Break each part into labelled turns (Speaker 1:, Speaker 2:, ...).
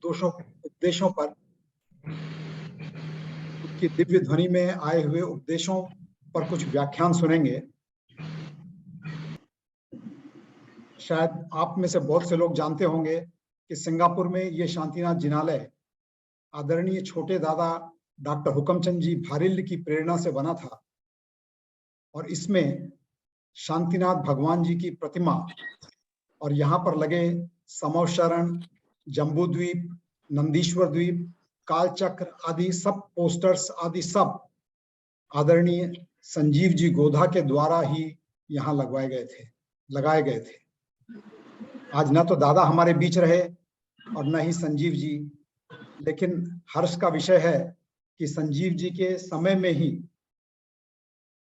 Speaker 1: दोषों उपदेशों पर, उनकी दिव्य ध्वनि में आए हुए उपदेशों पर कुछ व्याख्यान सुनेंगे। शायद आप में से बहुत से लोग जानते होंगे कि सिंगापुर में ये शांतिनाथ जिनालय आदरणीय छोटे दादा डॉक्टर हुकमचंद जी भारिल्ल की प्रेरणा से बना था और इसमें शांतिनाथ भगवान जी की प्रतिमा और यहाँ पर लगे समव शरण, जम्बू द्वीप, नंदीश्वर द्वीप, कालचक्र आदि सब पोस्टर्स आदि सब आदरणीय संजीव जी गोधा के द्वारा ही यहाँ लगाए गए थे। आज न तो दादा हमारे बीच रहे और न ही संजीव जी, लेकिन हर्ष का विषय है कि संजीव जी के समय में ही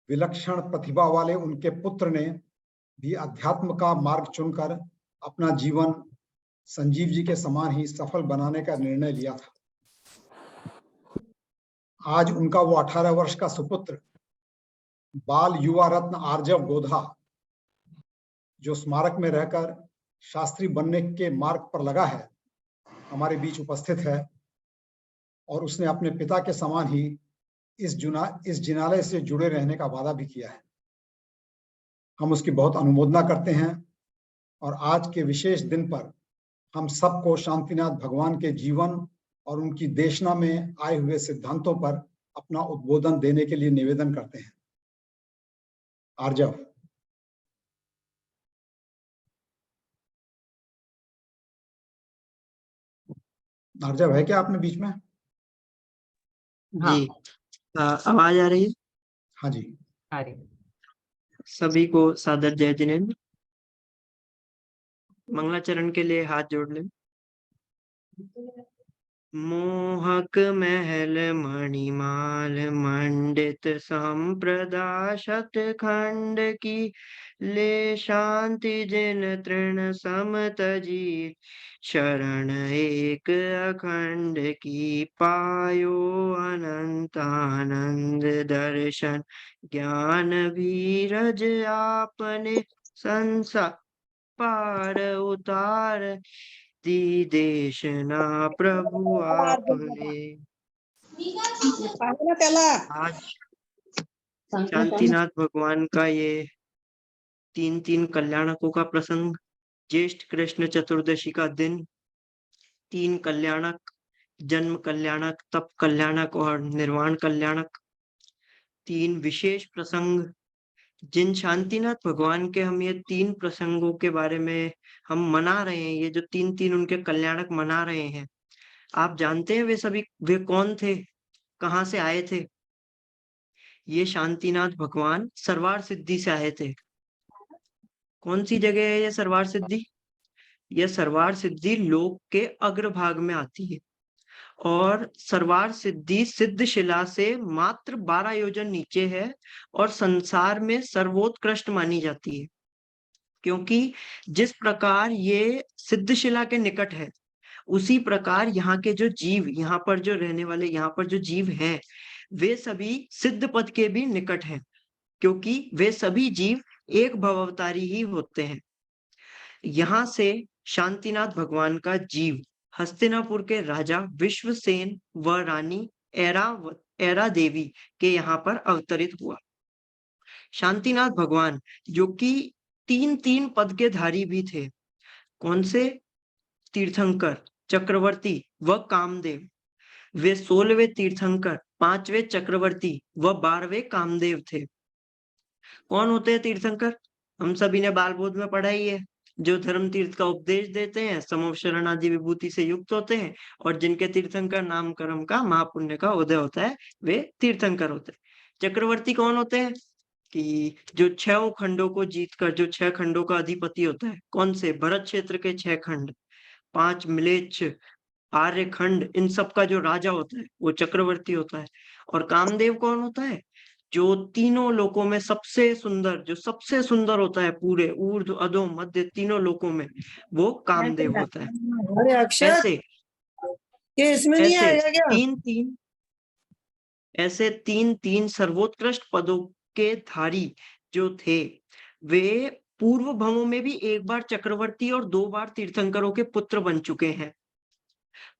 Speaker 1: विलक्षण प्रतिभा वाले उनके पुत्र ने भी अध्यात्म का मार्ग चुनकर अपना जीवन संजीव जी के समान ही सफल बनाने का निर्णय लिया था। आज उनका वो 18 वर्ष का सुपुत्र बाल युवा रत्न आर्जव गोधा, जो स्मारक में रहकर शास्त्री बनने के मार्ग पर लगा है, हमारे बीच उपस्थित है और उसने अपने पिता के समान ही इस जिनालय से जुड़े रहने का वादा भी किया है। हम उसकी बहुत अनुमोदना करते हैं और आज के विशेष दिन पर हम सबको शांतिनाथ भगवान के जीवन और उनकी देशना में आए हुए सिद्धांतों पर अपना उद्बोधन देने के लिए निवेदन करते हैं। आर्जव। आर्जव है क्या आपने बीच में?
Speaker 2: जी आवाज आ रही है?
Speaker 1: हाँ जी
Speaker 3: आ रही।
Speaker 2: सभी को सादर जय जिनेन्द्र। मंगलाचरण के लिए हाथ जोड़ लें। मोहक महल मणिमाल मंडित संप्रदा शतखंड की ले शांति जिन तृण समतजी शरण एक अखंड की पायो अनंत आनंद दर्शन ज्ञान भीरज आपने संसार पार उतार दी देशना प्रभु आपने। आज शांतिनाथ भगवान का ये 3 कल्याणकों का प्रसंग, ज्येष्ठ कृष्ण चतुर्दशी का दिन, 3 कल्याणक, जन्म कल्याणक, तप कल्याणक और निर्वाण कल्याणक, 3 विशेष प्रसंग जिन शांतिनाथ भगवान के हम ये 3 प्रसंगों के बारे में हम मना रहे हैं, ये जो 3 उनके कल्याणक मना रहे हैं, आप जानते हैं वे कौन थे, कहाँ से आए थे? ये शांतिनाथ भगवान सरवार सिद्धि से आए थे। कौन सी जगह है ये सरवार सिद्धि? यह सरवार सिद्धि लोक के अग्रभाग में आती है और सरवार सिद्धि सिद्धशिला से मात्र 12 योजन नीचे है और संसार में सर्वोत्कृष्ट मानी जाती है, क्योंकि जिस प्रकार ये सिद्धशिला के निकट है, उसी प्रकार यहाँ के जो जीव, यहाँ पर जो रहने वाले, यहाँ पर जो जीव हैं, वे सभी सिद्ध पद के भी निकट हैं, क्योंकि वे सभी जीव एक भवअवतारी ही होते हैं। यहाँ से शांतिनाथ भगवान का जीव हस्तिनापुर के राजा विश्वसेन व रानी ऐरा देवी के यहाँ पर अवतरित हुआ। शांतिनाथ भगवान जो कि 3 पद के धारी भी थे। कौन से? तीर्थंकर, चक्रवर्ती व कामदेव। वे 16वें तीर्थंकर, 5वें चक्रवर्ती व 12वें कामदेव थे। कौन होते हैं तीर्थंकर? हम सभी ने बाल बोध में पढ़ा ही है। जो धर्म तीर्थ का उपदेश देते हैं, समव शरण आदि विभूति से युक्त होते हैं और जिनके तीर्थंकर नाम कर्म का महापुण्य का उदय होता है, वे तीर्थंकर होते हैं। चक्रवर्ती कौन होते हैं? कि जो 6 खंडों को जीतकर जो 6 खंडों का अधिपति होता है। कौन से? भरत क्षेत्र के 6 खंड, 5 मिलेच्छ, आर्य खंड, इन सब का जो राजा होता है वो चक्रवर्ती होता है। और कामदेव कौन होता है? जो तीनों लोकों में सबसे सुंदर, जो सबसे सुंदर होता है, पूरे ऊर्ध्व अधो मध्य तीनों लोकों में, वो कामदेव होता है। ऐसे
Speaker 4: इसमें नहीं आएगा क्या?
Speaker 2: 3 ऐसे 3 सर्वोत्कृष्ट पदों के धारी जो थे, वे पूर्व भवों में भी एक बार चक्रवर्ती और 2 बार तीर्थंकरों के पुत्र बन चुके हैं।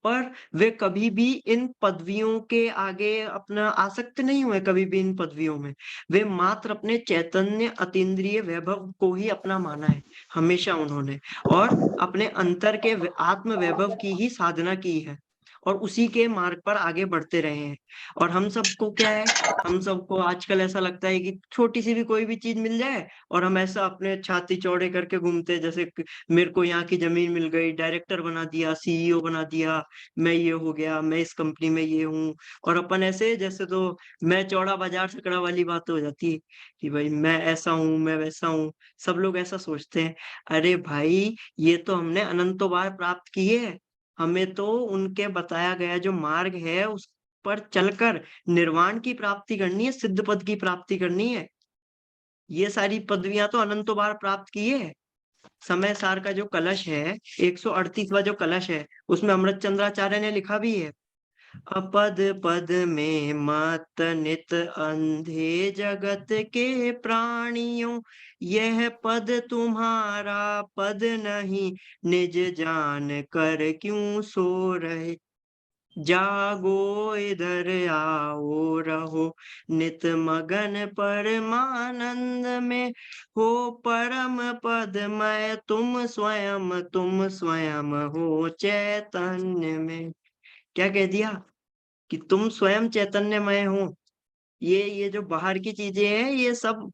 Speaker 2: पर वे कभी भी इन पदवियों के आगे अपना आसक्त नहीं हुए, कभी भी इन पदवियों में। वे मात्र अपने चैतन्य अतीन्द्रिय वैभव को ही अपना माना है, हमेशा उन्होंने, और अपने अंतर के आत्म वैभव की ही साधना की है, और उसी के मार्ग पर आगे बढ़ते रहे हैं। और हम सबको क्या है, हम सबको आजकल ऐसा लगता है कि छोटी सी भी कोई भी चीज मिल जाए और हम ऐसा अपने छाती चौड़े करके घूमते हैं, जैसे मेरे को यहाँ की जमीन मिल गई, डायरेक्टर बना दिया, सीईओ बना दिया, मैं ये हो गया, मैं इस कंपनी में ये हूँ, और अपन ऐसे जैसे तो मैं चौड़ा बाजार सकड़ा वाली बात हो जाती है कि भाई मैं ऐसा हूँ, मैं वैसा हूँ। सब लोग ऐसा सोचते हैं। अरे भाई, ये तो हमने अनंतों बार प्राप्त किए है। हमें तो उनके बताया गया जो मार्ग है उस पर चलकर निर्वाण की प्राप्ति करनी है, सिद्ध पद की प्राप्ति करनी है। ये सारी पदवियां तो अनंतों बार प्राप्त की है। समय सार का जो कलश है, 138वां जो कलश है, उसमें अमृत चंद्राचार्य ने लिखा भी है, अपद पद में मत नित अंधे जगत के प्राणियों, यह पद तुम्हारा पद नहीं, निज जान कर क्यों सो रहे। जागो इधर आओ रहो, नित मगन परमानंद में, हो परम पदमय तुम स्वयं हो चैतन्य में। क्या कह दिया कि तुम स्वयं चैतन्यमय हो। ये जो बाहर की चीजें हैं, ये सब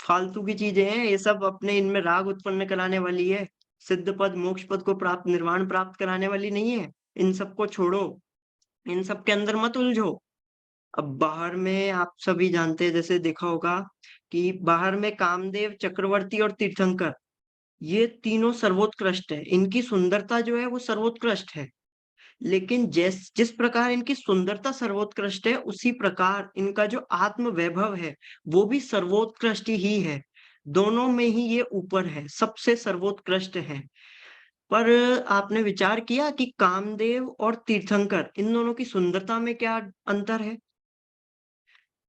Speaker 2: फालतू की चीजें हैं, ये सब अपने इनमें राग उत्पन्न कराने वाली है, सिद्ध पद मोक्ष पद को प्राप्त निर्वाण प्राप्त कराने वाली नहीं है। इन सबको छोड़ो, इन सब के अंदर मत उलझो। अब बाहर में आप सभी जानते हैं, जैसे देखा होगा कि बाहर में कामदेव, चक्रवर्ती और तीर्थंकर, ये तीनों सर्वोत्कृष्ट है, इनकी सुंदरता जो है वो सर्वोत्कृष्ट है। लेकिन जिस प्रकार इनकी सुंदरता सर्वोत्कृष्ट है, उसी प्रकार इनका जो आत्म वैभव है वो भी सर्वोत्कृष्ट ही है। दोनों में ही ये ऊपर है, सबसे सर्वोत्कृष्ट है। पर आपने विचार किया कि कामदेव और तीर्थंकर, इन दोनों की सुंदरता में क्या अंतर है?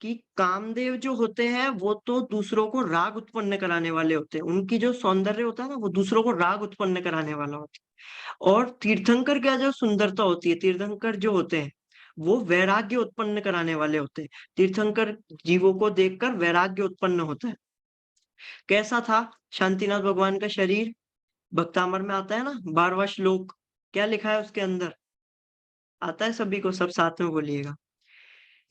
Speaker 2: कि कामदेव जो होते हैं वो तो दूसरों को राग उत्पन्न कराने वाले होते हैं, उनकी जो सौंदर्य होता है ना वो दूसरों को राग उत्पन्न कराने वाला होता है। और तीर्थंकर क्या जो सुंदरता होती है, तीर्थंकर जो होते हैं वो वैराग्य उत्पन्न कराने वाले होते हैं। तीर्थंकर जीवों को देखकर वैराग्य उत्पन्न होता है। कैसा था शांतिनाथ भगवान का शरीर? भक्तामर में आता है ना 12वां श्लोक, क्या लिखा है उसके अंदर? आता है सभी को? सब साथ में बोलिएगा।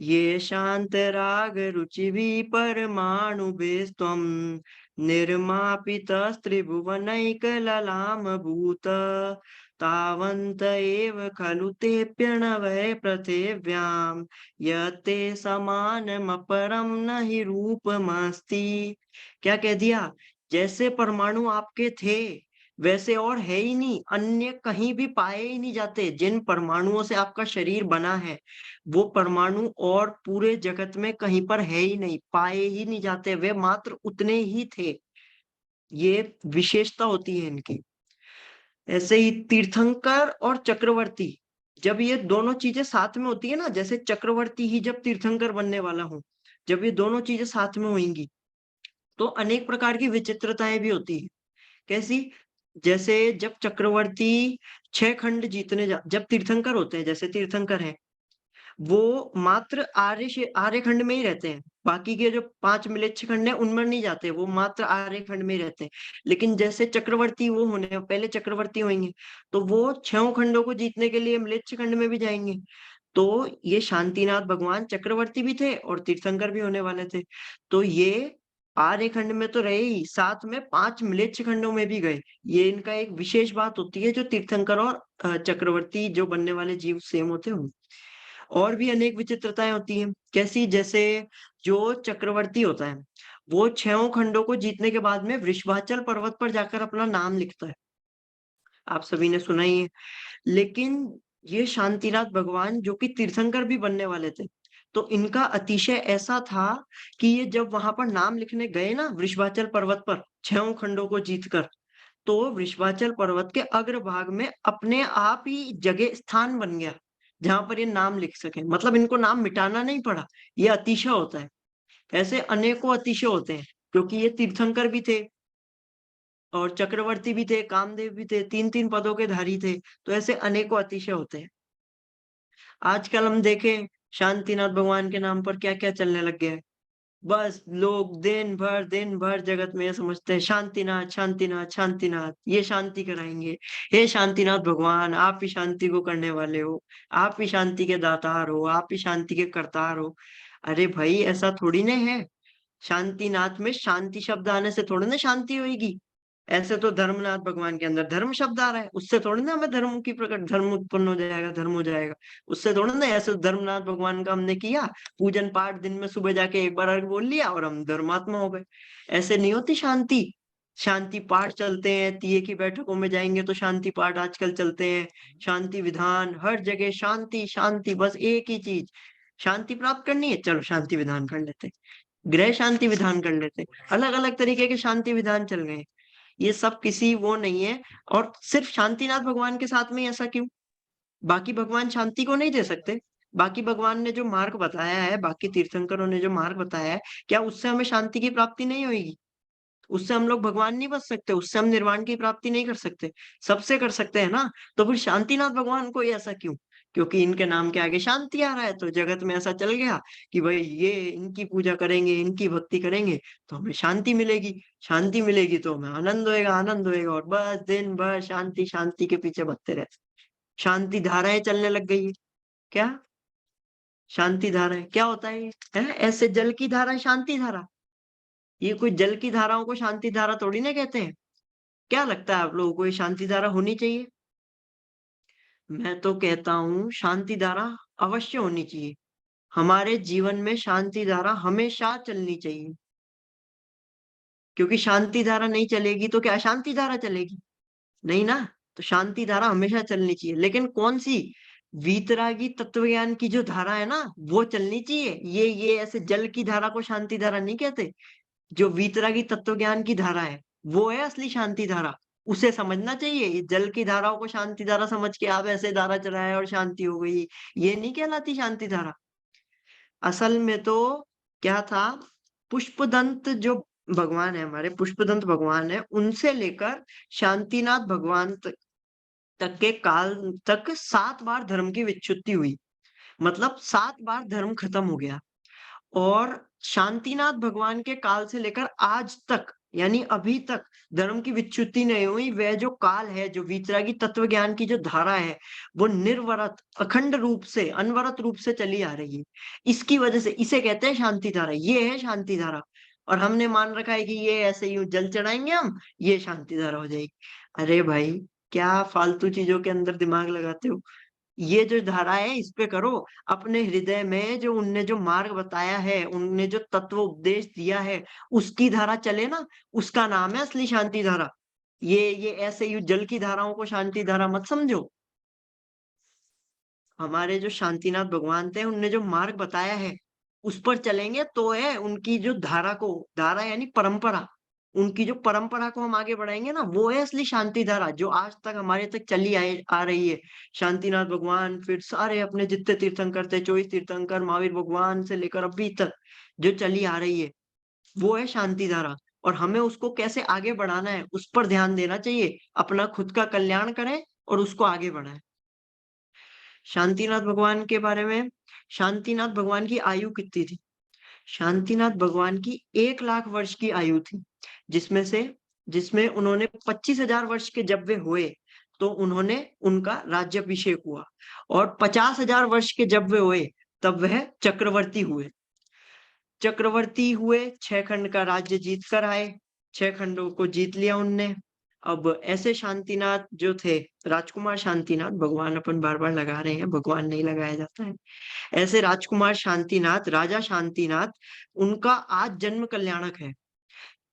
Speaker 2: ये शांत राग रुचि भी परमाणु बेस्त्वम, निर्मापितस्त्रिभुवनैक ललाम भूत, तावन्त एव खलु ते प्रणवै पृथिव्याम, यते समानमपरम नहि रूपमस्ति। क्या कह दिया? जैसे परमाणु आपके थे वैसे और है ही नहीं, अन्य कहीं भी पाए ही नहीं जाते। जिन परमाणुओं से आपका शरीर बना है वो परमाणु और पूरे जगत में कहीं पर है ही नहीं, पाए ही नहीं जाते, वे मात्र उतने ही थे। ये विशेषता होती है इनकी। ऐसे ही तीर्थंकर और चक्रवर्ती, जब ये दोनों चीजें साथ में होती है ना, जैसे चक्रवर्ती ही जब तीर्थंकर बनने वाला हो, जब ये दोनों चीजें साथ में होंगी तो अनेक प्रकार की विचित्रताएं भी होती है। कैसी? जैसे जब चक्रवर्ती 6 खंड जीतने जब तीर्थंकर होते हैं, जैसे तीर्थंकर हैं, वो मात्र आर्य खंड में ही रहते हैं। बाकी के जो 5 म्लेच्छ खंड हैं उनमें नहीं जाते, वो मात्र आर्य खंड में ही रहते हैं। लेकिन जैसे चक्रवर्ती वो होने पहले चक्रवर्ती होंगे तो वो 6 खंडों को जीतने के लिए म्लेच्छ खंड में भी जाएंगे। तो ये शांतिनाथ भगवान चक्रवर्ती भी थे और तीर्थंकर भी होने वाले थे। तो ये आर्य खंड में तो रहे ही, साथ में 5 म्लेच्छ खंडों में भी गए। ये इनका एक विशेष बात होती है जो तीर्थंकर और चक्रवर्ती जो बनने वाले जीव सेम होते हैं। और भी अनेक विचित्रताएं होती हैं। कैसी? जैसे जो चक्रवर्ती होता है वो 6 खंडों को जीतने के बाद में वृषभाचल पर्वत पर जाकर अपना नाम लिखता है, आप सभी ने सुना ही है। लेकिन ये शांतिनाथ भगवान जो कि तीर्थंकर भी बनने वाले थे, तो इनका अतिशय ऐसा था कि ये जब वहां पर नाम लिखने गए ना वृषभाचल पर्वत पर 6 खंडों को जीतकर, तो वृषभाचल पर्वत के अग्रभाग में अपने आप ही जगह स्थान बन गया जहां पर ये नाम लिख सके। मतलब इनको नाम मिटाना नहीं पड़ा, ये अतिशय होता है। ऐसे अनेकों अतिशय होते हैं क्योंकि ये तीर्थंकर भी थे और चक्रवर्ती भी थे, कामदेव भी थे, 3-3 पदों के धारी थे। तो ऐसे अनेकों अतिशय होते हैं। आजकल हम देखें शांतिनाथ भगवान के नाम पर क्या क्या चलने लग गया है। बस लोग दिन भर जगत में ये समझते हैं शांतिनाथ शांतिनाथ शांतिनाथ, ये शांति कराएंगे। हे शांतिनाथ भगवान, आप ही शांति को करने वाले हो, आप ही शांति के दातार हो, आप ही शांति के करतार हो। अरे भाई, ऐसा थोड़ी ना है। शांतिनाथ में शांति शब्द आने से थोड़ी ना शांति होगी। ऐसे तो धर्मनाथ भगवान के अंदर धर्म शब्द आ रहा है, उससे थोड़ी ना हमें धर्म की प्रकट धर्म उत्पन्न हो जाएगा, धर्म हो जाएगा उससे थोड़ी ना। ऐसे धर्मनाथ भगवान का हमने किया पूजन पाठ, दिन में सुबह जाके एक बार अर्घ बोल लिया और हम धर्मात्मा हो गए। ऐसे नहीं होती शांति। शांति पाठ चलते हैं, तीये की बैठकों में जाएंगे तो शांति पाठ आजकल चलते हैं। शांति विधान हर जगह, शांति शांति, बस एक ही चीज, शांति प्राप्त करनी है, चलो शांति विधान कर लेते हैं, गृह शांति विधान कर लेते हैं। अलग अलग तरीके के शांति विधान चल गए। ये सब किसी वो नहीं है। और सिर्फ शांतिनाथ भगवान के साथ में ऐसा क्यों? बाकी भगवान शांति को नहीं दे सकते? बाकी भगवान ने जो मार्ग बताया है, बाकी तीर्थंकरों ने जो मार्ग बताया है, क्या उससे हमें शांति की प्राप्ति नहीं होगी? उससे हम लोग भगवान नहीं बन सकते? उससे हम निर्वाण की प्राप्ति नहीं कर सकते? सबसे कर सकते हैं ना। तो फिर शांतिनाथ भगवान को ये ऐसा क्यों? क्योंकि इनके नाम के आगे शांति आ रहा है, तो जगत में ऐसा चल गया कि भाई ये इनकी पूजा करेंगे, इनकी भक्ति करेंगे तो हमें शांति मिलेगी, शांति मिलेगी तो हमें आनंद होएगा, आनंद होएगा, और बस दिन भर शांति शांति के पीछे भगते रहते। शांति धाराएं चलने लग गई है। क्या शांति धाराएं क्या होता है? ऐसे जल की धारा शांति धारा? ये कोई जल की धाराओं को शांति धारा थोड़ी ना कहते हैं। क्या लगता है आप लोगों को, ये शांति धारा होनी चाहिए? मैं तो कहता हूँ शांति धारा अवश्य होनी चाहिए। हमारे जीवन में शांति धारा हमेशा चलनी चाहिए, क्योंकि शांति धारा नहीं चलेगी तो क्या अशांति धारा चलेगी? नहीं ना। तो शांति धारा हमेशा चलनी चाहिए, लेकिन कौन सी? वीतरागी तत्व ज्ञान की जो धारा है ना, वो चलनी चाहिए। ये ऐसे जल की धारा को शांति धारा नहीं कहते। जो वीतरागी तत्व ज्ञान की धारा है, वो है असली शांति धारा। उसे समझना चाहिए। ये जल की धाराओं को शांति धारा समझ के आप ऐसे धारा चलाए और शांति हो गई, ये नहीं कहलाती शांति धारा। असल में तो क्या था, पुष्पदंत जो भगवान है, हमारे पुष्पदंत भगवान है, उनसे लेकर शांतिनाथ भगवान तक के काल तक 7 बार धर्म की विच्युति हुई। मतलब 7 बार धर्म खत्म हो गया। और शांतिनाथ भगवान के काल से लेकर आज तक, यानी अभी तक धर्म की विच्युति नहीं हुई। वह जो काल है, जो वीतरागी तत्व ज्ञान की जो धारा है, वो निर्वरत अखंड रूप से, अनवरत रूप से चली आ रही है। इसकी वजह से इसे कहते हैं शांति धारा। ये है शांति धारा। और हमने मान रखा है कि ये ऐसे यूं जल चढ़ाएंगे हम, ये शांति धारा हो जाएगी। अरे भाई, क्या फालतू चीजों के अंदर दिमाग लगाते हो? ये जो धारा है, इस पे करो। अपने हृदय में जो उनने जो मार्ग बताया है, उनने जो तत्व उपदेश दिया है, उसकी धारा चले ना, उसका नाम है असली शांति धारा। ये ऐसे यू जल की धाराओं को शांति धारा मत समझो। हमारे जो शांतिनाथ भगवान थे, उनने जो मार्ग बताया है, उस पर चलेंगे तो है उनकी जो धारा को, धारा यानी परंपरा, उनकी जो परंपरा को हम आगे बढ़ाएंगे ना, वो है असली शांति धारा, जो आज तक हमारे तक चली आ रही है। शांतिनाथ भगवान, फिर सारे अपने जितने तीर्थंकर थे, 24 तीर्थंकर, महावीर भगवान से लेकर अभी तक जो चली आ रही है, वो है शांति धारा। और हमें उसको कैसे आगे बढ़ाना है, उस पर ध्यान देना चाहिए। अपना खुद का कल्याण करें और उसको आगे बढ़ाएं। शांतिनाथ भगवान के बारे में, शांतिनाथ भगवान की आयु कितनी थी? शांतिनाथ भगवान की 1 लाख वर्ष की आयु थी, जिसमें उन्होंने 25,000 वर्ष के जब वे हुए तो उन्होंने उनका राज्याभिषेक हुआ, और 50,000 वर्ष के जब वे हुए तब वह चक्रवर्ती हुए। 6 खंड का राज्य जीत कर आए, 6 खंडों को जीत लिया उनने। अब ऐसे शांतिनाथ जो थे, राजकुमार शांतिनाथ, भगवान अपन बार बार लगा रहे हैं, भगवान नहीं लगाया जाता है। ऐसे राजकुमार शांतिनाथ, राजा शांतिनाथ, उनका आज जन्म कल्याणक है।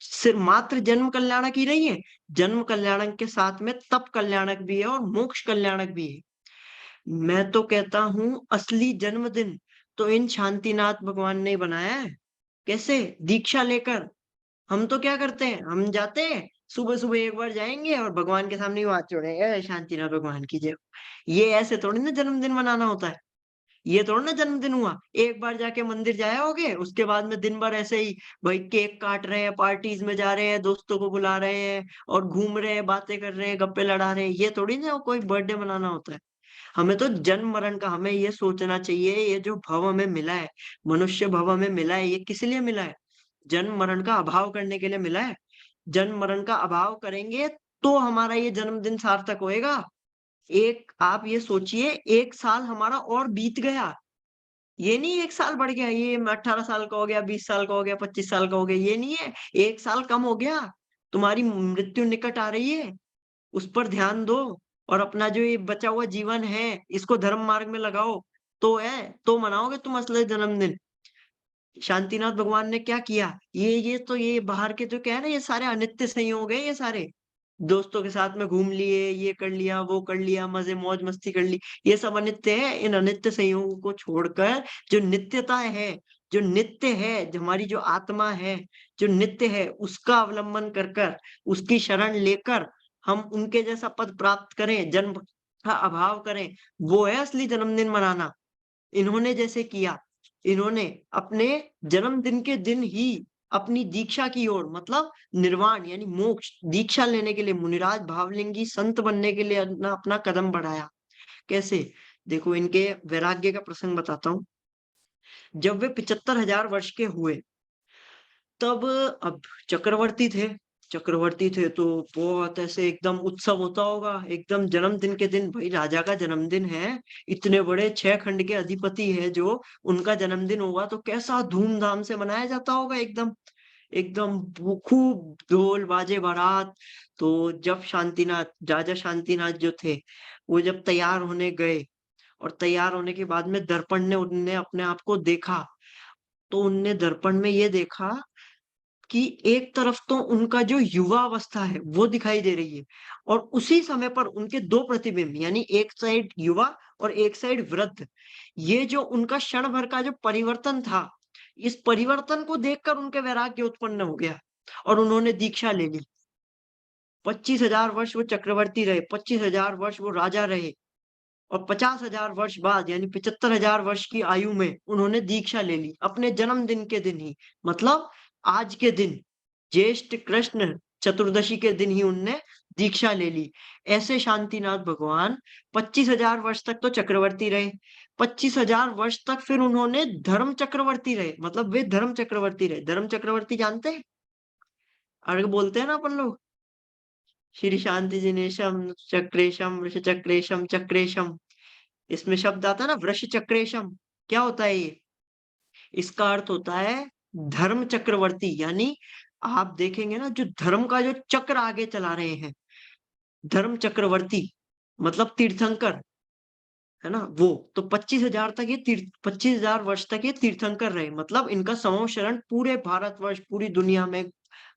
Speaker 2: सिर्फ मात्र जन्म कल्याणक ही नहीं है, जन्म कल्याणक के साथ में तप कल्याणक भी है और मोक्ष कल्याणक भी है। मैं तो कहता हूं असली जन्मदिन तो इन शांतिनाथ भगवान ने बनाया है। कैसे? दीक्षा लेकर। हम तो क्या करते हैं, हम जाते हैं सुबह सुबह एक बार जाएंगे और भगवान के सामने हाथ जोड़ेंगे, शांतिनाथ भगवान की जय। ये ऐसे थोड़ी ना जन्मदिन मनाना होता है। ये थोड़ा ना जन्मदिन हुआ, एक बार जाके मंदिर जाया होगे, उसके बाद में दिन भर ऐसे ही भाई केक काट रहे हैं, पार्टीज में जा रहे हैं, दोस्तों को बुला रहे हैं और घूम रहे हैं, बातें कर रहे हैं, गप्पे लड़ा रहे हैं। ये थोड़ी ना कोई बर्थडे मनाना होता है। हमें तो जन्म मरण का हमें ये सोचना चाहिए, ये जो भव हमें मिला है, मनुष्य भव हमें मिला है, ये किस लिए मिला है? जन्म मरण का अभाव करने के लिए मिला है। जन्म मरण का अभाव करेंगे तो हमारा ये जन्मदिन सार्थक होएगा। एक आप ये सोचिए, 1 साल हमारा और बीत गया, ये नहीं 1 साल बढ़ गया, ये 18 साल का हो गया, 20 साल का हो गया, 25 साल का हो गया, ये नहीं है। 1 साल कम हो गया, तुम्हारी मृत्यु निकट आ रही है, उस पर ध्यान दो और अपना जो ये बचा हुआ जीवन है इसको धर्म मार्ग में लगाओ, तो मनाओगे तुम असली जन्मदिन। शांतिनाथ भगवान ने क्या किया, ये बाहर के जो क्या है ना, ये सारे अनित्य संयोग है, ये सारे दोस्तों के साथ में घूम लिए, ये कर लिया, वो कर लिया, मजे मौज मस्ती कर ली, ये सब अनित्य है। इन अनित्य संयोगों को छोड़कर जो नित्यता है, जो नित्य है, जो हमारी जो आत्मा है, जो नित्य है, उसका अवलंबन कर कर, उसकी शरण लेकर हम उनके जैसा पद प्राप्त करें, जन्म का अभाव करें, वो है असली जन्मदिन मनाना। इन्होंने जैसे किया, इन्होंने अपने जन्मदिन के दिन ही अपनी दीक्षा की ओर, मतलब निर्वाण यानी मोक्ष दीक्षा लेने के लिए, मुनिराज भावलिंगी संत बनने के लिए अपना अपना कदम बढ़ाया। कैसे? देखो, इनके वैराग्य का प्रसंग बताता हूँ। जब वे 75,000 वर्ष के हुए, तब अब चक्रवर्ती थे तो बहुत ऐसे एकदम उत्सव होता होगा, एकदम जन्मदिन के दिन, भाई राजा का जन्मदिन है, इतने बड़े 6 खंड के अधिपति है जो, उनका जन्मदिन होगा तो कैसा धूमधाम से मनाया जाता होगा, एकदम एकदम खूब ढोल बाजे बारात। तो जब राजा शांतिनाथ जो थे, वो जब तैयार होने गए और तैयार होने के बाद में दर्पण ने उनने अपने आप को देखा, तो उनने दर्पण में ये देखा कि एक तरफ तो उनका जो युवा अवस्था है वो दिखाई दे रही है, और उसी समय पर उनके 2 प्रतिबिंब, यानी एक साइड युवा और एक साइड वृद्ध। ये जो उनका क्षण भर का जो परिवर्तन था, इस परिवर्तन को देखकर उनके वैराग्य उत्पन्न हो गया और उन्होंने दीक्षा ले ली। 25,000 वर्ष वो चक्रवर्ती रहे, 25,000 वर्ष वो राजा रहे, और 50,000 वर्ष बाद यानी 75,000 वर्ष की आयु में उन्होंने दीक्षा ले ली, अपने जन्मदिन के दिन ही, मतलब आज के दिन, ज्येष्ठ कृष्ण चतुर्दशी के दिन ही उनने दीक्षा ले ली। ऐसे शांतिनाथ भगवान 25,000 वर्ष तक तो चक्रवर्ती रहे, 25,000 वर्ष तक फिर उन्होंने धर्म चक्रवर्ती रहे, मतलब वे धर्म चक्रवर्ती रहे। धर्म चक्रवर्ती जानते हैं? अर्घ बोलते हैं ना अपन लोग, श्री शांति जिनेशम चक्रेशम वृष चक्रेशम चक्रेशम, इसमें शब्द आता है ना वृष चक्रेशम। क्या होता है ये? इसका अर्थ होता है धर्म चक्रवर्ती, यानी आप देखेंगे ना, जो धर्म का जो चक्र आगे चला रहे हैं, धर्म चक्रवर्ती मतलब तीर्थंकर, है ना वो। तो 25,000 तक ये 25,000 वर्ष तक ये तीर्थंकर रहे, मतलब इनका समूह शरण पूरे भारतवर्ष, पूरी दुनिया में,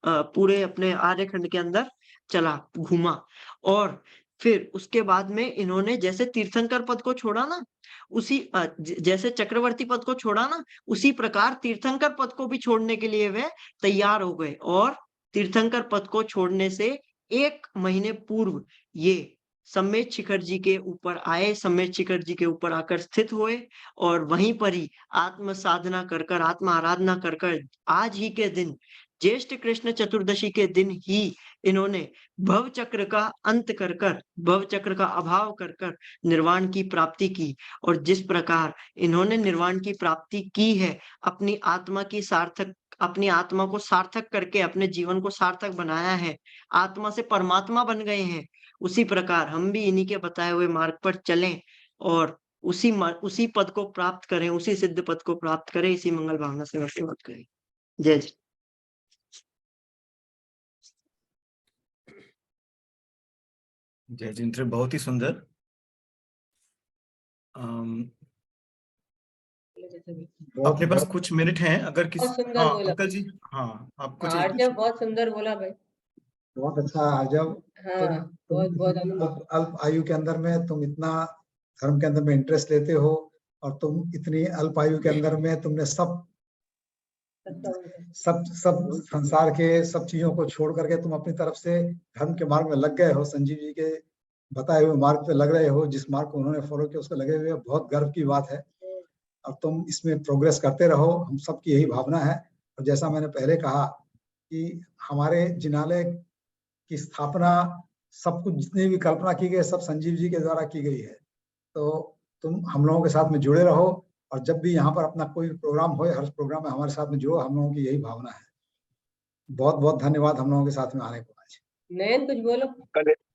Speaker 2: पूरे अपने आर्यखंड के अंदर चला, घूमा। और फिर उसके बाद में इन्होंने जैसे तीर्थंकर पद को छोड़ा ना, उसी जैसे चक्रवर्ती पद को छोड़ा ना, उसी प्रकार तीर्थंकर पद को भी छोड़ने के लिए वे तैयार हो गए, और तीर्थंकर पद को छोड़ने से 1 महीने पूर्व ये सम्मेद शिखर जी के ऊपर आए, सम्मेद शिखर जी के ऊपर आकर स्थित हुए, और वहीं पर ही आत्म साधना कर कर, आत्मा आराधना कर कर, आज ही के दिन, ज्येष्ठ कृष्ण चतुर्दशी के दिन ही इन्होंने भव चक्र का अंत कर कर, भव चक्र का अभाव कर कर निर्वाण की प्राप्ति की। और जिस प्रकार इन्होंने निर्वाण की प्राप्ति की है, अपनी आत्मा को सार्थक करके अपने जीवन को सार्थक बनाया है, आत्मा से परमात्मा बन गए हैं, उसी प्रकार हम भी इन्हीं के बताए हुए मार्ग पर चलें और उसी पद को प्राप्त करें, उसी सिद्ध पद को प्राप्त करें। इसी मंगल भावना से आशीर्वाद करें। जय जय।
Speaker 3: जय जिंद्र, बहुत ही सुंदर। अपने पास कुछ मिनट हैं, अगर किसी, हाँ अंकल जी, हाँ आप कुछ
Speaker 4: आर्जव बहुत सुंदर बोला भाई,
Speaker 1: बहुत अच्छा आर्जव।
Speaker 4: हाँ
Speaker 1: बहुत अल्प आयु के अंदर में तुम इतना धर्म के अंदर में इंटरेस्ट लेते हो, और तुम इतनी अल्प आयु के अंदर में तुमने सब संसार के सब चीजों को छोड़ करके तुम अपनी तरफ से धर्म के मार्ग में लग गए हो, संजीव जी के बताए हुए मार्ग पे लग रहे हो, जिस मार्ग को उन्होंने फॉलो किया उसको लगे हुए, बहुत गर्व की बात है। और तुम इसमें प्रोग्रेस करते रहो, हम सबकी यही भावना है। और जैसा मैंने पहले कहा कि हमारे जिनालय की स्थापना, सब कुछ जितनी भी कल्पना की गई सब संजीव जी के द्वारा की गई है। तो तुम हम लोगों के साथ में जुड़े रहो, और जब भी यहाँ पर अपना कोई प्रोग्राम हो, हर प्रोग्राम में हमारे साथ में जुड़ो, हम लोगों की यही भावना है। बहुत बहुत धन्यवाद हम लोगों के साथ में आने को। आज
Speaker 5: नयन कुछ बोलो।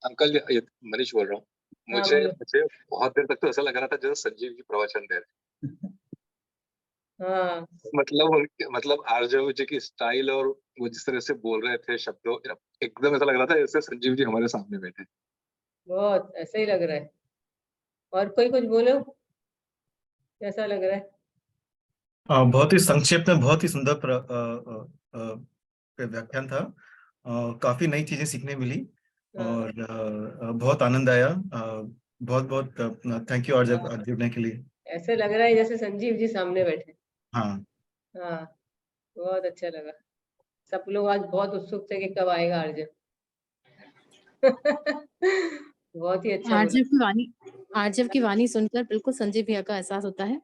Speaker 6: अंकल जी, मनीष बोल रहा हूँ। मुझे बहुत देर तक तो ऐसा लग रहा था जैसे संजीव जी प्रवचन दे रहे।
Speaker 5: हाँ,
Speaker 6: मतलब आरजव जी की स्टाइल और वो जिस तरह से बोल रहे थे शब्दों, एकदम ऐसा लग रहा था जैसे संजीव जी हमारे सामने बैठे।
Speaker 5: बहुत ऐसा ही लग रहा है। और कोई कुछ बोलो, कैसा लग रहा है?
Speaker 3: बहुत ही संक्षेप में बहुत ही सुंदर व्याख्यान था। काफी नई चीजें सीखने मिली और बहुत आनंद आया। बहुत बहुत थैंक यू आज जुड़ने के लिए।
Speaker 5: ऐसे लग रहा है जैसे संजीव जी सामने बैठे।
Speaker 3: हाँ
Speaker 5: हाँ, बहुत अच्छा लगा। सब लोग आज बहुत उत्सुक थे कि कब आएगा अर्जुन। बहुत ही अच्छा बोला।
Speaker 7: आरजव की वाणी सुनकर बिल्कुल संजीव भैया का एहसास होता है।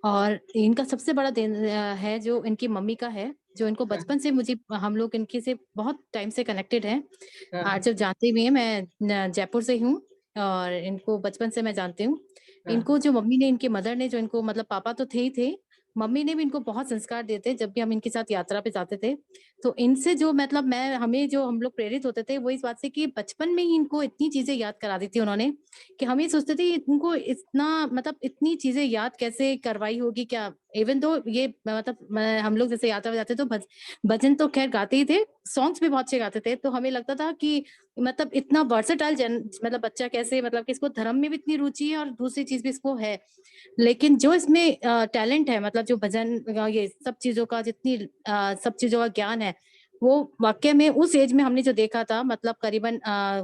Speaker 7: और इनका सबसे बड़ा देन है जो इनकी मम्मी का है, जो इनको बचपन से हम लोग इनके से बहुत टाइम से कनेक्टेड है। आरजव जानते भी है, मैं जयपुर से हूँ और इनको बचपन से मैं जानती हूँ। इनको जो मम्मी ने, इनके मदर ने जो इनको, मतलब पापा तो थे ही थे, मम्मी ने भी इनको बहुत संस्कार दिए थे। जब भी हम इनके साथ यात्रा पे जाते थे तो इनसे जो मतलब हमें जो हम लोग प्रेरित होते थे वो इस बात से कि बचपन में ही इनको इतनी चीजें याद करा दी थी उन्होंने, कि हम ये सोचते थे इनको इतना मतलब इतनी चीजें याद कैसे करवाई होगी क्या। इवन दो ये मतलब हम लोग जैसे यात्रा पे जाते तो भजन तो खैर गाते ही थे, सॉन्ग्स भी बहुत अच्छे गाते थे। तो हमें लगता था कि मतलब इतना वर्सेटाइल मतलब बच्चा कैसे, मतलब कि इसको धर्म में भी इतनी रुचि है और दूसरी चीज भी इसको है। लेकिन जो इसमें टैलेंट है, मतलब जो भजन ये सब चीजों का जितनी सब चीजों का ज्ञान है, वो वाकई में उस एज में हमने जो देखा था, मतलब करीबन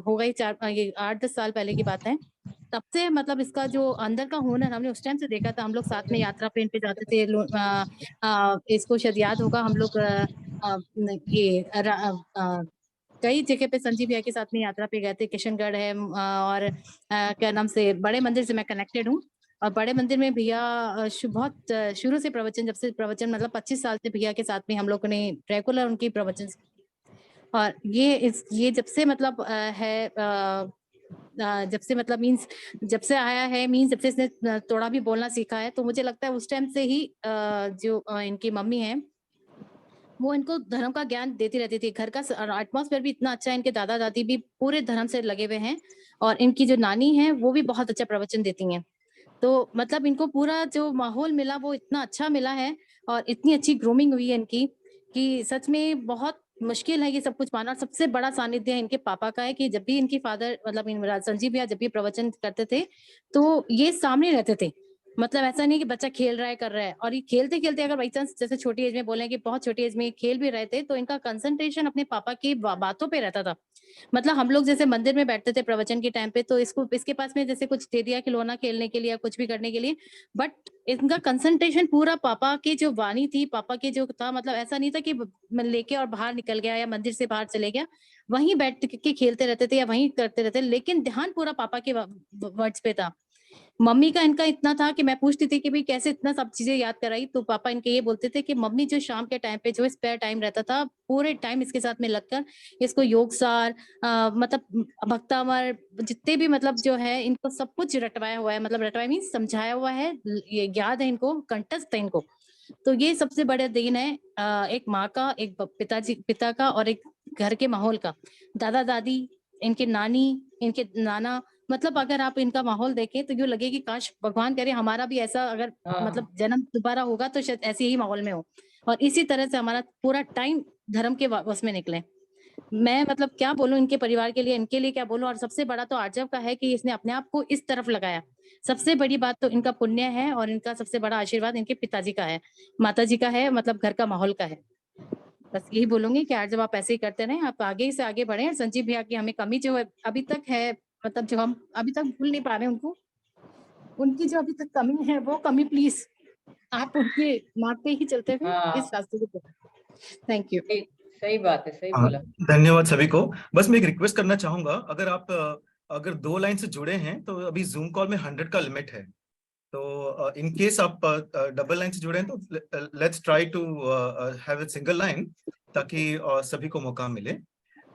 Speaker 7: हो गई 8-10 साल पहले की बात है, तब से मतलब इसका जो अंदर का हुनर हमने उस टाइम से देखा था। हम लोग साथ में यात्रा पे जाते थे। इसको शायद याद होगा, हम लोग कई जगह पे संजीव भैया के साथ में यात्रा पे गए थे। किशनगढ़ है और क्या नाम से बड़े मंदिर से मैं कनेक्टेड हूँ। और बड़े मंदिर में भैया बहुत शुरू से प्रवचन, जब से प्रवचन मतलब 25 साल से भैया के साथ में हम लोगों ने रेगुलर उनकी प्रवचन। और ये जब से मतलब है जब से मतलब मीन्स जब से आया है, मीन्स जब से इसने थोड़ा भी बोलना सीखा है, तो मुझे लगता है उस टाइम से ही जो इनकी मम्मी है वो इनको धर्म का ज्ञान देती रहती थी। घर का एटमॉस्फेयर भी इतना अच्छा है, इनके दादा दादी भी पूरे धर्म से लगे हुए हैं और इनकी जो नानी है वो भी बहुत अच्छा प्रवचन देती हैं। तो मतलब इनको पूरा जो माहौल मिला वो इतना अच्छा मिला है और इतनी अच्छी ग्रूमिंग हुई है इनकी कि सच में बहुत मुश्किल है ये सब कुछ पाना। सबसे बड़ा सानिध्य इनके पापा का है कि जब भी इनकी फादर मतलब संजीव भैया जब भी प्रवचन करते थे तो ये सामने रहते थे। मतलब ऐसा नहीं कि बच्चा खेल रहा है कर रहा है, और ये खेलते खेलते अगर बाई चांस जैसे छोटी एज में बोले कि बहुत छोटी एज में खेल भी रहे थे तो इनका कंसंट्रेशन अपने पापा की बातों पे रहता था। मतलब हम लोग जैसे मंदिर में बैठते थे प्रवचन के टाइम पे, तो इसके पास में जैसे कुछ दे दिया खिलौना खेलने के लिए या कुछ भी करने के लिए, बट इनका कंसंट्रेशन पूरा पापा की जो वाणी थी, पापा की जो था, मतलब ऐसा नहीं था कि लेके और बाहर निकल गया या मंदिर से बाहर चले गया, वहीं बैठ के खेलते रहते थे या वहीं करते रहते, लेकिन ध्यान पूरा पापा के वर्ड्स पे था। मम्मी का इनका इतना था कि मैं पूछती थी कि भाई कैसे इतना सब चीजें याद कराई, तो पापा इनके ये बोलते थे कि मम्मी जो शाम के टाइम पे जो स्पेयर टाइम रहता था पूरे टाइम इसके साथ में लगकर इसको योग सार मतलब भक्तामर जितने भी मतलब जो है इनको सब कुछ रटवाया हुआ है, मतलब रटवाया मीन समझाया हुआ है, ये याद है इनको, कंठस्थ है इनको। तो ये सबसे बड़े दिन है एक माँ का, एक पिता का और एक घर के माहौल का। दादा दादी, इनके नानी, इनके नाना, मतलब अगर आप इनका माहौल देखें तो यूँ लगे कि काश भगवान करे हमारा भी ऐसा अगर मतलब जन्म दोबारा होगा तो शायद ऐसे ही माहौल में हो और इसी तरह से हमारा पूरा टाइम धर्म के उसमें निकले। मैं मतलब क्या बोलूं इनके परिवार के लिए, इनके लिए क्या बोलूं। और सबसे बड़ा तो आर्जव का है कि इसने अपने आप को इस तरफ लगाया। सबसे बड़ी बात तो इनका पुण्य है और इनका सबसे बड़ा आशीर्वाद इनके पिताजी का है, माताजी का है, मतलब घर का माहौल का है। बस यही बोलूंगी कि आर्जव आप ऐसे ही करते रहें, आप आगे से आगे बढ़े। और संजीव भैया की हमें कमी जो अभी तक है, मतलब जो हम अभी तक भूल नहीं पा रहे उनको, उनकी जो अभी तक कमी है वो कमी प्लीज आप उनके मार्ग पे ही चलते हुए इस रास्ते को। Thank you.
Speaker 5: सही बात है, सही बोला।
Speaker 3: धन्यवाद सभी को। बस मैं एक रिक्वेस्ट करना चाहूंगा, अगर 2 लाइन से जुड़े हैं तो अभी जूम कॉल में 100 का लिमिट है, तो इन केस आप डबल लाइन से जुड़े हैं तो let's try to have a single line, ताकि सभी को मौका मिले।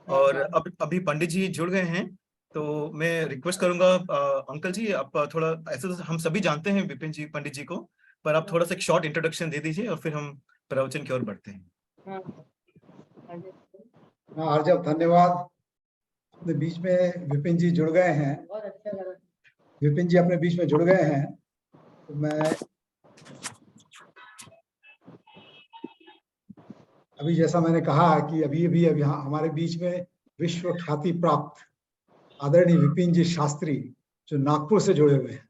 Speaker 3: और अब अभी पंडित जी जुड़ गए हैं, तो मैं रिक्वेस्ट करूंगा अंकल जी, आप थोड़ा, ऐसे तो हम सभी जानते हैं विपिन जी पंडित जी को, पर आप थोड़ा सा एक शॉर्ट इंट्रोडक्शन दे दीजिए और फिर हम प्रवचन की ओर बढ़ते हैं।
Speaker 1: आर्जव धन्यवाद। अपने बीच में विपिन जी जुड़ गए हैं।
Speaker 5: बहुत अच्छा लगा।
Speaker 1: विपिन जी अपने बीच में जुड़ गए हैं, तो मैं अभी, जैसा मैंने कहा कि अभी यहाँ हमारे बीच में विश्व ख्याति प्राप्त आदरणीय विपिन जी शास्त्री जो नागपुर से जुड़े हुए हैं।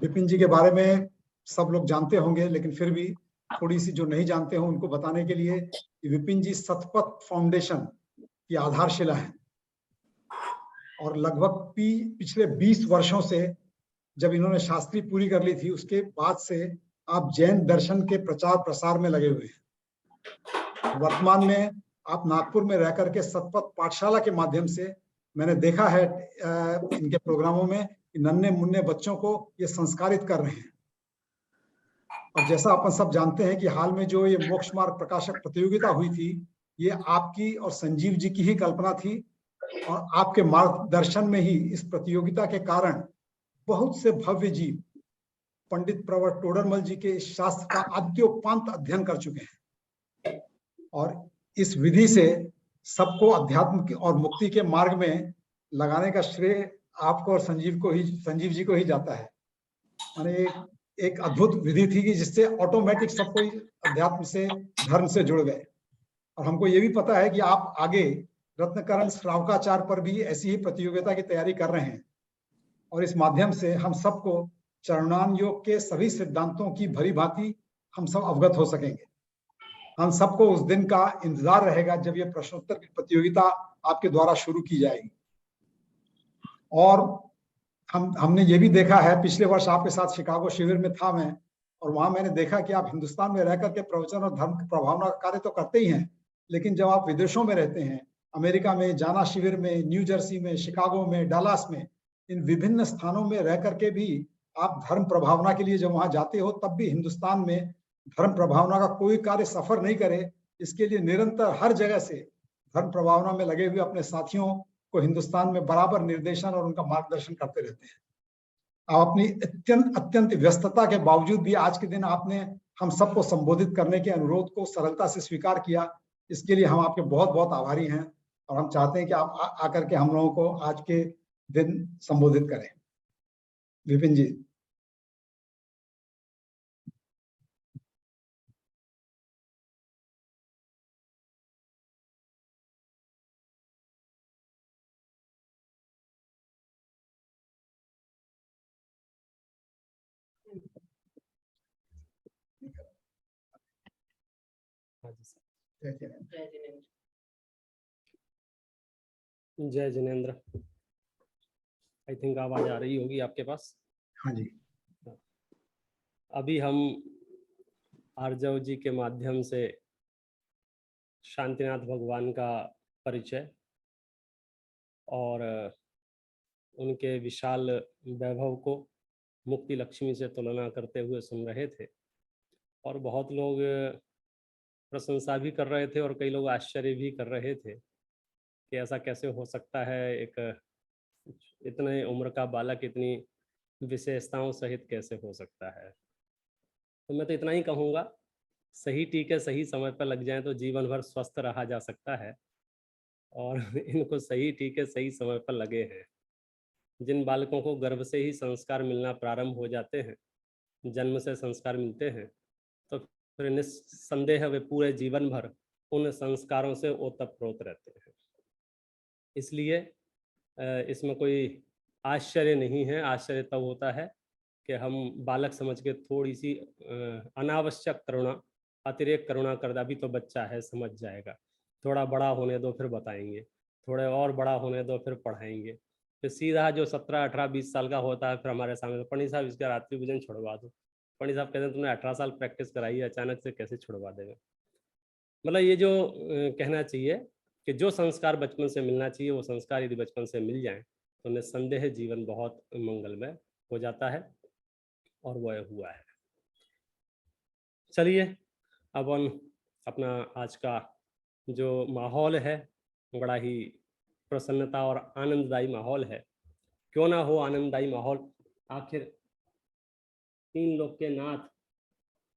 Speaker 1: विपिन जी के बारे में सब लोग जानते होंगे, लेकिन फिर भी थोड़ी सी जो नहीं जानते हो उनको बताने के लिए, विपिन जी सतपथ फाउंडेशन की आधारशिला है। और लगभग पिछले 20 वर्षों से, जब इन्होंने शास्त्री पूरी कर ली थी, उसके बाद से आप जैन दर्शन के प्रचार प्रसार में लगे हुए हैं। वर्तमान में आप नागपुर में रह करके सतपथ पाठशाला के माध्यम से, मैंने देखा है इनके प्रोग्रामों में, नन्हे मुन्ने बच्चों को ये संस्कारित कर रहे हैं। और जैसा अपन सब जानते हैं कि हाल में जो ये मोक्ष मार्ग प्रकाशक प्रतियोगिता हुई थी, ये आपकी और संजीव जी की ही कल्पना थी, और आपके मार्गदर्शन में ही इस प्रतियोगिता के कारण बहुत से भव्य जीव पंडित प्रवर टोडरमल जी के इस शास्त्र का आद्योपांत अध्ययन कर चुके हैं। और इस विधि से सबको अध्यात्म और मुक्ति के मार्ग में लगाने का श्रेय आपको और संजीव जी को ही जाता है। माने एक अद्भुत विधि थी कि जिससे ऑटोमेटिक सब कोई अध्यात्म से, धर्म से जुड़ गए। और हमको ये भी पता है कि आप आगे रत्नकरण श्रावकाचार्य पर भी ऐसी ही प्रतियोगिता की तैयारी कर रहे हैं, और इस माध्यम से हम सबको चरणान योग के सभी सिद्धांतों की भली भांति हम सब अवगत हो सकेंगे। हम सबको उस दिन का इंतजार रहेगा जब ये प्रश्नोत्तर की प्रतियोगिता आपके द्वारा शुरू की जाएगी। और हमने ये भी देखा है, पिछले वर्ष आपके साथ शिकागो शिविर में था मैं, और वहां मैंने देखा कि आप हिंदुस्तान में रहकर के प्रवचन और धर्म की प्रभावना का कार्य तो करते ही हैं, लेकिन जब आप विदेशों में रहते हैं, अमेरिका में जाना शिविर में, न्यू जर्सी में, शिकागो में, डलास में, इन विभिन्न स्थानों में रह करके भी आप धर्म प्रभावना के लिए जब वहां जाते हो, तब भी हिंदुस्तान में धर्म प्रभावना का कोई कार्य सफर नहीं करे, इसके लिए निरंतर हर जगह से धर्म प्रभावना में लगे हुए अपने साथियों को हिंदुस्तान में बराबर निर्देशन और उनका मार्गदर्शन करते रहते हैं। आप अपनी अत्यंत व्यस्तता के बावजूद भी आज के दिन आपने हम सबको संबोधित करने के अनुरोध को सरलता से स्वीकार किया। इसके लिए हम आपके बहुत बहुत आभारी हैं, और हम चाहते हैं कि आप आकर के हम लोगों को आज के दिन संबोधित करें। विपिन जी।
Speaker 8: जय जिनेंद्र। आई थिंक आवाज आ रही होगी आपके पास।
Speaker 1: हाँ जी।
Speaker 8: अभी हम आर्जव जी के माध्यम से शांतिनाथ भगवान का परिचय और उनके विशाल वैभव को मुक्ति लक्ष्मी से तुलना करते हुए सुन रहे थे, और बहुत लोग प्रशंसा भी कर रहे थे और कई लोग आश्चर्य भी कर रहे थे कि ऐसा कैसे हो सकता है, एक इतने उम्र का बालक इतनी विशेषताओं सहित कैसे हो सकता है। तो मैं तो इतना ही कहूँगा, सही टीके सही समय पर लग जाएं तो जीवन भर स्वस्थ रहा जा सकता है, और इनको सही टीके सही समय पर लगे हैं। जिन बालकों को गर्भ से ही संस्कार मिलना प्रारंभ हो जाते हैं, जन्म से संस्कार मिलते हैं, तो फिर निस्संदेह वे पूरे जीवन भर उन संस्कारों से ओतप्रोत रहते हैं। इसलिए इसमें कोई आश्चर्य नहीं है। आश्चर्य तब होता है कि हम बालक समझ के थोड़ी सी अनावश्यक करुणा, अतिरेक करुणा कर दे। अभी तो बच्चा है, समझ जाएगा, थोड़ा बड़ा होने दो फिर बताएंगे, थोड़े और बड़ा होने दो फिर पढ़ाएंगे। फिर सीधा जो 17, 18, 20 साल का होता है फिर हमारे सामने, पंडित साहब इसका रात्रि भोजन छुड़वा दो। पंडित साहब कहते हैं तुमने 18 साल प्रैक्टिस कराई है, अचानक से कैसे छुड़वा देगा। मतलब ये जो कहना चाहिए कि जो संस्कार बचपन से मिलना चाहिए वो संस्कार यदि बचपन से मिल जाए तो निस्संदेह जीवन बहुत मंगलमय हो जाता है और वह हुआ है। चलिए अब हम अपना आज का जो माहौल है बड़ा ही प्रसन्नता और आनंददायी माहौल है। क्यों ना हो आनंददायी माहौल, आखिर तीन लोक के नाथ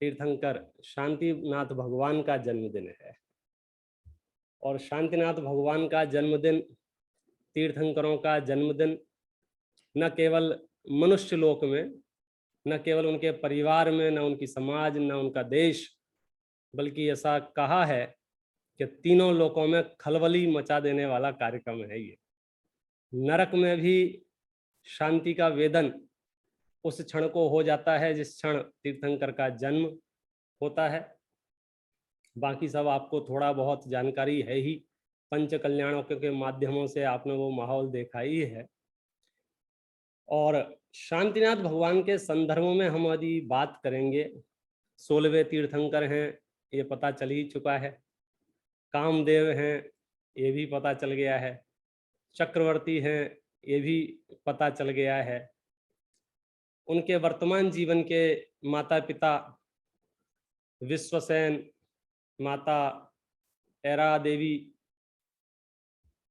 Speaker 8: तीर्थंकर शांतिनाथ भगवान का जन्मदिन है और शांतिनाथ भगवान का जन्मदिन, तीर्थंकरों का जन्मदिन न केवल मनुष्य लोक में, न केवल उनके परिवार में, न उनकी समाज, न उनका देश, बल्कि ऐसा कहा है कि तीनों लोकों में खलबली मचा देने वाला कार्यक्रम है ये। नरक में भी शांति का वेदन उस क्षण को हो जाता है जिस क्षण तीर्थंकर का जन्म होता है। बाकी सब आपको थोड़ा बहुत जानकारी है ही, पंच कल्याणों के माध्यमों से आपने वो माहौल देखा ही है। और शांतिनाथ भगवान के संदर्भ में हम यदि बात करेंगे, 16वें तीर्थंकर हैं ये पता चल ही चुका है, कामदेव हैं ये भी पता चल गया है, चक्रवर्ती हैं ये भी पता चल गया है। उनके वर्तमान जीवन के माता पिता विश्वसेन, माता ऐरा देवी,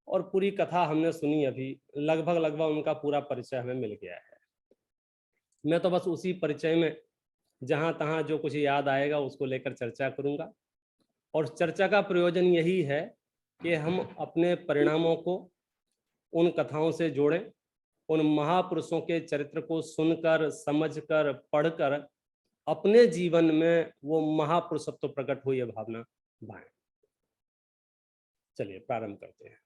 Speaker 8: और पूरी कथा हमने सुनी अभी, लगभग उनका पूरा परिचय हमें मिल गया है। मैं तो बस उसी परिचय में जहाँ तहाँ जो कुछ याद आएगा उसको लेकर चर्चा करूँगा। और चर्चा का प्रयोजन यही है कि हम अपने परिणामों को उन कथाओं से जोड़ें, उन महापुरुषों के चरित्र को सुनकर, समझकर, पढ़कर अपने जीवन में वो महापुरुषत्व प्रकट हो, ये भावना भाएं। चलिए प्रारंभ करते हैं।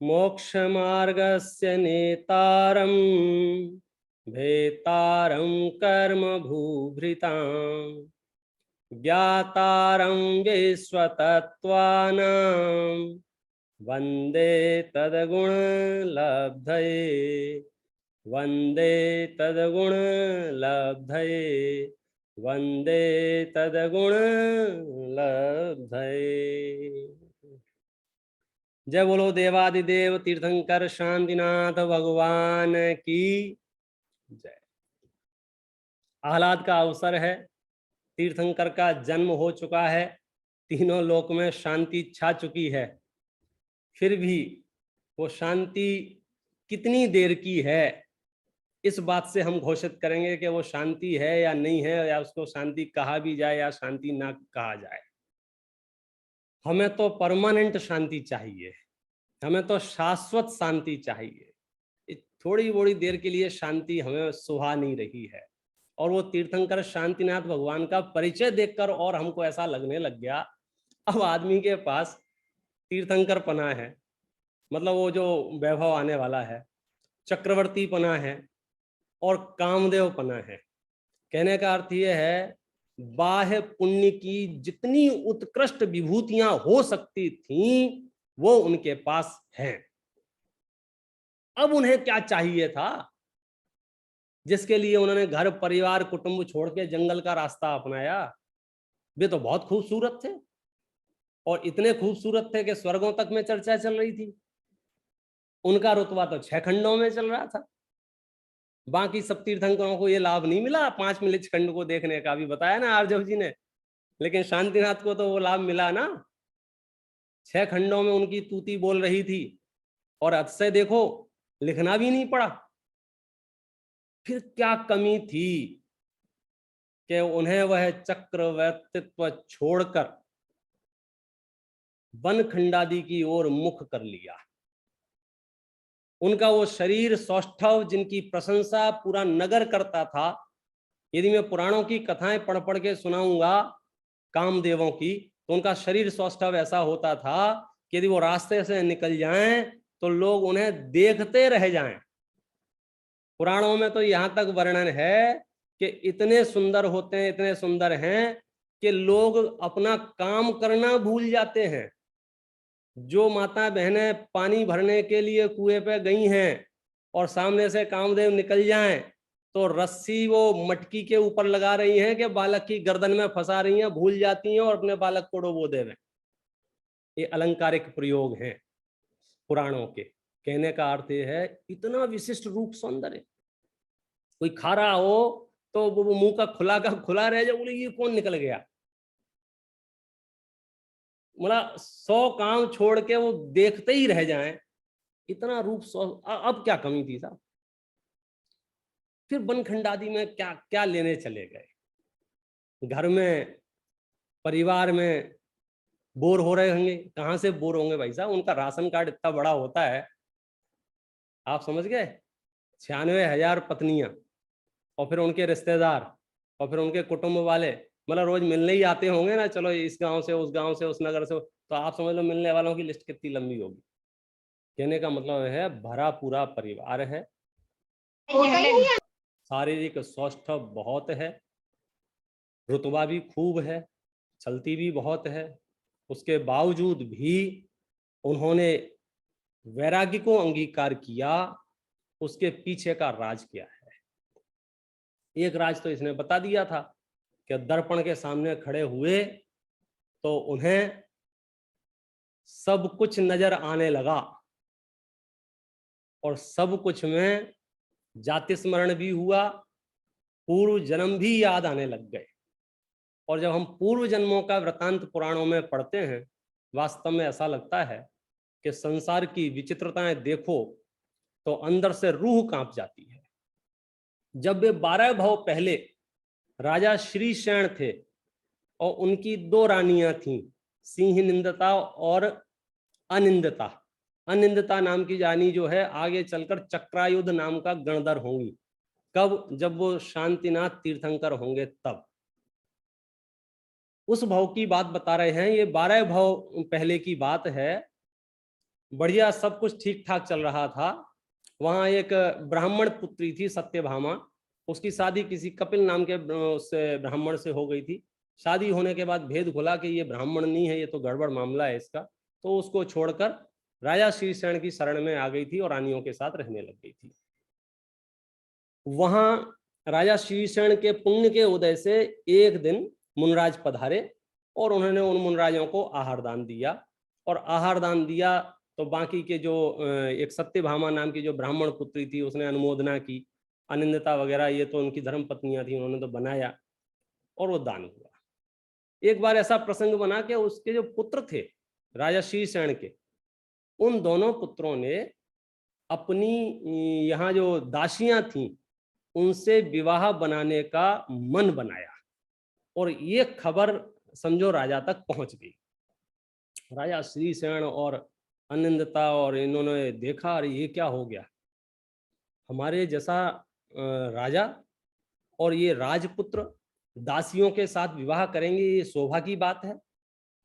Speaker 8: मोक्ष मार्गस्य नेतारं भेतारं कर्म भूभृतां ज्ञातारं विश्वतत्त्वानां वन्दे तद्गुणलब्धये, वन्दे तद्गुणलब्धये, वन्दे तद्गुणलब्धये। जय बोलो देवादिदेव तीर्थंकर शांतिनाथ भगवान की जय। आह्लाद का अवसर है, तीर्थंकर का जन्म हो चुका है, तीनों लोक में शांति छा चुकी है। फिर भी वो शांति कितनी देर की है, इस बात से हम घोषित करेंगे कि वो शांति है या नहीं है, या उसको शांति कहा भी जाए या शांति ना कहा जाए। हमें तो परमानेंट शांति चाहिए, हमें तो शाश्वत शांति चाहिए। थोड़ी बड़ी देर के लिए शांति हमें सुहा नहीं रही है। और वो तीर्थंकर शांतिनाथ भगवान का परिचय देखकर और हमको ऐसा लगने लग गया, अब आदमी के पास तीर्थंकर पना है, मतलब वो जो वैभव आने वाला है, चक्रवर्ती पना है और कामदेव पना है। कहने का अर्थ ये है, बाह्य पुण्य की जितनी उत्कृष्ट विभूतियां हो सकती थीं वो उनके पास हैं। अब उन्हें क्या चाहिए था जिसके लिए उन्होंने घर परिवार कुटुंब छोड़ के जंगल का रास्ता अपनाया? वे तो बहुत खूबसूरत थे और इतने खूबसूरत थे कि स्वर्गों तक में चर्चा चल रही थी। उनका रुतबा तो 6 खंडों में चल रहा था। बाकी सब तीर्थंकरों को ये लाभ नहीं मिला 5 मिलिच खंड को देखने का, भी बताया ना आर्जव जी ने, लेकिन शांतिनाथ को तो वो लाभ मिला ना। 6 खंडों में उनकी तूती बोल रही थी और अतिशय देखो लिखना भी नहीं पड़ा। फिर क्या कमी थी कि उन्हें वह चक्रवर्तित्व छोड़कर वन खंडादि की ओर मुख कर लिया? उनका वो शरीर सौष्ठव जिनकी प्रशंसा पूरा नगर करता था, यदि मैं पुराणों की कथाएं पढ़ पढ़ के सुनाऊंगा कामदेवों की, तो उनका शरीर सौष्ठव ऐसा होता था कि यदि वो रास्ते से निकल जाएं तो लोग उन्हें देखते रह जाएं। पुराणों में तो यहां तक वर्णन है कि इतने सुंदर होते हैं, इतने सुंदर हैं कि लोग अपना काम करना भूल जाते हैं। जो माता बहनें पानी भरने के लिए कुएं पे गई हैं और सामने से कामदेव निकल जाएं तो रस्सी वो मटकी के ऊपर लगा रही हैं कि बालक की गर्दन में फंसा रही हैं, भूल जाती हैं और अपने बालक को डुबो देवें। ये अलंकारिक प्रयोग हैं पुराणों के। कहने का अर्थ ये है, इतना विशिष्ट रूप सौंदर्य, कोई खा रहा हो तो वो मुंह का खुला रह जाए, बोले ये कौन निकल गया। मतलब 100 काम छोड़ के वो देखते ही रह जाएं, इतना रूप अब क्या कमी थी साहब। फिर बनखंडादि में क्या क्या लेने चले गए। घर में परिवार में बोर हो रहे होंगे, कहाँ से बोर होंगे भाई साहब, उनका राशन कार्ड इतना बड़ा होता है, आप समझ गए। 96,000 पत्नियां और फिर उनके रिश्तेदार और फिर उनके कुटुंब वाले, मतलब रोज मिलने ही आते होंगे ना, चलो इस गांव से उस गांव से उस नगर से, तो आप समझ लो मिलने वालों की लिस्ट कितनी लंबी होगी। कहने का मतलब है भरा पूरा परिवार है, शारीरिक स्वास्थ्य बहुत है, रुतबा भी खूब है, चलती भी बहुत है, उसके बावजूद भी उन्होंने वैराग्य को अंगीकार किया। उसके पीछे का राज क्या है? एक राज तो इसने बता दिया था कि दर्पण के सामने खड़े हुए तो उन्हें सब कुछ नजर आने लगा और सब कुछ में जाति स्मरण भी हुआ, पूर्व जन्म भी याद आने लग गए। और जब हम पूर्व जन्मों का वृतांत पुराणों में पढ़ते हैं, वास्तव में ऐसा लगता है कि संसार की विचित्रताएं देखो तो अंदर से रूह कांप जाती है। जब वे 12 भाव पहले राजा श्रीसेन थे और उनकी 2 रानियां थीं, सिंह निंदता और अनिंदता। अनिंदता नाम की रानी जो है आगे चलकर चक्रायुध नाम का गणधर होंगी। कब? जब वो शांतिनाथ तीर्थंकर होंगे तब। उस भाव की बात बता रहे हैं, ये 12 भाव पहले की बात है। बढ़िया सब कुछ ठीक ठाक चल रहा था। वहां एक ब्राह्मण पुत्री थी सत्यभामा, उसकी शादी किसी कपिल नाम के ब्राह्मण से हो गई थी। शादी होने के बाद भेद खुला कि ये ब्राह्मण नहीं है, ये तो गड़बड़ मामला है इसका, तो उसको छोड़कर राजा श्रीसेन की शरण में आ गई थी और रानियों के साथ रहने लग गई थी। वहां राजा श्रीसेन के पुण्य के उदय से एक दिन मुनराज पधारे और उन्होंने उन मुनराजों को आहार दान दिया। और आहार दान दिया तो बाकी के जो एक सत्यभामा नाम की जो ब्राह्मण पुत्री थी उसने अनुमोदना की। अनिंदता वगैरह ये तो उनकी धर्म पत्नियां थी, उन्होंने तो बनाया और वो दान हुआ। एक बार ऐसा प्रसंग बना कि उसके जो पुत्र थे राजा श्रीसेन के, उन दोनों पुत्रों ने अपनी यहाँ जो दासियां थीं उनसे विवाह बनाने का मन बनाया और ये खबर समझो राजा तक पहुंच गई। राजा श्रीसेन और अनिंदता और इन्होंने देखा, अरे ये क्या हो गया, हमारे जैसा राजा और ये राजपुत्र दासियों के साथ विवाह करेंगे, ये शोभा की बात है,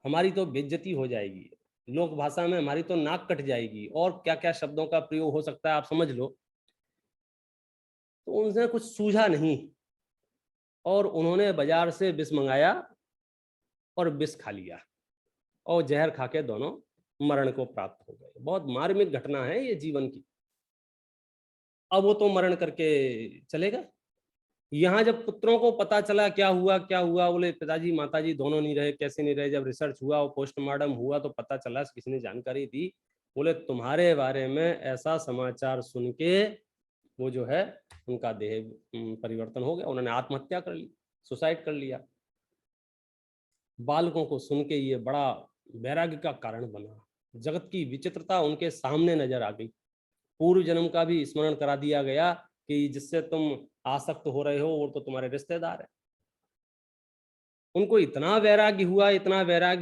Speaker 8: हमारी तो बेइज्जती हो जाएगी, लोक भाषा में हमारी तो नाक कट जाएगी, और क्या क्या शब्दों का प्रयोग हो सकता है आप समझ लो। तो उनसे कुछ सूझा नहीं और उन्होंने बाजार से विष मंगाया और विष खा लिया और जहर खा के दोनों मरण को प्राप्त हो गए। बहुत मार्मिक घटना है ये जीवन की। अब वो तो मरण करके चलेगा। यहाँ जब पुत्रों को पता चला क्या हुआ, बोले पिताजी माताजी दोनों नहीं रहे। कैसे नहीं रहे? जब रिसर्च हुआ और पोस्टमार्टम हुआ तो पता चला, किसी ने जानकारी दी, बोले तुम्हारे बारे में ऐसा समाचार सुन के वो जो है उनका देह परिवर्तन हो गया, उन्होंने आत्महत्या कर ली, सुसाइड कर लिया। बालकों को सुन के ये बड़ा वैराग्य का कारण बना। जगत की विचित्रता उनके सामने नजर आ गई। पूर्व जन्म का भी स्मरण करा दिया गया कि जिससे तुम आसक्त हो रहे हो वो तो तुम्हारे रिश्तेदार है। उनको इतना वैराग्य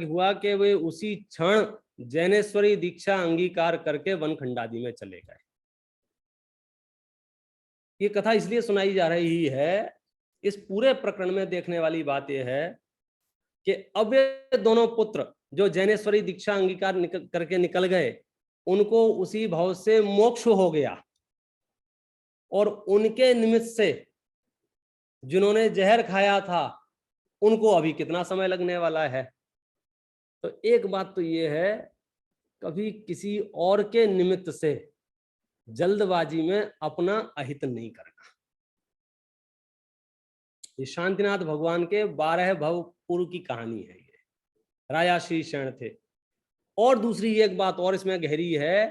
Speaker 8: हुआ कि वे उसी क्षण जैनेश्वरी दीक्षा अंगीकार करके वनखंडादि में चले गए। ये कथा इसलिए सुनाई जा रही है, इस पूरे प्रकरण में देखने वाली बात यह है कि अब ये दोनों पुत्र जो जैनेश्वरी दीक्षा अंगीकार करके निकल गए, उनको उसी भाव से मोक्ष हो गया और उनके निमित्त से जिन्होंने जहर खाया था उनको अभी कितना समय लगने वाला है। तो एक बात तो ये है, कभी किसी और के निमित्त से जल्दबाजी में अपना अहित नहीं करना। ये शांतिनाथ भगवान के 12 भव पूर्व की कहानी है। ये राजा श्रीसेन थे। और दूसरी एक बात और इसमें गहरी है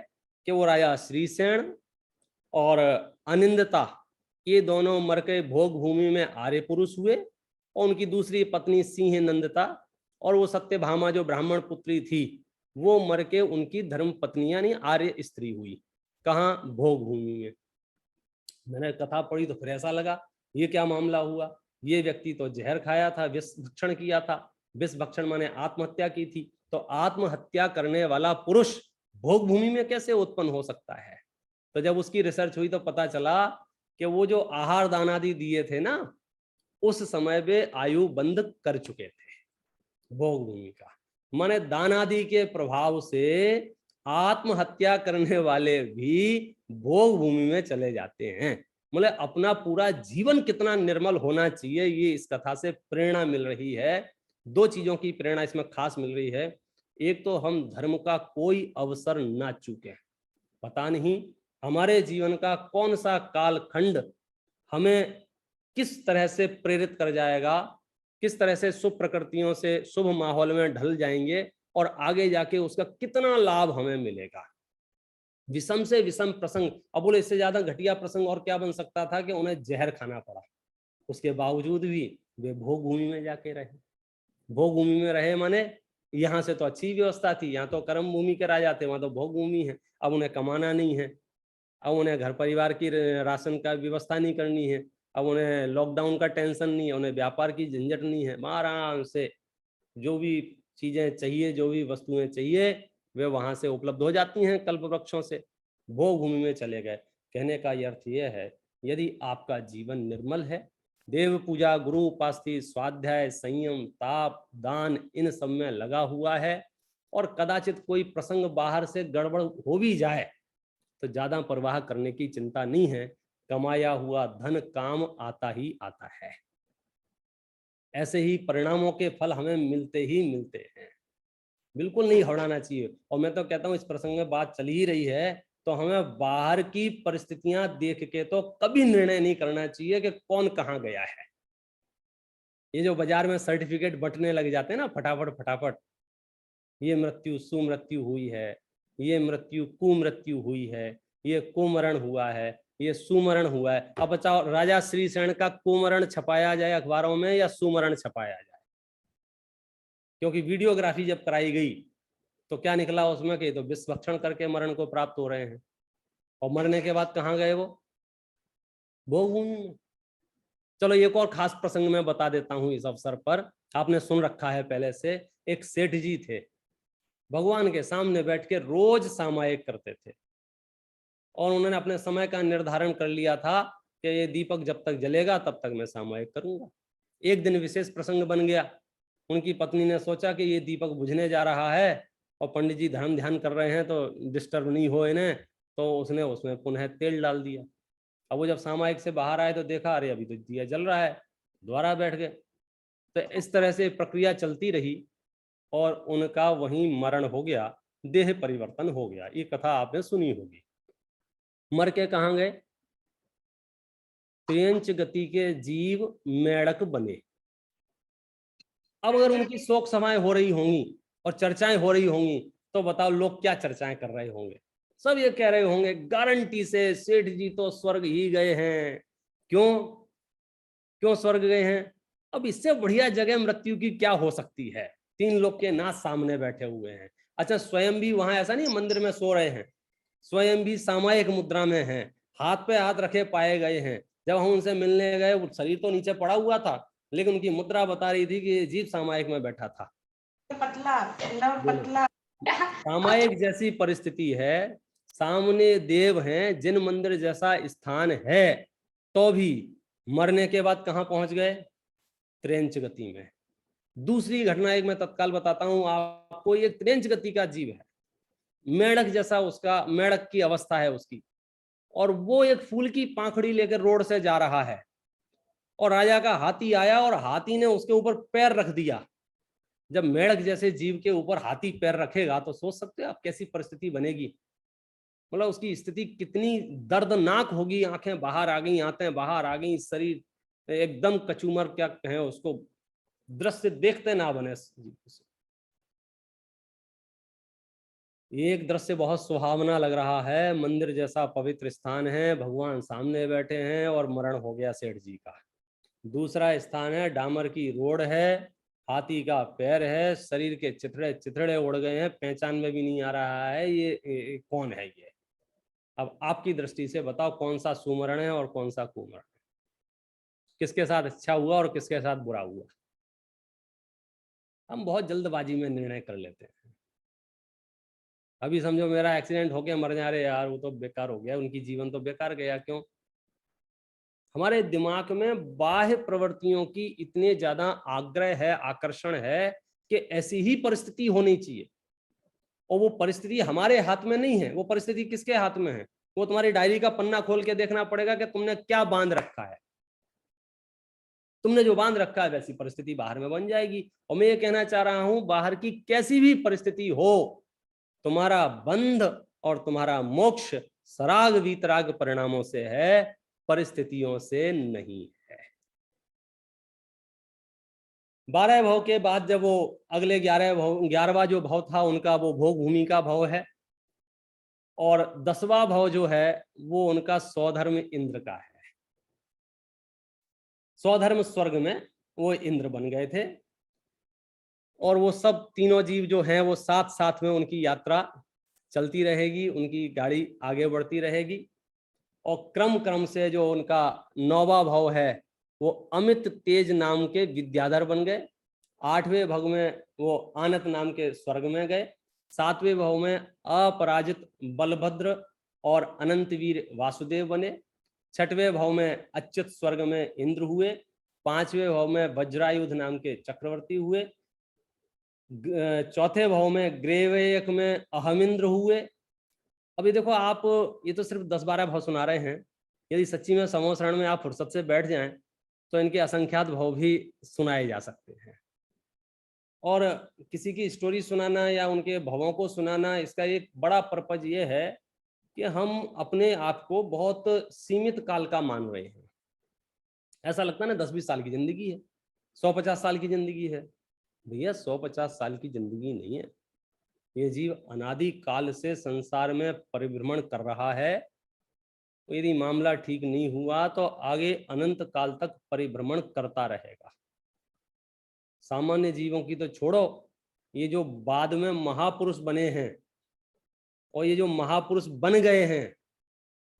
Speaker 8: कि वो राजा श्रीसेन और अनिंदता ये दोनों मर के भोग भूमि में आर्य पुरुष हुए और उनकी दूसरी पत्नी सिंह नंदता और वो सत्यभामा जो ब्राह्मण पुत्री थी वो मर के उनकी धर्म पत्नी यानी आर्य स्त्री हुई। कहाँ? भोग भूमि में। मैंने कथा पढ़ी तो फिर ऐसा लगा ये क्या मामला हुआ, ये व्यक्ति तो जहर खाया था, विष भक्षण किया था, विष भक्षण माने आत्महत्या की थी, तो आत्महत्या करने वाला पुरुष भोग भूमि में कैसे उत्पन्न हो सकता है? तो जब उसकी रिसर्च हुई तो पता चला कि वो जो आहार दान आदि दिए थे ना उस समय वे आयु बंद कर चुके थे भोग भूमि का। माने दान आदि के प्रभाव से आत्महत्या करने वाले भी भोग भूमि में चले जाते हैं। मतलब अपना पूरा जीवन कितना निर्मल होना चाहिए ये इस कथा से प्रेरणा मिल रही है। दो चीजों की प्रेरणा इसमें खास मिल रही है। एक तो हम धर्म का कोई अवसर ना चूकें। पता नहीं हमारे जीवन का कौन सा कालखंड हमें किस तरह से प्रेरित कर जाएगा, किस तरह से शुभ प्रकृतियों से शुभ माहौल में ढल जाएंगे और आगे जाके उसका कितना लाभ हमें मिलेगा। विषम से विषम प्रसंग, अब बोले इससे ज्यादा घटिया प्रसंग और क्या बन सकता था कि उन्हें जहर खाना पड़ा, उसके बावजूद भी वे भोग भूमि में जाके रहे। भोग भूमि में रहे माने यहाँ से तो अच्छी व्यवस्था थी, यहाँ तो कर्म भूमि के राजा थे, वहां तो भोग भूमि है। अब उन्हें कमाना नहीं है, अब उन्हें घर परिवार की राशन का व्यवस्था नहीं करनी है, अब उन्हें लॉकडाउन का टेंशन नहीं है, उन्हें व्यापार की झंझट नहीं है। आराम से जो भी चीजें चाहिए, जो भी वस्तुएं चाहिए वे वहां से उपलब्ध हो जाती हैं कल्प वृक्षों से। भोग भूमि में चले गए। कहने का यह अर्थ यह है यदि आपका जीवन निर्मल है, देव पूजा, गुरु उपासना, स्वाध्याय, संयम, ताप, दान इन सब में लगा हुआ है और कदाचित कोई प्रसंग बाहर से गड़बड़ हो भी जाए तो ज्यादा परवाह करने की चिंता नहीं है। कमाया हुआ धन काम आता ही आता है। ऐसे ही परिणामों के फल हमें मिलते ही मिलते हैं। बिल्कुल नहीं घबराना चाहिए। और मैं तो कहता हूँ इस प्रसंग में बात चल ही रही है तो हमें बाहर की परिस्थितियां देख के तो कभी निर्णय नहीं करना चाहिए कि कौन कहाँ गया है। ये जो बाजार में सर्टिफिकेट बंटने लग जाते हैं ना फटाफट फटाफट, ये मृत्यु सुमृत्यु हुई है, ये मृत्यु कुमृत्यु हुई है, ये कुमरण हुआ है, ये सुमरण हुआ है। अब बचाओ राजा श्रीसेन का कुमरण छपाया जाए अखबारों में या सुमरण छपाया जाए? क्योंकि वीडियोग्राफी जब कराई गई तो क्या निकला उसमें कि तो विष भक्षण करके मरण को प्राप्त हो रहे हैं और मरने के बाद कहाँ गए वो? भोग भूमि में। चलो एक और खास प्रसंग में बता देता हूं इस अवसर पर, आपने सुन रखा है पहले से। एक सेठ जी थे, भगवान के सामने बैठ के रोज सामायिक करते थे और उन्होंने अपने समय का निर्धारण कर लिया था कि ये दीपक जब तक जलेगा तब तक मैं सामायिक करूंगा। एक दिन विशेष प्रसंग बन गया। उनकी पत्नी ने सोचा कि ये दीपक बुझने जा रहा है और पंडित जी धर्म ध्यान कर रहे हैं तो डिस्टर्ब नहीं हो इन्हें, तो उसने उसमें पुनः तेल डाल दिया। अब वो जब सामायिक से बाहर आए तो देखा अरे अभी तो दिया जल रहा है, दोबारा बैठ गए। तो इस तरह से प्रक्रिया चलती रही और उनका वहीं मरण हो गया, देह परिवर्तन हो गया। ये कथा आपने सुनी होगी। मर के कहाँ गए? त्रियंच गति के जीव मेढक बने। अब अगर उनकी शोक सभाएं हो रही होंगी और चर्चाएं हो रही होंगी तो बताओ लोग क्या चर्चाएं कर रहे होंगे? सब ये कह रहे होंगे गारंटी से सेठ जी तो स्वर्ग ही गए हैं। क्यों क्यों स्वर्ग गए हैं? अब इससे बढ़िया जगह मृत्यु की क्या हो सकती है? तीन लोग के नाथ सामने बैठे हुए हैं। अच्छा स्वयं भी वहां ऐसा नहीं मंदिर में सो रहे हैं, स्वयं भी सामायिक मुद्रा में हैं, हाथ पे हाथ रखे पाए गए हैं। जब हम उनसे मिलने गए वो शरीर तो नीचे पड़ा हुआ था लेकिन उनकी मुद्रा बता रही थी कि जीव सामायिक में बैठा था। पतला सामायिक जैसी परिस्थिति है, सामने देव हैं, जिन मंदिर जैसा स्थान है, तो भी मरने के बाद कहां पहुंच गए? त्रेंच गति में। दूसरी घटना एक मैं तत्काल बताता हूं आपको। एक त्रेंच गति का जीव है, मेढक जैसा उसका, मेढक की अवस्था है उसकी, और वो एक फूल की पाखड़ी लेकर रोड से जा रहा है और राजा का हाथी आया और हाथी ने उसके ऊपर पैर रख दिया। जब मेढक जैसे जीव के ऊपर हाथी पैर रखेगा तो सोच सकते हो आप कैसी परिस्थिति बनेगी। मतलब उसकी स्थिति कितनी दर्दनाक होगी। आंखें बाहर आ गई, आंतें बाहर आ गई, शरीर एकदम कचूमर, क्या कहें उसको, दृश्य देखते ना बने। एक दृश्य बहुत सुहावना लग रहा है, मंदिर जैसा पवित्र स्थान है, भगवान सामने बैठे हैं और मरण हो गया सेठ जी का। दूसरा स्थान है, डामर की रोड है, हाथी का पैर है, शरीर के चिथड़े चिथड़े उड़ गए हैं, पहचान में भी नहीं आ रहा है ये कौन है ये। अब आपकी दृष्टि से बताओ कौन सा सुमरण है और कौन सा कुमरण है, किसके साथ अच्छा हुआ और किसके साथ बुरा हुआ। हम बहुत जल्दबाजी में निर्णय कर लेते हैं। अभी समझो मेरा एक्सीडेंट हो गया, मर जा रहे यार, वो तो बेकार हो गया, उनकी जीवन तो बेकार गया। क्यों? हमारे दिमाग में बाह्य प्रवृत्तियों की इतने ज्यादा आग्रह है, आकर्षण है कि ऐसी ही परिस्थिति होनी चाहिए, और वो परिस्थिति हमारे हाथ में नहीं है। वो परिस्थिति किसके हाथ में है? वो तुम्हारी डायरी का पन्ना खोल के देखना पड़ेगा कि तुमने क्या बांध रखा है। तुमने जो बांध रखा है वैसी परिस्थिति बाहर में बन जाएगी। और मैं ये कहना चाह रहा हूं, बाहर की कैसी भी परिस्थिति हो, तुम्हारा बंध और तुम्हारा मोक्ष सराग वीतराग परिणामों से है, परिस्थितियों से नहीं है। 12 भाव के बाद जब वो अगले 11वां जो भाव था उनका वो भोग भूमि का भाव है, और 10वां भाव जो है वो उनका स्वधर्म इंद्र का है। स्वधर्म स्वर्ग में वो इंद्र बन गए थे, और वो सब तीनों जीव जो हैं वो साथ साथ में उनकी यात्रा चलती रहेगी, उनकी गाड़ी आगे बढ़ती रहेगी। और क्रम क्रम से जो उनका 9वां भाव है वो अमित तेज नाम के विद्याधर बन गए। 8वें भाव में वो आनत नाम के स्वर्ग में गए। 7वें भाव में अपराजित बलभद्र और अनंतवीर वासुदेव बने। 6वें भाव में अच्युत स्वर्ग में इंद्र हुए। 5वें भाव में वज्रायुध नाम के चक्रवर्ती हुए। 4थे भाव में ग्रेवयक में अहमिंद्र हुए। अभी देखो आप, ये तो सिर्फ 10-12 भाव सुना रहे हैं। यदि सच्ची में समूह शरण में आप फुर्सत से बैठ जाएं तो इनके असंख्यात भाव भी सुनाए जा सकते हैं। और किसी की स्टोरी सुनाना या उनके भावों को सुनाना, इसका एक बड़ा पर्पज ये है कि हम अपने आप को बहुत सीमित काल का मान रहे हैं। ऐसा लगता है ना 10-20 साल की जिंदगी है, 150 साल की जिंदगी है। भैया 150 साल की जिंदगी नहीं है। ये जीव अनादि काल से संसार में परिभ्रमण कर रहा है। यदि मामला ठीक नहीं हुआ तो आगे अनंत काल तक परिभ्रमण करता रहेगा। सामान्य जीवों की तो छोड़ो, ये जो बाद में महापुरुष बने हैं और ये जो महापुरुष बन गए हैं,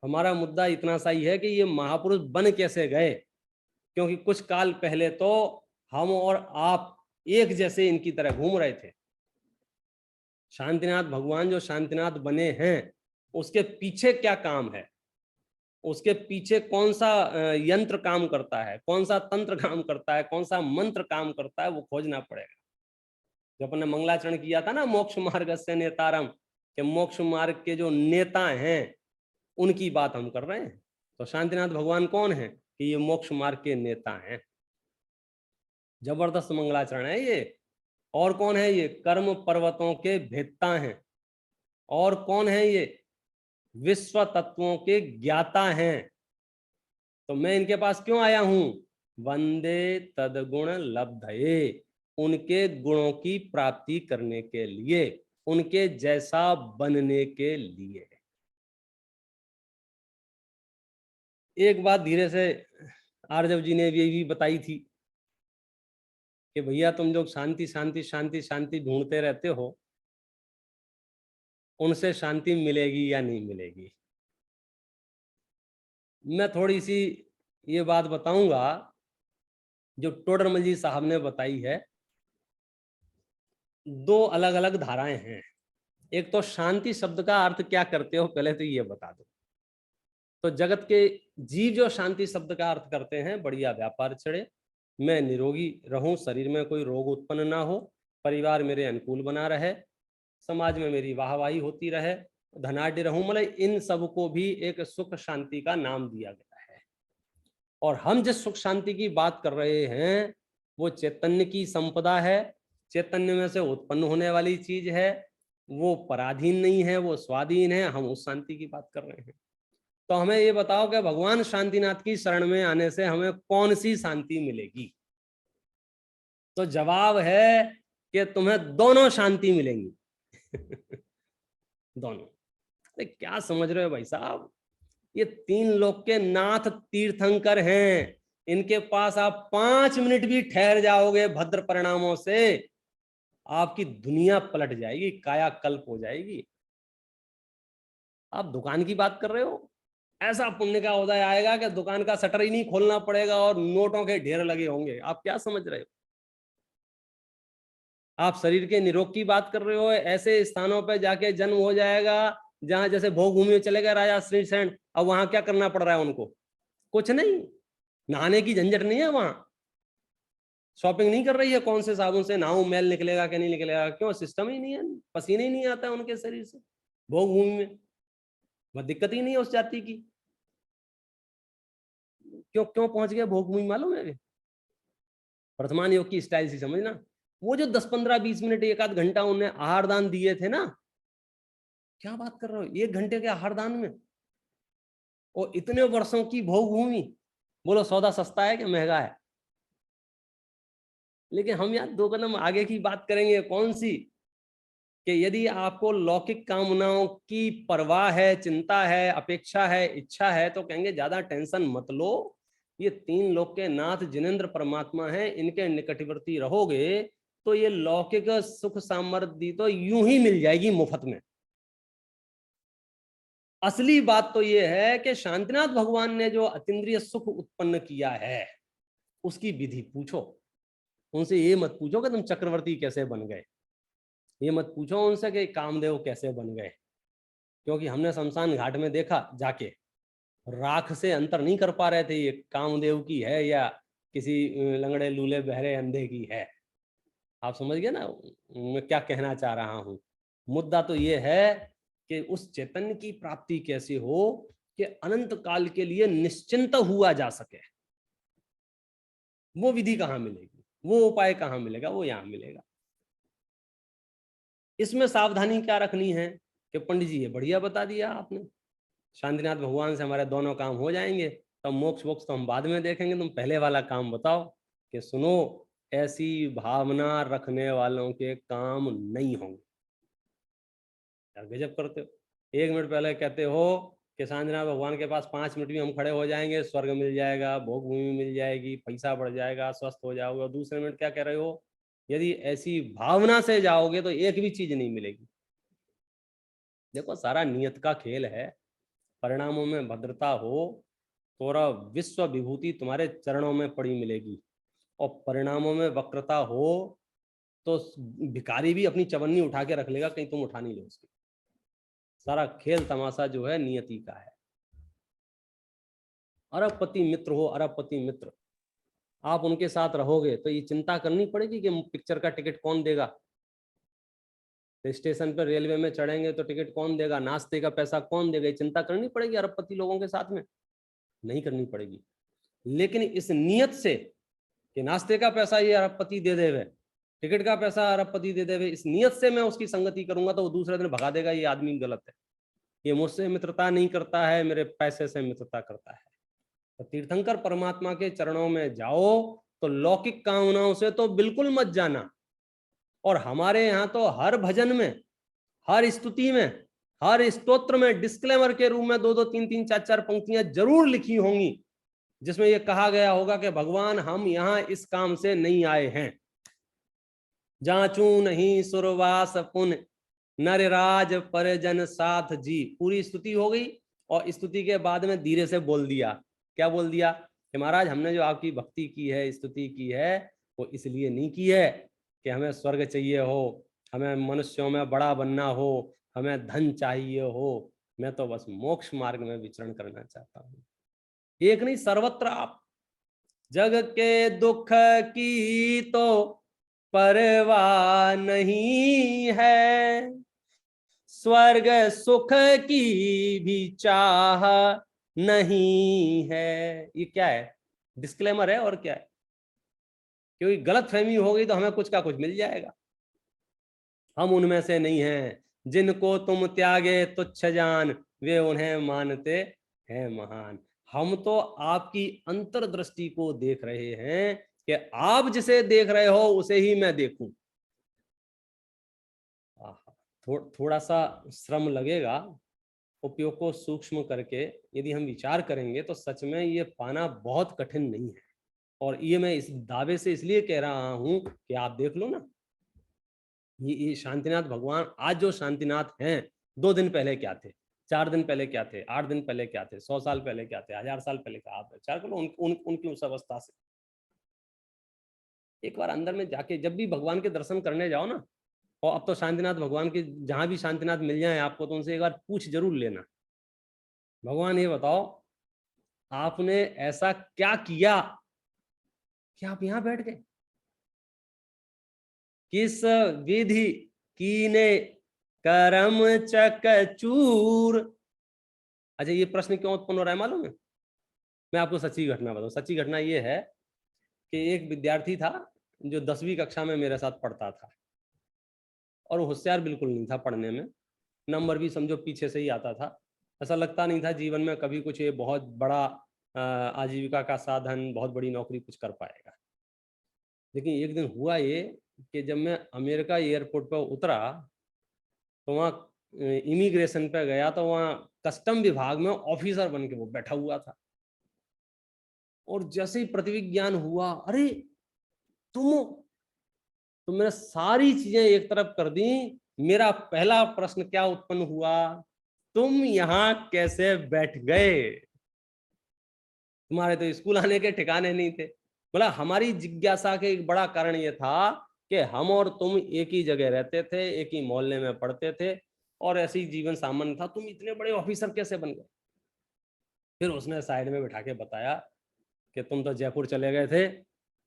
Speaker 8: हमारा मुद्दा इतना सा ही है कि ये महापुरुष बन कैसे गए। क्योंकि कुछ काल पहले तो हम और आप एक जैसे इनकी तरह घूम रहे थे। शांतिनाथ भगवान जो शांतिनाथ बने हैं, उसके पीछे क्या काम है, उसके पीछे कौन सा यंत्र काम करता है, कौन सा तंत्र काम करता है, कौन सा मंत्र काम करता है, वो खोजना पड़ेगा। जब अपने मंगलाचरण किया था ना मोक्ष मार्ग से नेतारम, के मोक्ष मार्ग के जो नेता हैं उनकी बात हम कर रहे हैं। तो शांतिनाथ भगवान कौन है कि ये मोक्ष मार्ग के नेता हैं। जबरदस्त मंगलाचरण है ये। और कौन है ये? कर्म पर्वतों के भेदता हैं। और कौन है ये? विश्व तत्वों के ज्ञाता हैं। तो मैं इनके पास क्यों आया हूं? वंदे तदगुण लब्धये, उनके गुणों की प्राप्ति करने के लिए, उनके जैसा बनने के लिए। एक बात धीरे से आर्जव जी ने भी बताई थी कि भैया तुम लोग शांति शांति शांति शांति ढूंढते रहते हो, उनसे शांति मिलेगी या नहीं मिलेगी। मैं थोड़ी सी ये बात बताऊंगा जो टोडरमल जी साहब ने बताई है। 2 अलग अलग धाराएं हैं। एक तो शांति शब्द का अर्थ क्या करते हो, पहले तो ये बता दो। तो जगत के जीव जो शांति शब्द का अर्थ करते हैं, बढ़िया व्यापार चढ़े, मैं निरोगी रहूं, शरीर में कोई रोग उत्पन्न ना हो, परिवार मेरे अनुकूल बना रहे, समाज में मेरी वाहवाही होती रहे, धनाढ्य रहूं, मतलब इन सब को भी एक सुख शांति का नाम दिया गया है। और हम जिस सुख शांति की बात कर रहे हैं वो चैतन्य की संपदा है, चैतन्य में से उत्पन्न होने वाली चीज है, वो पराधीन नहीं है, वो स्वाधीन है। हम उस शांति की बात कर रहे हैं। तो हमें ये बताओ कि भगवान शांतिनाथ की शरण में आने से हमें कौन सी शांति मिलेगी? तो जवाब है कि तुम्हें दोनों शांति मिलेंगी। दोनों। अरे क्या समझ रहे हो भाई साहब, ये 3 लोक के नाथ तीर्थंकर हैं, इनके पास आप 5 मिनट भी ठहर जाओगे भद्र परिणामों से, आपकी दुनिया पलट जाएगी, कायाकल्प हो जाएगी। आप दुकान की बात कर रहे हो, ऐसा पुण्य का उदय आएगा कि दुकान का शटर ही नहीं खोलना पड़ेगा और नोटों के ढेर लगे होंगे। आप क्या समझ रहे हो? आप शरीर के निरोग की बात कर रहे हो, ऐसे स्थानों पे जाके जन्म हो जाएगा जहां जैसे भोग भूमि में चले गए राजा श्रीसेन, अब वहां क्या करना पड़ रहा है उनको? कुछ नहीं, नहाने की झंझट नहीं है, वहां शॉपिंग नहीं कर रही है कौन से साबुन से नहाऊं, मैल निकलेगा कि नहीं निकलेगा, क्यों? सिस्टम ही नहीं है, पसीने ही नहीं आता है उनके शरीर से भोग भूमि में, वह दिक्कत ही नहीं है उस जाति की। क्यों क्यों पहुंच गया भोग भूमि मालूम है? वर्तमान योग की स्टाइल से समझना, वो जो 10-15-20 मिनट 1 आध घंटा उन्हें आहार दान दिए थे ना, क्या बात कर रहे हो, 1 घंटे के आहार दान में और इतने वर्षों की भोग भूमि, बोलो सौदा सस्ता है कि महंगा है? लेकिन हम यहाँ 2 कदम आगे की बात करेंगे, कौन सी? कि यदि आपको लौकिक कामनाओं की परवाह है, चिंता है, अपेक्षा है, इच्छा है, तो कहेंगे ज्यादा टेंशन मत लो, ये 3 लोक के नाथ जिनेंद्र परमात्मा हैं, इनके निकटवर्ती रहोगे तो ये लौकिक सुख सामर्थ्य तो यूं ही मिल जाएगी मुफ्त में। असली बात तो ये है कि शांतिनाथ भगवान ने जो अतीन्द्रिय सुख उत्पन्न किया है उसकी विधि पूछो उनसे। ये मत पूछो कि तुम चक्रवर्ती कैसे बन गए, ये मत पूछो उनसे कि कामदेव कैसे बन गए, क्योंकि हमने शमशान घाट में देखा जाके, राख से अंतर नहीं कर पा रहे थे ये कामदेव की है या किसी लंगड़े लूले बहरे अंधे की है। आप समझ गए ना मैं क्या कहना चाह रहा हूं? मुद्दा तो ये है कि उस चैतन्य की प्राप्ति कैसे हो कि अनंत काल के लिए निश्चिंत हुआ जा सके। वो विधि कहाँ मिलेगी, वो उपाय कहाँ मिलेगा? वो यहां मिलेगा। इसमें सावधानी क्या रखनी है कि पंडित जी ये बढ़िया बता दिया आपने, शांतिनाथ भगवान से हमारे दोनों काम हो जाएंगे, तब मोक्ष वोक्ष तो हम बाद में देखेंगे, तुम पहले वाला काम बताओ कि सुनो ऐसी भावना रखने वालों के काम नहीं होंगे। यार गजब करते हो, 1 मिनट पहले कहते हो कि शांतिनाथ भगवान के पास 5 मिनट में हम खड़े हो जाएंगे, स्वर्ग मिल जाएगा, भोग भूमि मिल जाएगी, पैसा बढ़ जाएगा, स्वस्थ हो जाओगे, और दूसरे मिनट क्या कह रहे हो? यदि ऐसी भावना से जाओगे तो एक भी चीज नहीं मिलेगी। देखो सारा नियत का खेल है, परिणामों में भद्रता हो तो विश्व विभूति तुम्हारे चरणों में पड़ी मिलेगी, और परिणामों में वक्रता हो तो भिखारी भी अपनी चवन्नी उठा के रख लेगा, कहीं तुम उठा नहीं लो उसकी। सारा खेल तमाशा जो है नियति का है। अरबपति मित्र हो, अरबपति मित्र, आप उनके साथ रहोगे तो ये चिंता करनी पड़ेगी कि पिक्चर का टिकट कौन देगा, स्टेशन पर रेलवे में चढ़ेंगे तो टिकट कौन देगा, नाश्ते का पैसा कौन देगा, ये चिंता करनी पड़ेगी अरबपति लोगों के साथ में? नहीं करनी पड़ेगी। लेकिन इस नियत से कि नाश्ते का पैसा ये अरबपति दे देवे, टिकट का पैसा अरबपति दे देवे, इस नियत से मैं उसकी संगति करूंगा तो वो दूसरे दिन भगा देगा, ये आदमी गलत है, ये मुझसे मित्रता नहीं करता है, मेरे पैसे से मित्रता करता है। तो तीर्थंकर परमात्मा के चरणों में जाओ तो लौकिक कामनाओं से तो बिल्कुल मत जाना। और हमारे यहाँ तो हर भजन में, हर स्तुति में, हर स्तोत्र में डिस्क्लेमर के रूप में 2-2, 3-3, 4-4 पंक्तियां जरूर लिखी होंगी जिसमें यह कहा गया होगा कि भगवान हम यहाँ इस काम से नहीं आए हैं। जांचू नहीं सुरवास पुन नरराज परजन साथ जी, पूरी स्तुति हो गई और स्तुति के बाद में धीरे से बोल दिया, क्या बोल दिया कि महाराज हमने जो आपकी भक्ति की है, स्तुति की है, वो इसलिए नहीं की है कि हमें स्वर्ग चाहिए हो, हमें मनुष्यों में बड़ा बनना हो, हमें धन चाहिए हो, मैं तो बस मोक्ष मार्ग में विचरण करना चाहता हूँ। एक नहीं सर्वत्र आप, जग के दुख की तो परवाह नहीं है, स्वर्ग सुख की भी चाह नहीं है। ये क्या है? डिस्क्लेमर है और क्या है? क्योंकि गलत फहमी हो गई तो हमें कुछ का कुछ मिल जाएगा। हम उनमें से नहीं हैं जिनको तुम त्यागे तुच्छ जान, वे उन्हें मानते हैं महान। हम तो आपकी अंतर्दृष्टि को देख रहे हैं कि आप जिसे देख रहे हो उसे ही मैं देखूं। थोड़ा सा श्रम लगेगा। उपयोग को सूक्ष्म करके यदि हम विचार करेंगे तो सच में ये पाना बहुत कठिन नहीं है। और ये मैं इस दावे से इसलिए कह रहा हूं कि आप देख लो ना, ये शांतिनाथ भगवान आज जो शांतिनाथ हैं, 2 दिन पहले क्या थे, 4 दिन पहले क्या थे, 8 दिन पहले क्या थे, 100 साल पहले क्या थे, 1000 साल पहले क्या, आप विचार करो उनकी उस अवस्था से। एक बार अंदर में जाके जब भी भगवान के दर्शन करने जाओ ना, और अब तो शांतिनाथ भगवान के जहां भी शांतिनाथ मिल जाए आपको, तो उनसे एक बार पूछ जरूर लेना, भगवान ये बताओ आपने ऐसा क्या किया कि आप यहां बैठ गए, किस विधि कीने करम चकचूर। अच्छा, ये प्रश्न क्यों उत्पन्न हो रहा है मालूम है? मैं आपको सच्ची घटना बताऊं। सच्ची घटना ये है कि एक विद्यार्थी था जो 10वीं कक्षा में मेरे साथ पढ़ता था, और वो होशियार बिल्कुल नहीं था पढ़ने में, नंबर भी समझो पीछे से ही आता था। ऐसा लगता नहीं था जीवन में कभी कुछ ये बहुत बड़ा आजीविका का साधन, बहुत बड़ी नौकरी कुछ कर पाएगा। लेकिन एक दिन हुआ ये कि जब मैं अमेरिका एयरपोर्ट पर उतरा तो वहाँ इमिग्रेशन पे गया, तो वहाँ कस्टम विभाग में ऑफिसर बन के वो बैठा हुआ था। और जैसे ही प्रतिविज्ञान हुआ, अरे तुम हो, तो मैंने सारी चीजें एक तरफ कर दी। मेरा पहला प्रश्न क्या उत्पन्न हुआ, तुम यहाँ कैसे बैठ गए? तुम्हारे तो स्कूल आने के ठिकाने नहीं थे। बोला हमारी जिज्ञासा के एक बड़ा कारण ये था कि हम और तुम एक ही जगह रहते थे, एक ही मोहल्ले में पढ़ते थे, और ऐसे ही जीवन सामान्य था, तुम इतने बड़े ऑफिसर कैसे बन गए? फिर उसने साइड में बिठा के बताया कि तुम तो जयपुर चले गए थे,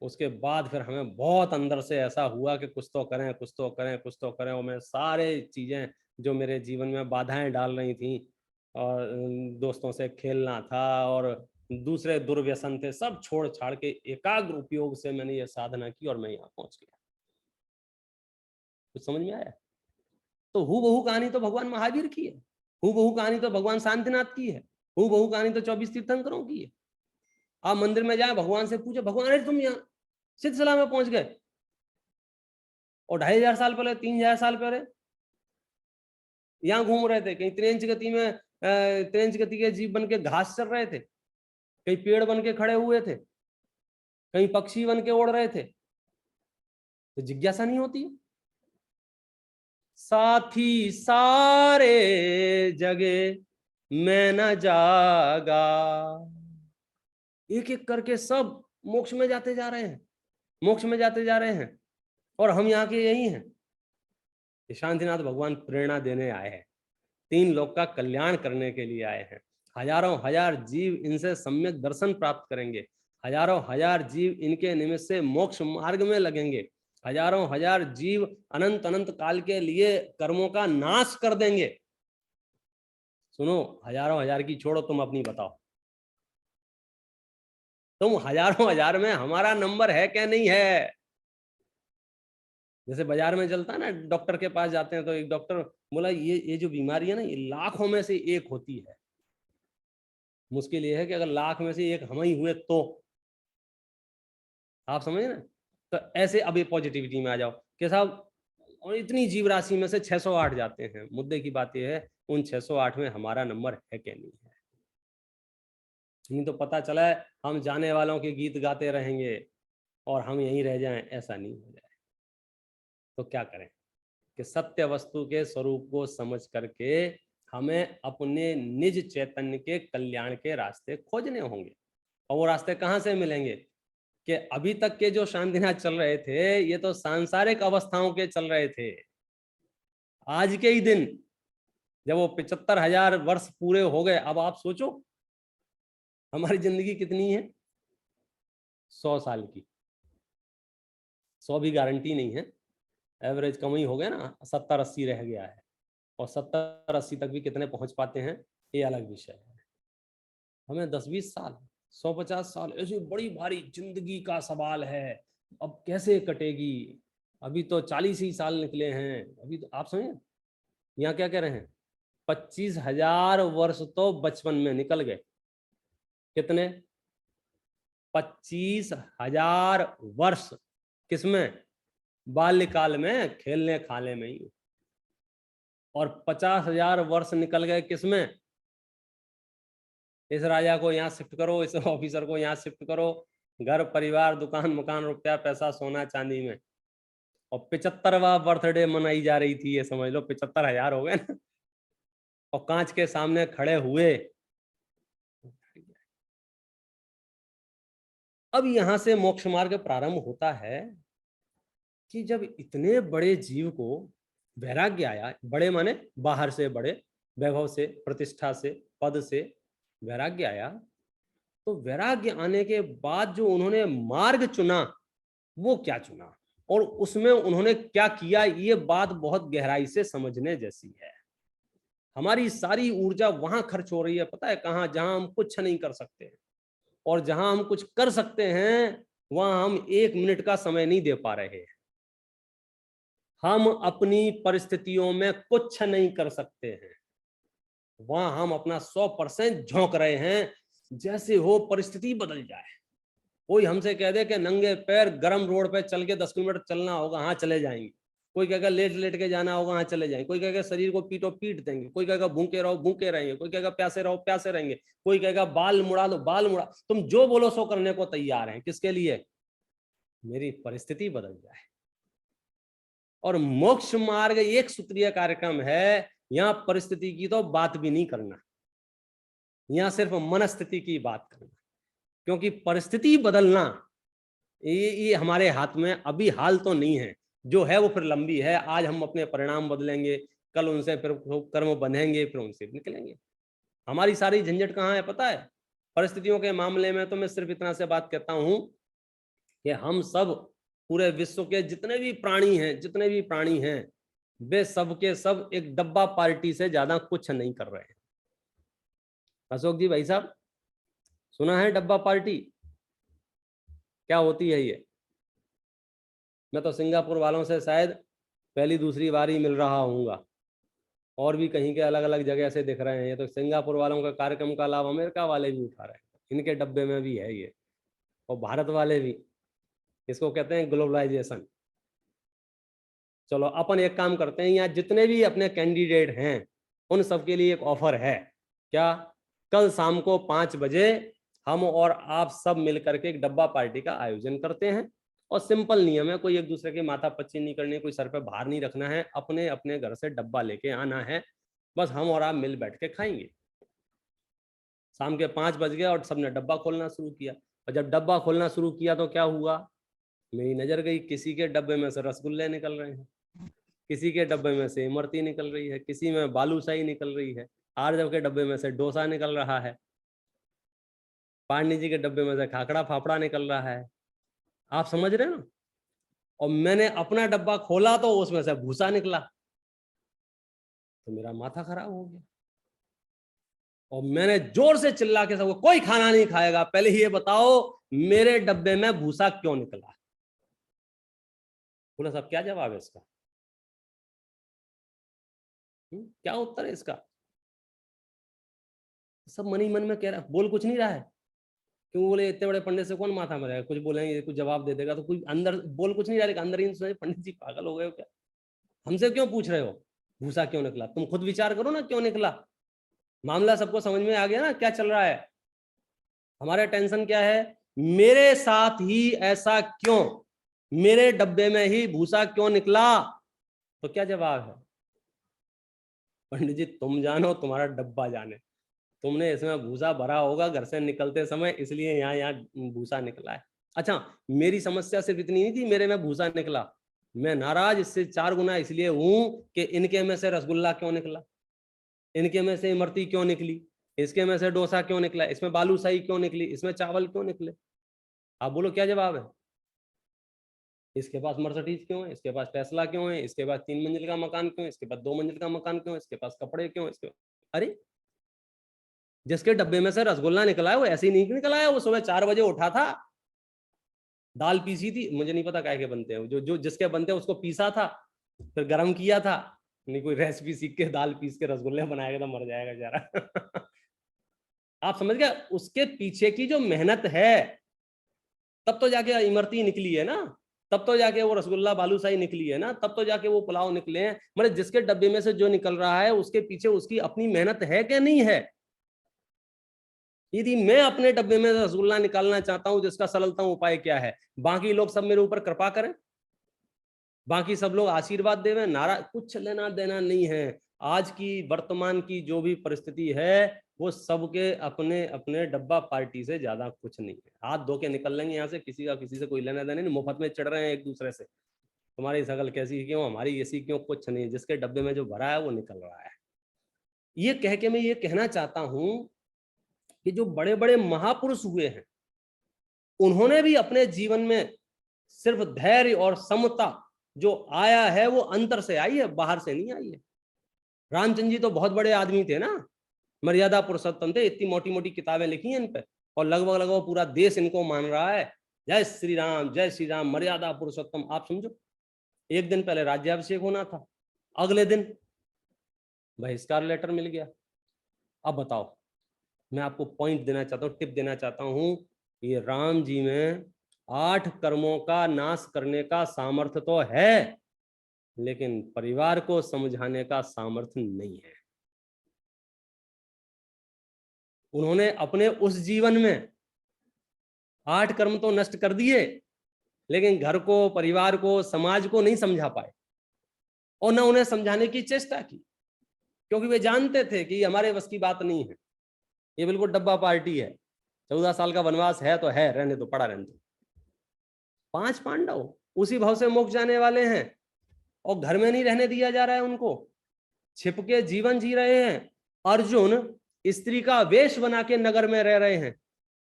Speaker 8: उसके बाद फिर हमें बहुत अंदर से ऐसा हुआ कि कुछ तो करें, कुछ तो करें, कुछ तो करें। और मैं सारे चीज़ें जो मेरे जीवन में बाधाएं डाल रही थी, और दोस्तों से खेलना था और दूसरे दुर्व्यसन थे, सब छोड़ छाड़ के एकाग्र उपयोग से मैंने ये साधना की और मैं यहाँ पहुंच गया। कुछ समझ में आया? तो हूबहू कहानी तो भगवान महावीर की है, हूबहू कहानी तो भगवान शांतिनाथ की है, हूबहू कहानी तो 24 तीर्थंकरों की है। आप मंदिर में जाए, भगवान से पूछे, भगवान अरे तुम यहाँ सिद्धसला में पहुंच गए, और 2500 साल पहले, 3000 साल पहले यहाँ घूम रहे थे, कहीं त्रिंच गति में त्रिंच गति के जीव बन के घास चल रहे थे, कहीं पेड़ बन के खड़े हुए थे, कहीं पक्षी बन के उड़ रहे थे। तो जिज्ञासा नहीं होती है? साथी सारे जगे मैं न जागा, एक एक करके सब मोक्ष में जाते जा रहे हैं, मोक्ष में जाते जा रहे हैं, और हम यहाँ के यही हैं। शांतिनाथ भगवान प्रेरणा देने आए हैं, 3 लोक का कल्याण करने के लिए आए हैं। हजारों हजार जीव इनसे सम्यक दर्शन प्राप्त करेंगे, हजारों हजार जीव इनके निमित्त से मोक्ष मार्ग में लगेंगे, हजारों हजार जीव अनंत अनंत काल के लिए कर्मों का नाश कर देंगे। सुनो, हजारों हजार की छोड़ो, तुम अपनी बताओ, तुम हजारों हजार में हमारा नंबर है क्या नहीं है? जैसे बाजार में चलता है ना, डॉक्टर के पास जाते हैं तो एक डॉक्टर बोला ये जो बीमारी है ना, ये लाखों में से एक होती है। मुश्किल ये है कि अगर लाख में से एक हम ही हुए तो, आप समझे ना? तो ऐसे अभी पॉजिटिविटी में आ जाओ कि साहब, और इतनी जीव राशि में से 608 जाते हैं। मुद्दे की बात यह है उन 608 में हमारा नंबर है क्या नहीं है। नहीं तो पता चला है हम जाने वालों के गीत गाते रहेंगे और हम यहीं रह जाएं, ऐसा नहीं हो जाए। तो क्या करें कि सत्य वस्तु के स्वरूप को समझ करके हमें अपने निज चैतन्य के कल्याण के रास्ते खोजने होंगे। और वो रास्ते कहाँ से मिलेंगे कि अभी तक के जो शांतिनाथ चल रहे थे, ये तो सांसारिक अवस्थाओं के चल रहे थे। आज के ही दिन जब वो 75,000 वर्ष पूरे हो गए, अब आप सोचो हमारी जिंदगी कितनी है? 100 साल की। 100 भी गारंटी नहीं है, एवरेज कम ही हो गया ना, 70-80 रह गया है। और 70-80 तक भी कितने पहुंच पाते हैं, ये अलग विषय है। हमें 10-20 साल, 150 साल, ऐसी बड़ी भारी जिंदगी का सवाल है। अब कैसे कटेगी? अभी तो 40 ही साल निकले हैं। अभी तो आप समझे यहाँ क्या कह रहे हैं, 25,000 वर्ष तो बचपन में निकल गए। कितने? 25,000 वर्ष। किसमें? बाल्यकाल में, खेलने खाने में ही। और 50,000 वर्ष निकल गए किसमें? इस राजा को यहाँ शिफ्ट करो, इस ऑफिसर को यहाँ शिफ्ट करो, घर परिवार दुकान मकान रुपया पैसा सोना चांदी में, और 75वां बर्थडे मनाई जा रही थी। ये समझ लो 75,000 हो गए ना, और कांच के सामने खड़े हुए। अब यहां से मोक्ष मार्ग प्रारंभ होता है कि जब इतने बड़े जीव को वैराग्य आया, बड़े माने बाहर से बड़े, वैभव से, प्रतिष्ठा से, पद से वैराग्य आया, तो वैराग्य आने के बाद जो उन्होंने मार्ग चुना वो क्या चुना और उसमें उन्होंने क्या किया, ये बात बहुत गहराई से समझने जैसी है। हमारी सारी ऊर्जा वहां खर्च हो रही है, पता है कहां? जहां हम कुछ नहीं कर सकते हैं, और जहां हम कुछ कर सकते हैं वहां हम 1 मिनट का समय नहीं दे पा रहे हैं। हम अपनी परिस्थितियों में कुछ नहीं कर सकते हैं, वहां हम अपना 100% झोंक रहे हैं, जैसे हो परिस्थिति बदल जाए। कोई हमसे कह दे कि नंगे पैर गरम रोड पे चल के 10 किलोमीटर चलना होगा, हाँ चले जाएंगे। कोई कहेगा लेट लेट के जाना होगा, हाँ चले जाएंगे। कोई कहेगा शरीर को पीटो पीट देंगे, कोई कहेगा भूखे रहो भूखे रहेंगे, कोई कहेगा प्यासे रहो प्यासे रहेंगे, कोई कहेगा बाल मुड़ा दो बाल मुड़ा। तुम जो बोलो सो करने को तैयार हैं। किसके लिए? मेरी परिस्थिति बदल जाए। और मोक्ष मार्ग एक सूत्रीय कार्यक्रम है। यहाँ परिस्थिति की तो बात भी नहीं करना, यहाँ सिर्फ मनस्थिति की बात करना, क्योंकि परिस्थिति बदलना ये हमारे हाथ में अभी हाल तो नहीं है, जो है वो फिर लंबी है। आज हम अपने परिणाम बदलेंगे, कल उनसे फिर कर्म बंधेंगे, फिर उनसे निकलेंगे। हमारी सारी झंझट कहाँ है पता है? परिस्थितियों के मामले में तो मैं सिर्फ इतना से बात कहता हूं कि हम सब पूरे विश्व के जितने भी प्राणी हैं वे सब के सब एक डब्बा पार्टी से ज्यादा कुछ नहीं कर रहे हैं। अशोक जी भाई साहब, सुना है डब्बा पार्टी क्या होती है? ये मैं तो सिंगापुर वालों से शायद पहली दूसरी बार ही मिल रहा हूँगा, और भी कहीं के अलग अलग जगह से दिख रहे हैं। ये तो सिंगापुर वालों का कार्यक्रम का लाभ अमेरिका वाले भी उठा रहे हैं, इनके डब्बे में भी है ये, और भारत वाले भी। इसको कहते हैं ग्लोबलाइजेशन। चलो अपन एक काम करते हैं, यहाँ जितने भी अपने कैंडिडेट हैं उन सबके लिए एक ऑफर है। क्या? कल शाम को 5 बजे हम और आप सब मिलकर के एक डब्बा पार्टी का आयोजन करते हैं, और सिंपल नियम है, कोई एक दूसरे की माथा पच्ची नहीं करनी, कोई सर पे भार नहीं रखना है, अपने अपने घर से डब्बा लेके आना है, बस हम और आप मिल बैठ के खाएंगे। शाम के 5 बज गए और सबने डब्बा खोलना शुरू किया, और जब डब्बा खोलना शुरू किया तो क्या हुआ? मेरी नजर गई, किसी के डब्बे में से रसगुल्ले निकल रहे हैं, किसी के डब्बे में से इमरती निकल रही है, किसी में बालूशाही निकल रही है, आरजव के डब्बे में से डोसा निकल रहा है, पांडे जी के डब्बे में से खाखड़ा फाफड़ा निकल रहा है। आप समझ रहे हो ना? और मैंने अपना डब्बा खोला तो उसमें से भूसा निकला, तो मेरा माथा खराब हो गया, और मैंने जोर से चिल्ला के सबको, कोई खाना नहीं खाएगा, पहले ये बताओ मेरे डब्बे में भूसा क्यों निकला? बोला साहब क्या जवाब है इसका? क्या उत्तर है इसका? सब मन ही मन में कह रहा, बोल कुछ नहीं रहा है। क्यों? बोले इतने बड़े पंडित से कौन माथा मरेगा, कुछ बोलेंगे कुछ जवाब दे देगा, तो कोई अंदर बोल कुछ नहीं रहा, लेकिन अंदर ही पंडित जी पागल हो गए हो क्या? हमसे क्यों पूछ रहे हो भूसा क्यों निकला? तुम खुद विचार करो ना क्यों निकला। मामला सबको समझ में आ गया ना क्या चल रहा है? हमारा टेंशन क्या है? मेरे साथ ही ऐसा क्यों, मेरे डब्बे में ही भूसा क्यों निकला? तो क्या जवाब है? पंडित जी तुम जानो, तुम्हारा डब्बा जाने, तुमने इसमें भूसा भरा होगा घर से निकलते समय, इसलिए यहाँ भूसा निकला है। अच्छा, मेरी समस्या सिर्फ इतनी नहीं थी मेरे में भूसा निकला, मैं नाराज इससे 4 गुना इसलिए हूं कि इनके में से रसगुल्ला क्यों निकला, इनके में से इमरती क्यों निकली, इसके में से डोसा क्यों निकला, इसमें बालूशाही क्यों निकली, इसमें चावल क्यों निकले? आप बोलो क्या जवाब है? इसके पास मर्सिडीज क्यों है, इसके पास टेस्ला क्यों है, इसके पास 3 मंजिल का मकान क्यों है, इसके पास 2 मंजिल का मकान क्यों है, इसके पास कपड़े क्यों है, इसके... अरे जिसके डब्बे में से रसगुल्ला निकला है वो ऐसे ही नहीं निकला है, वो सुबह 4 बजे उठा था, दाल पीसी थी, मुझे नहीं पता काय के बनते हैं, जो जिसके बनते हैं उसको पीसा था, फिर गर्म किया था, नहीं कोई रेसिपी सीख के दाल पीस के रसगुल्ले बनाएगा तो मर जाएगा बेचारा। आप समझ गए? उसके पीछे की जो मेहनत है तब तो जाके इमरती निकली है ना। तब तो जाके वो रसगुल्ला बालूशाही निकली है ना, तब तो जाके वो पुलाव निकले हैं। मतलब जिसके डब्बे में से जो निकल रहा है उसके पीछे उसकी अपनी मेहनत है कि नहीं है। यदि मैं अपने डब्बे में रसगुल्ला निकालना चाहता हूं, जिसका सरलतम उपाय क्या है? बाकी लोग सब मेरे ऊपर कृपा करें, बाकी सब लोग आशीर्वाद देवें, नारा, कुछ लेना देना नहीं है। आज की वर्तमान की जो भी परिस्थिति है वो सबके अपने अपने डब्बा पार्टी से ज्यादा कुछ नहीं है। हाथ धो के निकल लेंगे यहाँ से, किसी का किसी से कोई लेना देना नहीं, मुफ्त में चढ़ रहे हैं एक दूसरे से, तुम्हारी शकल कैसी क्यों, हमारी ऐसी क्यों, कुछ नहीं। जिसके डब्बे में जो भरा है वो निकल रहा है। ये कह के मैं ये कहना चाहता हूं कि जो बड़े बड़े महापुरुष हुए हैं उन्होंने भी अपने जीवन में सिर्फ धैर्य और समता जो आया है वो अंतर से आई है, बाहर से नहीं आई है। रामचंद्र जी तो बहुत बड़े आदमी थे ना, मर्यादा पुरुषोत्तम थे, इतनी मोटी मोटी किताबें लिखी हैं इन पे, और लगभग लगभग पूरा देश इनको मान रहा है। जय श्री राम, मर्यादा पुरुषोत्तम। आप समझो, एक दिन पहले राज्याभिषेक होना था, अगले दिन बहिष्कार लेटर मिल गया। अब बताओ, मैं आपको पॉइंट देना चाहता हूँ, टिप देना चाहता हूँ, ये राम जी में 8 कर्मों का नाश करने का सामर्थ्य तो है, लेकिन परिवार को समझाने का सामर्थ्य नहीं है। उन्होंने अपने उस जीवन में 8 कर्म तो नष्ट कर दिए, लेकिन घर को, परिवार को, समाज को नहीं समझा पाए, और न उन्हें समझाने की चेष्टा की, क्योंकि वे जानते थे कि ये हमारे बस की बात नहीं है, ये बिल्कुल डब्बा पार्टी है। 14 साल का वनवास है तो है, रहने दो, पड़ा रहने दो। 5 पांडव उसी भाव से मोक्ष जाने वाले हैं, और घर में नहीं रहने दिया जा रहा है उनको, छिपके जीवन जी रहे हैं। अर्जुन स्त्री का वेश बना के नगर में रह रहे हैं।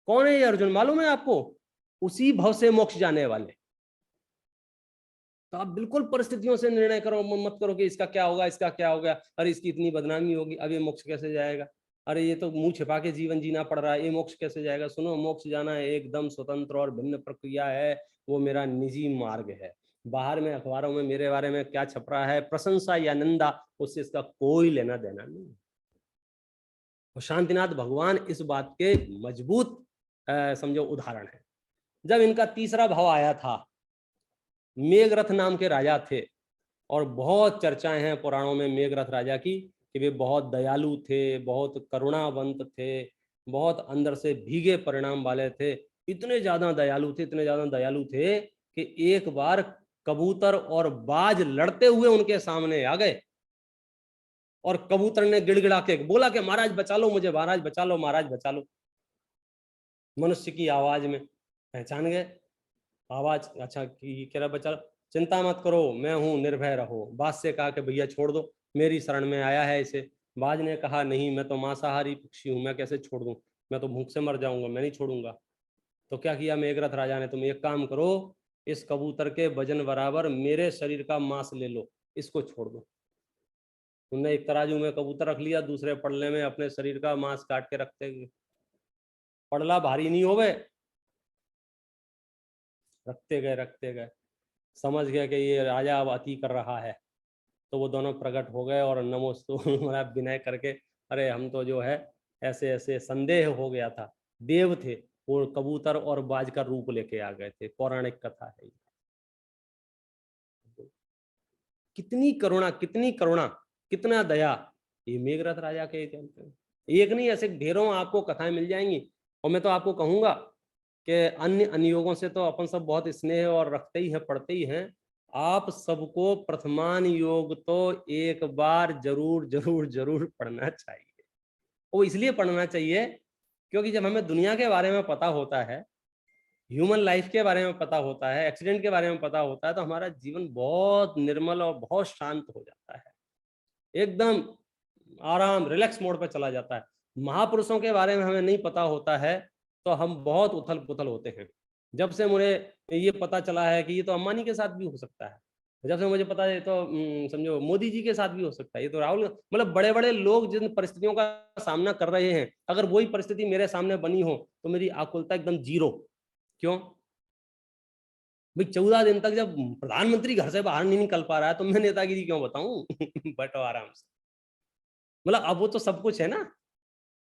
Speaker 8: कौन है ये अर्जुन, मालूम है आपको? उसी भाव से मोक्ष जाने वाले। तो आप बिल्कुल परिस्थितियों से निर्णय करो, मत करो कि इसका क्या होगा, इसका क्या होगा, अरे इसकी इतनी बदनामी होगी, अब ये मोक्ष कैसे जाएगा, अरे ये तो मुंह छिपा के जीवन जीना पड़ रहा है, ये मोक्ष कैसे जाएगा। सुनो, मोक्ष जाना एकदम स्वतंत्र और भिन्न प्रक्रिया है, वो मेरा निजी मार्ग है। बाहर में अखबारों में मेरे बारे में क्या छप रहा है, प्रशंसा या निंदा, उससे इसका कोई लेना देना नहीं। और शांतिनाथ भगवान इस बात के मजबूत समझो उदाहरण है। जब इनका तीसरा भाव आया था, मेघरथ नाम के राजा थे, और बहुत चर्चाएं हैं पुराणों में मेघरथ राजा की कि वे बहुत दयालु थे, बहुत करुणावंत थे, बहुत अंदर से भीगे परिणाम वाले थे। इतने ज्यादा दयालु थे, इतने ज्यादा दयालु थे कि एक बार कबूतर और बाज लड़ते हुए उनके सामने आ गए, और कबूतर ने गिड़गिड़ा के बोला कि महाराज बचा लो मुझे, महाराज बचा लो, महाराज बचा लो। मनुष्य की आवाज में पहचान गए आवाज, अच्छा की कह रहा, बचा लो, चिंता मत करो, मैं हूं, निर्भय रहो। बाज से कहा कि भैया छोड़ दो, मेरी शरण में आया है इसे। बाज ने कहा नहीं, मैं तो मांसाहारी पक्षी हूं, मैं कैसे छोड़ दूं, मैं तो भूख से मर जाऊंगा, मैं नहीं छोड़ूंगा। तो क्या किया मेघरथ राजा ने, तुम एक काम करो, इस कबूतर के वजन बराबर मेरे शरीर का मांस ले लो, इसको छोड़ दो। उन्होंने एक तराजू में कबूतर रख लिया, दूसरे पड़ले में अपने शरीर का मांस काट के रखते गए। पड़ला भारी नहीं हो गए, रखते गए, समझ गए कि ये राजा अब अति कर रहा है, तो वो दोनों प्रकट हो गए और नमोस्तु विनय करके, अरे हम तो जो है ऐसे ऐसे, संदेह हो गया था, देव थे वो, कबूतर और बाज का रूप लेके आ गए थे। पौराणिक कथा है। कितनी करुणा, कितनी करुणा, कितना दया, ये मेघरथ राजा के एक नहीं, ऐसे ढेरों आपको कथाएं मिल जाएंगी। और मैं तो आपको कहूंगा कि अन्य अनुयोगों से तो अपन सब बहुत स्नेह और रखते ही हैं, पढ़ते ही हैं। आप सबको प्रथमान योग तो एक बार जरूर जरूर जरूर पढ़ना चाहिए। वो इसलिए पढ़ना चाहिए क्योंकि जब हमें दुनिया के बारे में पता होता है, ह्यूमन लाइफ के बारे में पता होता है, एक्सीडेंट के बारे में पता होता है, तो हमारा जीवन बहुत निर्मल और बहुत शांत हो जाता है, एकदम आराम, रिलैक्स मोड पे चला जाता है। महापुरुषों के बारे में हमें नहीं पता होता है तो हम बहुत उथल पुथल होते हैं। जब से मुझे ये पता चला है कि ये तो अंबानी के साथ भी हो सकता है, जब से मुझे पता है तो समझो मोदी जी के साथ भी हो सकता है, ये तो राहुल, मतलब बड़े बड़े लोग जिन परिस्थितियों का सामना कर रहे हैं, अगर वही परिस्थिति मेरे सामने बनी हो तो मेरी आकुलता एकदम जीरो। क्यों भाई, 14 दिन तक जब प्रधानमंत्री घर से बाहर नहीं निकल पा रहा है तो मैं नेतागिरी क्यों बताऊं बैठो आराम से, मतलब अब वो तो सब कुछ है ना।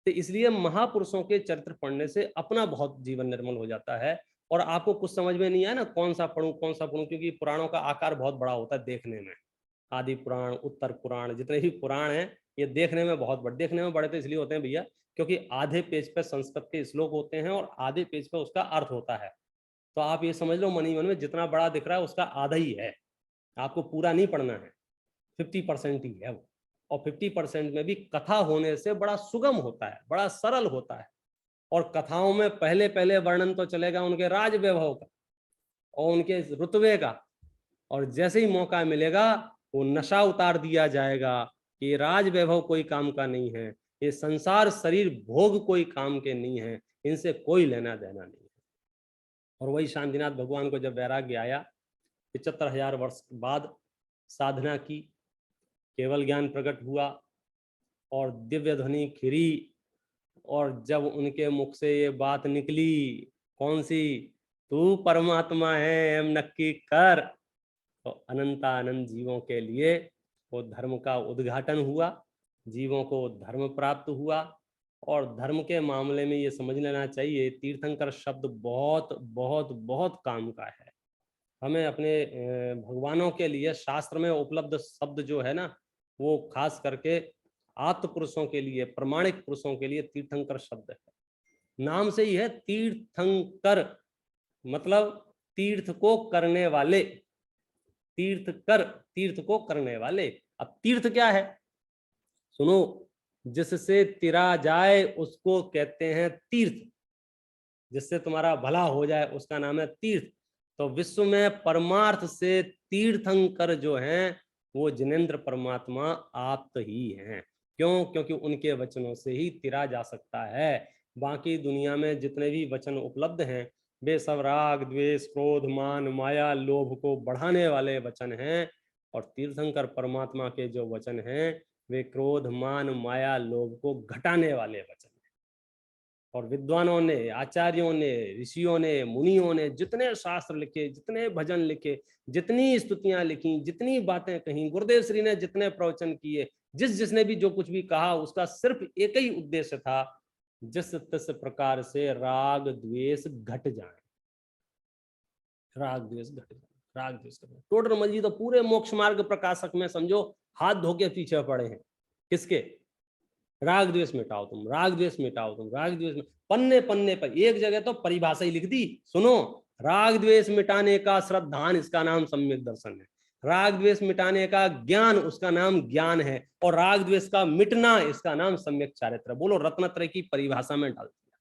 Speaker 8: तो इसलिए महापुरुषों के चरित्र पढ़ने से अपना बहुत जीवन निर्मल हो जाता है और आपको कुछ समझ में नहीं आया ना कौन सा पढ़ूं, क्योंकि पुराणों का आकार बहुत बड़ा होता है देखने में। आदि पुराण, उत्तर पुराण, जितने भी पुराण हैं ये देखने में बहुत बड़े, देखने में बड़े तो इसलिए होते हैं भैया क्योंकि आधे पेज पे संस्कृत के श्लोक होते हैं और आधे पेज पे उसका अर्थ होता है। तो आप ये समझ लो मन ही मन में जितना बड़ा दिख रहा है उसका आधा ही है, आपको पूरा नहीं पढ़ना है, 50% ही है वो। और 50% में भी कथा होने से बड़ा सुगम होता है, बड़ा सरल होता है। और कथाओं में पहले पहले वर्णन तो चलेगा उनके राज वैभव का और उनके रुतबे का, और जैसे ही मौका मिलेगा वो नशा उतार दिया जाएगा कि राज वैभव कोई काम का नहीं है, ये संसार शरीर भोग कोई काम के नहीं है, इनसे कोई लेना देना नहीं है। और वही शांतिनाथ भगवान को जब वैराग्य आया, 75,000 वर्ष बाद साधना की, केवल ज्ञान प्रकट हुआ और दिव्य ध्वनि खिरी, और जब उनके मुख से ये बात निकली, कौन सी, तू परमात्मा है एम नक्की कर, तो अनंतानंद जीवों के लिए वो धर्म का उद्घाटन हुआ, जीवों को धर्म प्राप्त हुआ। और धर्म के मामले में ये समझ लेना चाहिए, तीर्थंकर शब्द बहुत बहुत बहुत काम का है। हमें अपने भगवानों के लिए शास्त्र में उपलब्ध शब्द जो है ना, वो खास करके आप्त पुरुषों के लिए, प्रमाणिक पुरुषों के लिए तीर्थंकर शब्द है। नाम से ही है तीर्थंकर, मतलब तीर्थ को करने वाले, तीर्थकर, तीर्थ को करने वाले। अब तीर्थ क्या है सुनो, जिससे तिरा जाए उसको कहते हैं तीर्थ, जिससे तुम्हारा भला हो जाए उसका नाम है तीर्थ। तो विश्व में परमार्थ से तीर्थंकर जो हैं वो जिनेंद्र परमात्मा आप ही हैं। क्यों? क्योंकि उनके वचनों से ही तिरा जा सकता है। बाकी दुनिया में जितने भी वचन उपलब्ध हैं वे सब राग, द्वेष, क्रोध, मान, माया, लोभ को बढ़ाने वाले वचन हैं, और तीर्थंकर परमात्मा के जो वचन हैं वे क्रोध, मान, माया, लोभ को घटाने वाले वचन हैं। और विद्वानों ने, आचार्यों ने, ऋषियों ने, मुनियों ने जितने शास्त्र लिखे, जितने भजन लिखे, जितनी स्तुतियां लिखी, जितनी बातें कही, गुरुदेव श्री ने जितने प्रवचन किए, जिसने भी जो कुछ भी कहा, उसका सिर्फ एक ही उद्देश्य था, जिस तिस प्रकार से राग द्वेष घट जाए, राग द्वेष घट जाए, राग द्वेष घट जाए। टोडरमल जी तो पूरे मोक्ष मार्ग प्रकाशक में समझो हाथ धो के पीछे पड़े हैं। किसके? राग द्वेष मिटाओ तुम, राग द्वेष मिटाओ तुम, राग द्वेष। पन्ने पन्ने पर एक जगह तो परिभाषा ही लिख दी, सुनो, राग द्वेष मिटाने का श्रद्धान, इसका नाम सम्यक दर्शन है। राग द्वेष मिटाने का ज्ञान, उसका नाम ज्ञान है। और राग द्वेष का मिटना, इसका नाम सम्यक चारित्र। बोलो, रत्नत्रय की परिभाषा में डाल दिया।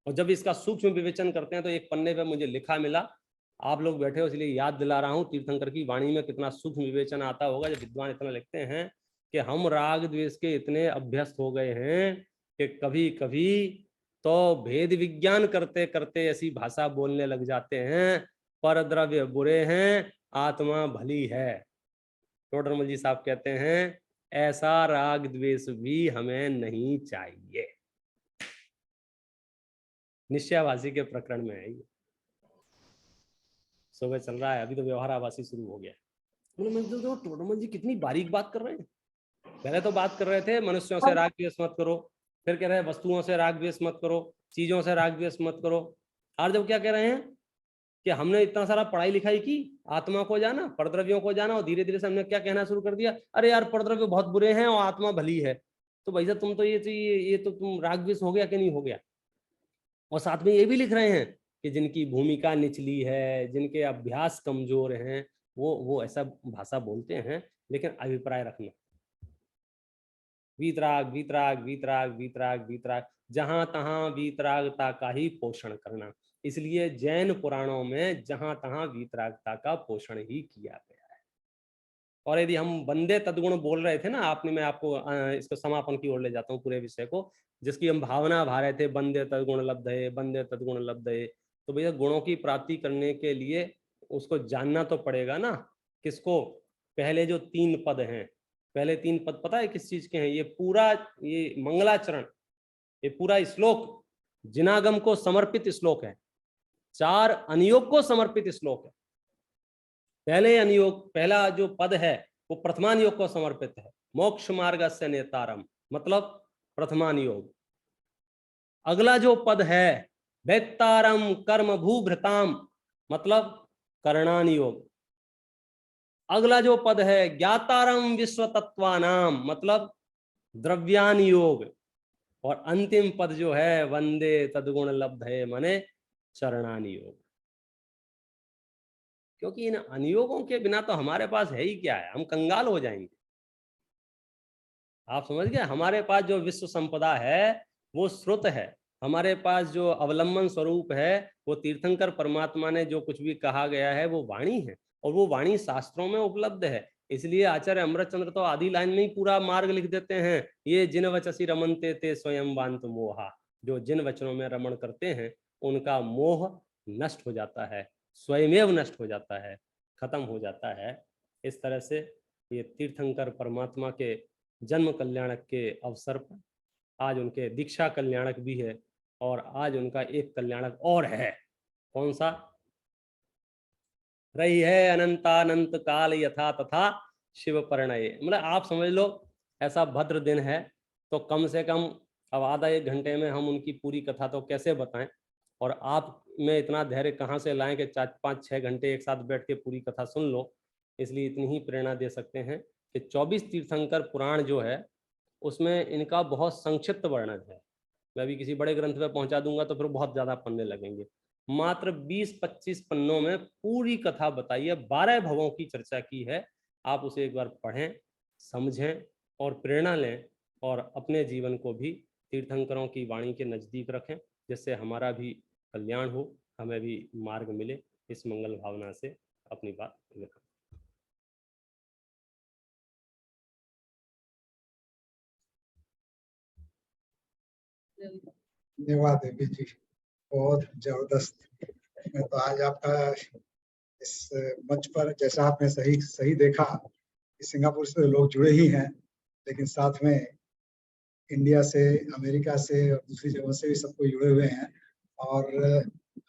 Speaker 8: और जब इसका सूक्ष्म विवेचन करते हैं तो एक पन्ने पे मुझे लिखा मिला, आप लोग बैठे हो इसलिए याद दिला रहा हूं, तीर्थंकर की वाणी में कितना सूक्ष्म विवेचन आता होगा जब विद्वान इतना लिखते हैं कि हम राग द्वेष के इतने अभ्यस्त हो गए हैं कि कभी कभी तो भेद विज्ञान करते करते ऐसी भाषा बोलने लग जाते हैं, परद्रव्य बुरे हैं, आत्मा भली है। टोडरमल जी साहब कहते हैं ऐसा राग द्वेष भी हमें नहीं चाहिए। निश्चयाभासी के प्रकरण में है ये, सुबह चल रहा है, अभी तो व्यवहाराभासी शुरू हो गया। टोडरमल जी कितनी बारीक बात कर रहे हैं। पहले तो बात कर रहे थे मनुष्यों से राग द्वेष मत करो, फिर कह रहे हैं वस्तुओं से राग द्वेष मत करो, चीजों से राग द्वेष मत करो। और जब क्या कह रहे हैं कि हमने इतना सारा पढ़ाई लिखाई की, आत्मा को जाना, परद्रव्यों को जाना, और धीरे धीरे से हमने क्या कहना शुरू कर दिया, अरे यार परद्रव्य बहुत बुरे हैं और आत्मा भली है। तो भाई साहब तुम तो ये तो तुम राग द्वेष हो गया कि नहीं हो गया। और साथ में ये भी लिख रहे हैं कि जिनकी भूमिका निचली है, जिनके अभ्यास कमजोर हैं, वो ऐसा भाषा बोलते हैं। लेकिन अभिप्राय रखना, वीतराग वीतराग वीतराग वीतराग वीतराग, जहां तहां वीतरागता का ही पोषण करना। इसलिए जैन पुराणों में जहां तहां वीतरागता का पोषण ही किया गया है। और यदि हम बंदे तद्गुण बोल रहे थे ना आपने, मैं आपको इसको समापन की ओर ले जाता हूँ पूरे विषय को, जिसकी हम भावना भा रहे थे, बंदे तद्गुण लब्धये, बंदे तद्गुण लब्धये। तो भैया गुणों की प्राप्ति करने के लिए उसको जानना तो पड़ेगा ना। किसको? पहले जो 3 पद हैं, पहले 3 पद पता है किस चीज के हैं? ये पूरा ये मंगलाचरण, ये पूरा श्लोक जिनागम को समर्पित श्लोक है, 4 अनुयोग को समर्पित श्लोक है। पहले अनुयोग, पहला जो पद है वो प्रथमानुयोग को समर्पित है, मोक्ष मार्गस्य नेतारम, मतलब प्रथमानुयोग। अगला जो पद है वेत्तारम कर्म भूभृताम मतलब करणान योग। अगला जो पद है ज्ञातारम विश्व तत्वानाम मतलब द्रव्यान योग। और अंतिम पद जो है वंदे तद्गुण लब्धे मने चरणान योग। क्योंकि इन अनियोगों के बिना तो हमारे पास है ही क्या है, हम कंगाल हो जाएंगे। आप समझ गए, हमारे पास जो विश्व संपदा है वो श्रुत है, हमारे पास जो अवलंबन स्वरूप है वो तीर्थंकर परमात्मा ने जो कुछ भी कहा गया है वो वाणी है, और वो वाणी शास्त्रों में उपलब्ध है। इसलिए आचार्य अमृतचंद्र तो आदि लाइन में ही पूरा मार्ग लिख देते हैं, ये जिन वचसी रमनते ते स्वयं वांत मोहा। जो जिन वचनों में रमण करते हैं उनका मोह नष्ट हो जाता है, स्वयमेव नष्ट हो जाता है, खत्म हो जाता है। इस तरह से ये तीर्थंकर परमात्मा के जन्म कल्याणक के अवसर पर आज उनके दीक्षा कल्याणक भी है, और आज उनका एक कल्याणक और है। कौन सा? रही है अनंतानंत काल यथा तथा शिव परिणय। मतलब आप समझ लो ऐसा भद्र दिन है तो कम से कम अब आधा एक घंटे में हम उनकी पूरी कथा तो कैसे बताएं, और आप में इतना धैर्य कहाँ से लाएं कि 4-5-6 घंटे एक साथ बैठ के पूरी कथा सुन लो। इसलिए इतनी ही प्रेरणा दे सकते हैं कि 24 तीर्थंकर पुराण जो है उसमें इनका बहुत संक्षिप्त वर्णन है। मैं अभी किसी बड़े ग्रंथ में पहुंचा दूंगा तो फिर बहुत ज्यादा पन्ने लगेंगे। मात्र 20-25 पन्नों में पूरी कथा बताइए, 12 भवों की चर्चा की है। आप उसे एक बार पढ़ें, समझें और प्रेरणा लें, और अपने जीवन को भी तीर्थंकरों की वाणी के नजदीक रखें, जिससे हमारा भी कल्याण हो, हमें भी मार्ग मिले। इस मंगल भावना से अपनी बात रखें।
Speaker 1: धन्यवाद देवी जी, बहुत जबरदस्त। मैं तो आज आपका इस मंच पर, जैसा आपने सही देखा कि सिंगापुर से लोग जुड़े ही हैं, लेकिन साथ में इंडिया से, अमेरिका से और दूसरी जगहों से भी सब कोई जुड़े हुए हैं। और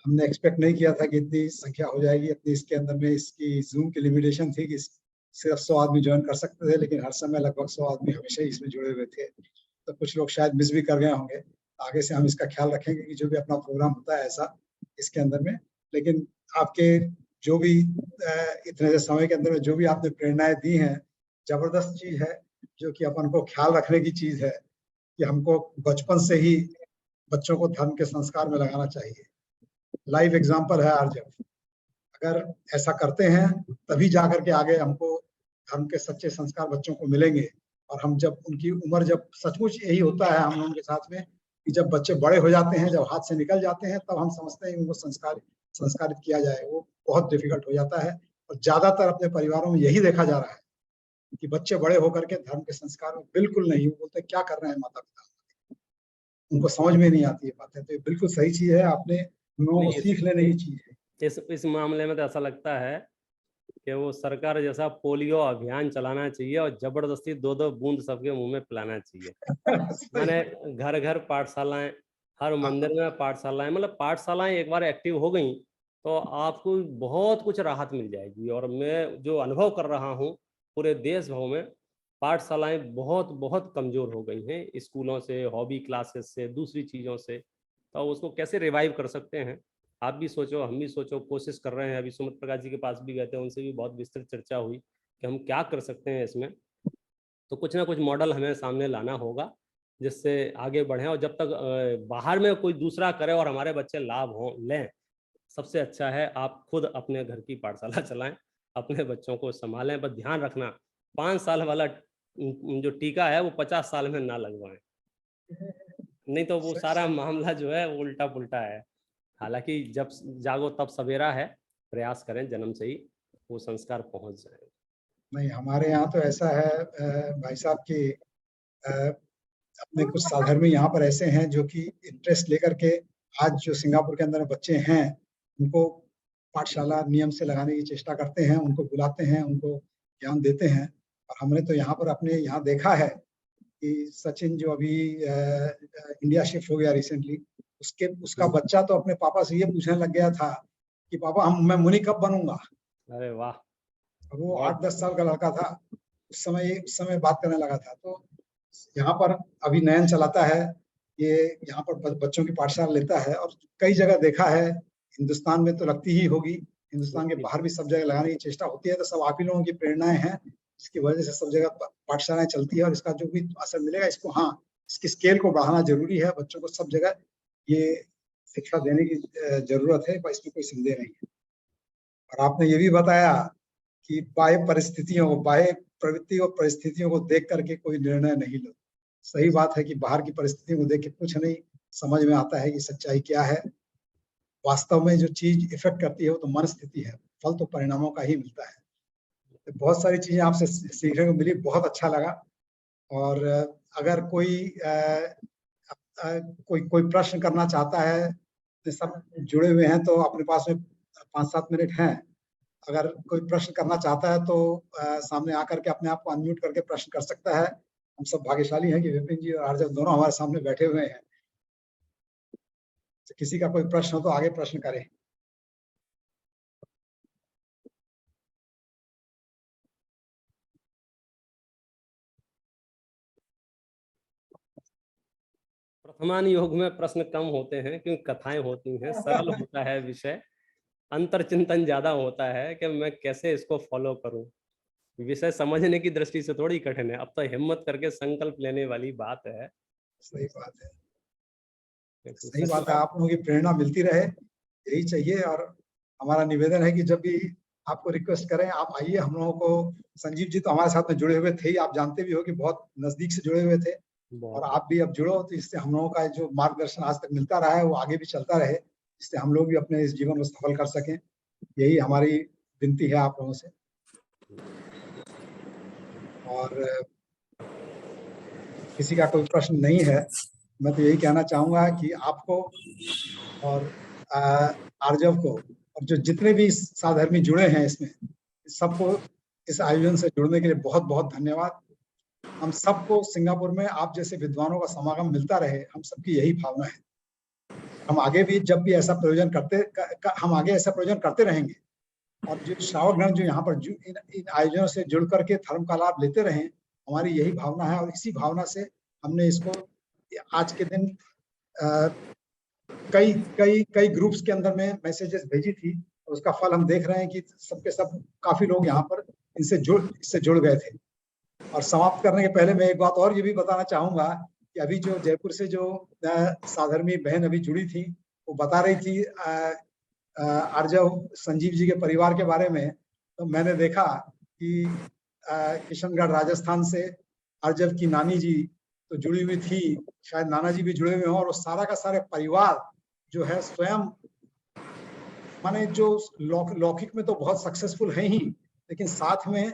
Speaker 1: हमने एक्सपेक्ट नहीं किया था कि इतनी संख्या हो जाएगी। इतनी इसके अंदर में इसकी जूम की लिमिटेशन थी कि सिर्फ 100 आदमी ज्वाइन कर सकते थे, लेकिन हर समय लगभग 100 आदमी हमेशा ही इसमें जुड़े हुए थे। तो कुछ लोग शायद मिस भी कर गए होंगे। आगे से हम इसका ख्याल रखेंगे कि जो भी अपना प्रोग्राम होता है ऐसा इसके अंदर में, लेकिन आपके जो भी इतने से समय के अंदर में जो भी आपने प्रेरणाएं दी हैं, जबरदस्त चीज है, जो कि अपन को ख्याल रखने की चीज है कि हमको बचपन से ही बच्चों को धर्म के संस्कार में लगाना चाहिए। लाइव एग्जाम्पल है आर्जव, अगर ऐसा करते हैं तभी जाकर के आगे हमको धर्म के सच्चे संस्कार बच्चों को मिलेंगे। और हम जब उनकी उम्र, जब सचमुच यही होता है हम लोगों के साथ में कि जब बच्चे बड़े हो जाते हैं, जब हाथ से निकल जाते हैं, तब हम समझते हैं उनको संस्कारित किया जाए, वो बहुत डिफिकल्ट हो जाता है। और ज्यादातर अपने परिवारों में यही देखा जा रहा है कि बच्चे बड़े होकर के धर्म के संस्कार में बिल्कुल नहीं, वो बोलते क्या कर रहे हैं माता पिता, उनको समझ में नहीं आती है बातें। तो ये बिल्कुल सही चीज है, आपने हम लोगों को सीख लेने की चीज है।
Speaker 8: इस मामले में तो ऐसा लगता है कि वो सरकार जैसा पोलियो अभियान चलाना चाहिए और जबरदस्ती 2-2 बूंद सबके मुंह में पिलाना चाहिए। मैंने घर घर पाठशालाएं, हर मंदिर में पाठशालाएं, मतलब पाठशालाएं एक बार एक्टिव हो गई तो आपको बहुत कुछ राहत मिल जाएगी। और मैं जो अनुभव कर रहा हूँ पूरे देश भर में, पाठशालाएं बहुत बहुत कमजोर हो गई हैं, स्कूलों से, हॉबी क्लासेस से, दूसरी चीज़ों से। तो उसको कैसे रिवाइव कर सकते हैं, आप भी सोचो, हम भी सोचो, कोशिश कर रहे हैं। अभी सुमित प्रकाश जी के पास भी गए थे, उनसे भी बहुत विस्तृत चर्चा हुई कि हम क्या कर सकते हैं इसमें। तो कुछ ना कुछ मॉडल हमें सामने लाना होगा जिससे आगे बढ़ें। और जब तक बाहर में कोई दूसरा करे और हमारे बच्चे लाभ हो लें, सबसे अच्छा है आप खुद अपने घर की पाठशाला चलाएं, अपने बच्चों को संभालें। बस ध्यान रखना 5 साल वाला जो टीका है वो 50 साल में ना लगवाएं, नहीं तो वो सारा मामला जो है वो उल्टा पुल्टा है। हालांकि जब जागो तब सवेरा है, प्रयास करें जन्म से ही वो संस्कार पहुंच जाए।
Speaker 1: नहीं, हमारे यहाँ तो ऐसा है भाई साहब की अपने कुछ साधर्मी यहाँ पर ऐसे हैं जो कि इंटरेस्ट लेकर के आज जो सिंगापुर के अंदर बच्चे हैं उनको पाठशाला नियम से लगाने की चेष्टा करते हैं, उनको बुलाते हैं, उनको ज्ञान देते हैं। और हमने तो यहाँ पर अपने यहाँ देखा है कि सचिन जो अभी इंडिया शिफ्ट हो गया रिसेंटली, उसका बच्चा तो अपने पापा से ये पूछने लग गया था कि पापा मैं मुनि कब बनूंगा।
Speaker 8: अरे वाह,
Speaker 1: वो 8-10 साल का लड़का था, उस समय बात करने लगा था। तो यहाँ पर अभी नयन चलाता है ये यहाँ पर बच्चों की पाठशाला लेता है और कई जगह देखा है, हिंदुस्तान में तो लगती ही होगी, हिंदुस्तान के बाहर भी सब जगह लगाने की चेष्टा होती है। तो सब आप ही लोगों की प्रेरणाएं हैं, इसकी वजह से सब जगह पाठशालाएं चलती है और इसका जो भी असर मिलेगा, इसको हाँ, इसकी स्केल को बढ़ाना जरूरी है। बच्चों को सब जगह ये शिक्षा देने की जरूरत है, इसमें कोई संदेह नहीं है। और आपने ये भी बताया कि बाह्य परिस्थितियों को, बाह्य प्रवृत्ति और परिस्थितियों को देख करके कोई निर्णय नहीं लो। सही बात है कि बाहर की परिस्थितियों को देख के कुछ नहीं समझ में आता है कि सच्चाई क्या है। वास्तव में जो चीज इफेक्ट करती है वो तो मन स्थिति है, फल तो परिणामों का ही मिलता है। तो बहुत सारी चीजें आपसे सीखने को मिली, बहुत अच्छा लगा। और अगर कोई प्रश्न करना चाहता है, तो सब जुड़े हुए हैं तो अपने पास में 5-7 मिनट हैं। अगर कोई प्रश्न करना चाहता है तो सामने आकर के अपने आप को अनम्यूट करके प्रश्न कर सकता है। हम सब भाग्यशाली हैं कि विपिन जी और आर्जव दोनों हमारे सामने बैठे हुए हैं। तो किसी का कोई प्रश्न हो तो आगे प्रश्न करें।
Speaker 8: प्रथमान योग में प्रश्न कम होते हैं क्योंकि कथाएं होती हैं, सरल होता है विषय, अंतर चिंतन ज्यादा होता है कि मैं कैसे इसको फॉलो करूं। विषय समझने की दृष्टि से थोड़ी कठिन है, अब तो हिम्मत करके संकल्प लेने वाली बात है।
Speaker 1: सही बात है, सही बात है। आप लोगों की प्रेरणा मिलती रहे, यही चाहिए। और हमारा निवेदन है कि जब भी आपको रिक्वेस्ट करें, आप आइए। हम लोगों को संजीव जी तो हमारे साथ में जुड़े हुए थे ही, आप जानते भी हो कि बहुत नजदीक से जुड़े हुए थे, और आप भी अब जुड़ो तो इससे हम लोगों का जो मार्गदर्शन आज तक मिलता रहा है वो आगे भी चलता रहे, जिससे हम लोग भी अपने इस जीवन को सफल कर सकें। यही हमारी विनती है आप लोगों से। और किसी का कोई प्रश्न नहीं है, मैं तो यही कहना चाहूंगा कि आपको और आर्जव को और जो जितने भी साधर्मी जुड़े हैं इसमें, सबको इस आयोजन से जुड़ने के लिए बहुत बहुत धन्यवाद। हम सबको सिंगापुर में आप जैसे विद्वानों का समागम मिलता रहे, हम सबकी यही भावना है। हम आगे भी जब भी ऐसा प्रयोजन करते रहेंगे। और जो श्रावकगण जो यहाँ पर इन आयोजनों से जुड़ करके धर्म का लाभ लेते रहें, हमारी यही भावना है। और इसी भावना से हमने इसको आज के दिन कई ग्रुप्स के अंदर में मैसेजेस भेजी थी, उसका फल हम देख रहे हैं कि सबके सब काफी लोग यहाँ पर इससे जुड़ गए थे। और समाप्त करने के पहले मैं एक बात और ये भी बताना चाहूंगा कि अभी जो जयपुर से जो साधर्मी बहन अभी जुड़ी थी, वो बता रही थी आर्जव संजीव जी के परिवार के बारे में। तो मैंने देखा कि किशनगढ़ राजस्थान से आर्जव की नानी जी तो जुड़ी हुई थी, शायद नाना जी भी जुड़े हुए हों, और वो सारा का सारे परिवार जो है स्वयं माने जो लौकिक में तो बहुत सक्सेसफुल है ही, लेकिन साथ में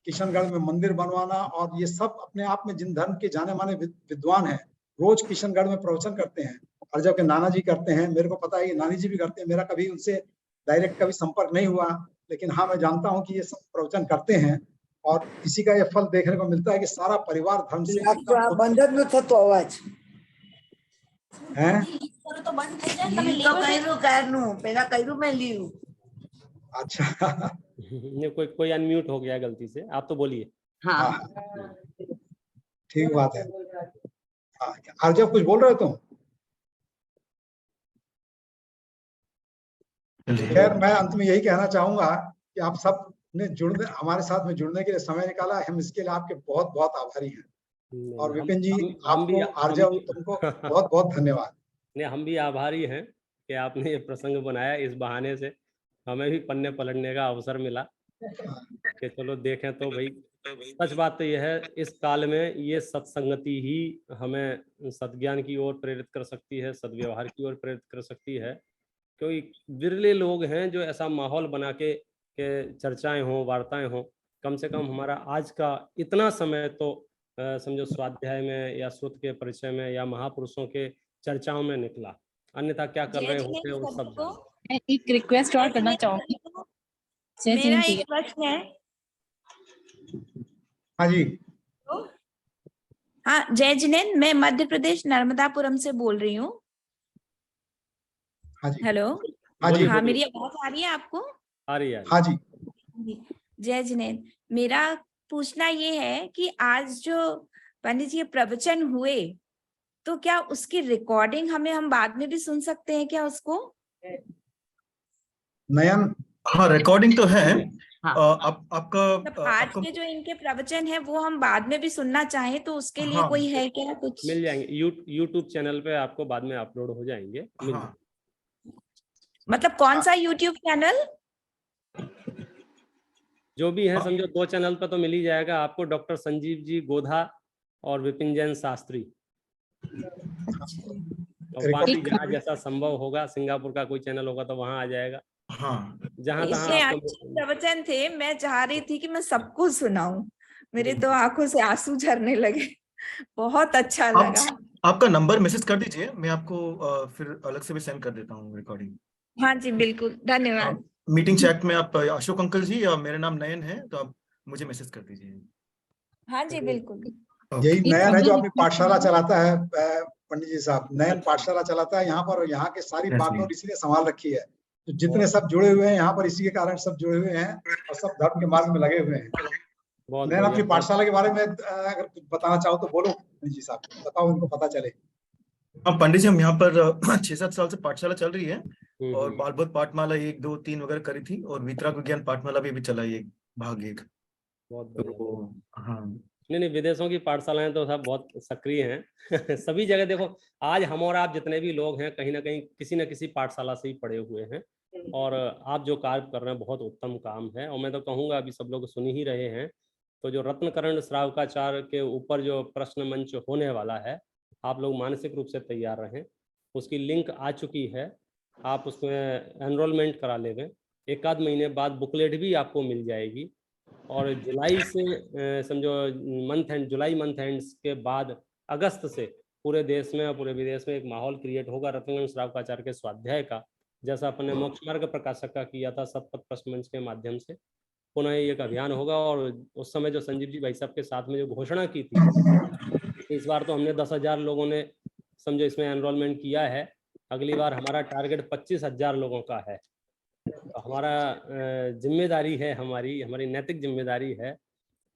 Speaker 1: किशनगढ़ में मंदिर बनवाना, और ये सब अपने आप में जिन धर्म के जाने माने विद्वान हैं, रोज किशनगढ़ में प्रवचन करते हैं। और जब के नाना जी करते हैं, मेरे को पता है कि नानी जी भी करते हैं। मेरा कभी उनसे डायरेक्ट कभी संपर्क नहीं हुआ, लेकिन हाँ मैं जानता हूँ कि ये सब प्रवचन करते हैं, और इसी का ये फल देखने को मिलता है कि सारा परिवार धर्म से अच्छा
Speaker 8: कोई अनम्यूट हो गया गलती से, आप तो बोलिए।
Speaker 1: हाँ ठीक बात है। आर्जव कुछ बोल रहे तुम? खैर मैं अंत में यही कहना चाहूंगा कि आप सब ने हमारे साथ में जुड़ने के लिए समय निकाला, हम इसके लिए आपके बहुत बहुत आभारी हैं। और विपिन जी आपको, आर्जव तुमको बहुत बहुत धन्यवाद।
Speaker 8: नहीं, हम भी आभारी हैं कि आपने ये प्रसंग बनाया। इस बहाने से हमें भी पन्ने पलटने का अवसर मिला कि चलो देखें तो भाई सच बात तो यह है, इस काल में ये सत्संगति ही हमें सद्ज्ञान की ओर प्रेरित कर सकती है, सद्व्यवहार की ओर प्रेरित कर सकती है। क्योंकि विरले लोग हैं जो ऐसा माहौल बना के चर्चाएं हों, वार्ताएं हों। कम से कम हमारा आज का इतना समय तो समझो स्वाध्याय में या श्रुत के परिचय में या महापुरुषों के चर्चाओं में निकला, अन्यथा क्या कर रहे होते हैं उन सब।
Speaker 7: एक रिक्वेस्ट और करना चाहूंगी।
Speaker 9: मेरा एक प्रश्न है।
Speaker 1: हाँ जी।
Speaker 9: हाँ जय जिनेन्द्र, मैं मध्य प्रदेश नर्मदापुरम से बोल रही हूँ।
Speaker 1: हाँ जी।
Speaker 9: हेलो।
Speaker 1: हाँ जी।
Speaker 9: हाँ मेरी आवाज आ रही है आपको?
Speaker 8: आ रही है।
Speaker 1: हाँ जी।
Speaker 9: जय जिनेन्द्र, मेरा पूछना ये है कि आज जो पंडित जी प्रवचन हुए तो क्या उसकी रिकॉर्डिंग हम बाद में भी सुन सकते हैं क्या उसको?
Speaker 1: नयन,
Speaker 3: हाँ, रिकॉर्डिंग तो है।
Speaker 9: हाँ।
Speaker 3: आपका
Speaker 9: मतलब आज
Speaker 3: आपका
Speaker 9: के जो इनके प्रवचन है वो हम बाद में भी सुनना चाहें तो उसके लिए
Speaker 3: हाँ
Speaker 9: कोई है क्या कुछ?
Speaker 8: मिल जाएंगे, यूट्यूब चैनल पे आपको बाद में अपलोड हो जाएंगे, मिल
Speaker 3: हाँ
Speaker 8: जाएंगे।
Speaker 9: मतलब कौन सा यूट्यूब चैनल?
Speaker 8: जो भी है
Speaker 3: हाँ।
Speaker 8: समझो 2 चैनल पे तो मिल ही जाएगा आपको, डॉक्टर संजीव जी गोधा और विपिन जैन शास्त्री। और बाकी
Speaker 1: रिकॉर्डिंग
Speaker 8: जहाँ जैसा संभव होगा, सिंगापुर का कोई चैनल होगा तो वहाँ आ जाएगा,
Speaker 3: हाँ
Speaker 8: जहाँ तहाँ
Speaker 9: इतने
Speaker 8: आपको
Speaker 9: अच्छे प्रवचन थे, मैं चाह रही थी कि मैं सबको सुनाऊं, मेरे तो आंखों से आंसू झरने लगे। बहुत अच्छा लगा।
Speaker 3: आपका नंबर मैसेज कर दीजिए, मैं आपको फिर अलग से भी सेंड कर देता हूँ रिकॉर्डिंग।
Speaker 9: हाँ जी बिल्कुल, धन्यवाद।
Speaker 3: मीटिंग चैट में आप अशोक अंकल जी, मेरा नाम नयन है, तो आप मुझे मैसेज कर दीजिए।
Speaker 9: हाँ जी बिल्कुल।
Speaker 1: यही
Speaker 7: एक
Speaker 1: नयन है
Speaker 7: humble
Speaker 1: जो अपनी
Speaker 7: request
Speaker 1: पाठशाला
Speaker 7: है।
Speaker 1: चलाता है, पंडित जी साहब। नयन पाठशाला चलाता है यहाँ पर, और यहाँ के सारी
Speaker 3: Yes,
Speaker 1: बागडोर इसी ने संभाल रखी है। तो जितने सब जुड़े हुए हैं यहाँ पर, इसी के कारण सब जुड़े हुए हैं और सब धर्म के मार्ग में लगे हुए हैं।
Speaker 8: बहुत
Speaker 1: नयन,
Speaker 8: बढ़िया,
Speaker 1: अपनी
Speaker 8: बहुत
Speaker 1: पाठशाला के बारे में अगर कुछ बताना चाहो तो बोलो पंडित जी साहब, बताओ, उनको पता चले।
Speaker 3: हाँ पंडित जी, हम यहाँ पर 6-7 साल से पाठशाला चल रही है, और
Speaker 8: हम्म,
Speaker 3: बालबोध पाठमाला 1, 2, 3 वगैरह करी थी, और वितराग विज्ञान पाठमाला भी अभी चलाई है, भाग 1।
Speaker 8: बहुत बढ़िया।
Speaker 3: तो हाँ
Speaker 8: नहीं, विदेशों की पाठशालाएं तो सब बहुत सक्रिय हैं। सभी जगह देखो, आज हम और आप जितने भी लोग हैं कहीं ना कहीं किसी न किसी पाठशाला से ही पढ़े हुए हैं, और आप जो कार्य कर रहे हैं बहुत उत्तम काम है। और मैं तो कहूँगा, अभी सब लोग सुन ही रहे हैं, तो जो रत्नकर्ण श्रावकाचार्य के ऊपर जो प्रश्न मंच होने वाला है, आप लोग मानसिक रूप से तैयार रहें। उसकी लिंक आ चुकी है, आप उसमें एनरोलमेंट करा लेंगे। 1 आध महीने बाद बुकलेट भी आपको मिल जाएगी, और जुलाई से समझो जुलाई मंथ एंड्स के बाद अगस्त से पूरे देश में और पूरे विदेश में एक माहौल क्रिएट होगा रत्नकर्ण श्रावकाचार्य के स्वाध्याय का, जैसा अपने मोक्ष मार्ग प्रकाशक का किया था सतपथ प्रश्न मंच के माध्यम से। पुनः एक अभियान होगा, और उस समय जो संजीव जी भाई साहब के साथ में जो घोषणा की थी, इस बार तो हमने 10,000 लोगों ने समझो इसमें एनरोलमेंट किया है। अगली बार हमारा टारगेट 25,000 लोगों का है। तो हमारा जिम्मेदारी है, हमारी नैतिक जिम्मेदारी है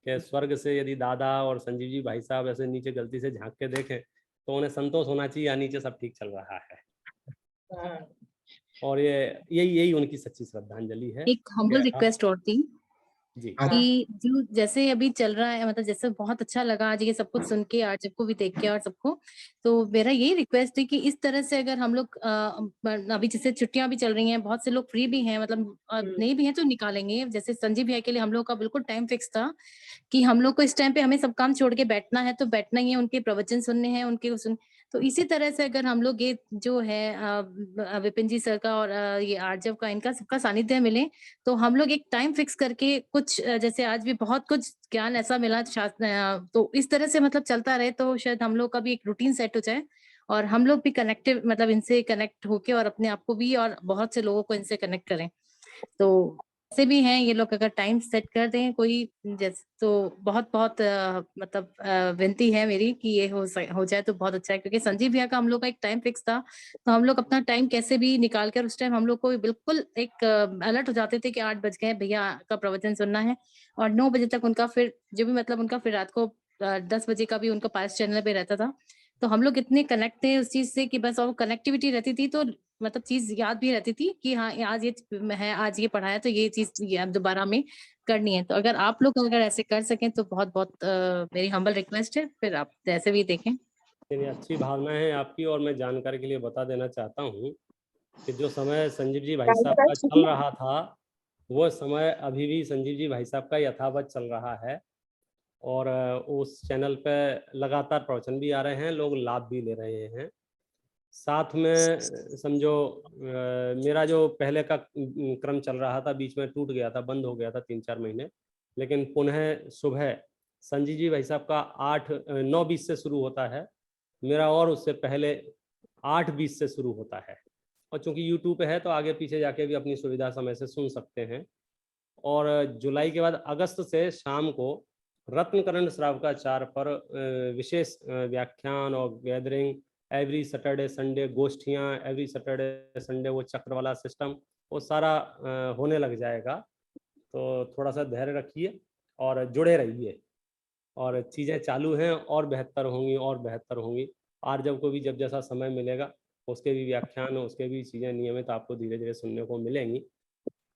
Speaker 8: कि स्वर्ग से यदि दादा और संजीव जी भाई साहब ऐसे नीचे गलती से झांक के देखें तो उन्हें संतोष होना चाहिए, या नीचे सब ठीक चल रहा है। और यही उनकी सच्ची श्रद्धांजलि है।
Speaker 7: एक हम्बल रिक्वेस्ट और थी
Speaker 8: जी
Speaker 7: कि जो जैसे अभी चल रहा है, मतलब जैसे बहुत अच्छा लगा आज ये सब कुछ सुन के, आज सबको भी देख के और सबको, तो मेरा यही रिक्वेस्ट है कि इस तरह से अगर हम लोग अभी जैसे छुट्टियां भी चल रही हैं, बहुत से लोग फ्री भी हैं, मतलब नहीं भी हैं तो निकालेंगे। जैसे संजीव भैया के लिए हम लोग का बिल्कुल टाइम फिक्स था कि हम लोग को इस टाइम पे हमें सब काम छोड़ के बैठना है, तो बैठना ही है, उनके प्रवचन सुनने हैं, उनके तो इसी तरह से अगर हम लोग ये जो है विपिन जी सर का और ये आर्जव का, इनका सबका सानिध्य मिले, तो हम लोग एक टाइम फिक्स करके कुछ जैसे आज भी बहुत कुछ ज्ञान ऐसा मिला तो इस तरह से मतलब चलता रहे, तो शायद हम लोग का भी एक रूटीन सेट हो जाए और हम लोग भी कनेक्टिव, मतलब इनसे कनेक्ट होके और अपने आप को भी और बहुत से लोगों को इनसे कनेक्ट करें। तो ऐसे भी हैं ये लोग, अगर टाइम सेट कर दें कोई जैसे, तो बहुत बहुत मतलब विनती है मेरी कि ये हो जाए तो बहुत अच्छा है, क्योंकि संजीव भैया का हम लोग का एक टाइम फिक्स था, तो हम लोग अपना टाइम कैसे भी निकाल कर उस टाइम हम लोग को बिल्कुल एक अलर्ट हो जाते थे कि 8 बज गए, भैया का प्रवचन सुनना है, और 9 बजे तक उनका फिर जो भी मतलब उनका फिर रात को 10 बजे का भी उनका पास चैनल पे रहता था। तो हम लोग इतने कनेक्ट थे उस चीज से कि बस, और कनेक्टिविटी रहती थी तो मतलब चीज याद भी रहती थी कि हाँ आज ये है, आज ये पढ़ाया, तो ये चीज अब दोबारा में करनी है। तो अगर आप लोग अगर ऐसे कर सकें तो बहुत बहुत मेरी हम्बल रिक्वेस्ट है, फिर आप ऐसे भी देखें।
Speaker 8: मेरी अच्छी भावना है आपकी, और मैं जानकारी के लिए बता देना चाहता हूँ कि जो समय संजीव जी भाई साहब का चल रहा था, वो समय अभी भी संजीव जी भाई साहब का यथावत चल रहा है, और उस चैनल पे लगातार प्रवचन भी आ रहे हैं, लोग लाभ भी ले रहे हैं। साथ में समझो मेरा जो पहले का क्रम चल रहा था बीच में टूट गया था, बंद हो गया था 3-4 महीने, लेकिन पुनः सुबह संजीव जी भाई साहब का 9:20 से शुरू होता है, मेरा और उससे पहले 8:20 से शुरू होता है। और चूंकि यूट्यूब पे है तो आगे पीछे जाके भी अपनी सुविधा समय से सुन सकते हैं। और जुलाई के बाद अगस्त से शाम को रत्नकर्ण श्रावकाचार्य पर विशेष व्याख्यान और गैदरिंग, एवरी सैटरडे संडे गोष्ठियाँ, एवरी सैटरडे संडे वो चक्र वाला सिस्टम, वो सारा होने लग जाएगा। तो थोड़ा सा धैर्य रखिए और जुड़े रहिए, और चीज़ें चालू हैं और बेहतर होंगी और बेहतर होंगी। आर्जव को भी जब जैसा समय मिलेगा उसके भी व्याख्यान, उसके भी चीज़ें नियमित आपको धीरे धीरे सुनने को मिलेंगी।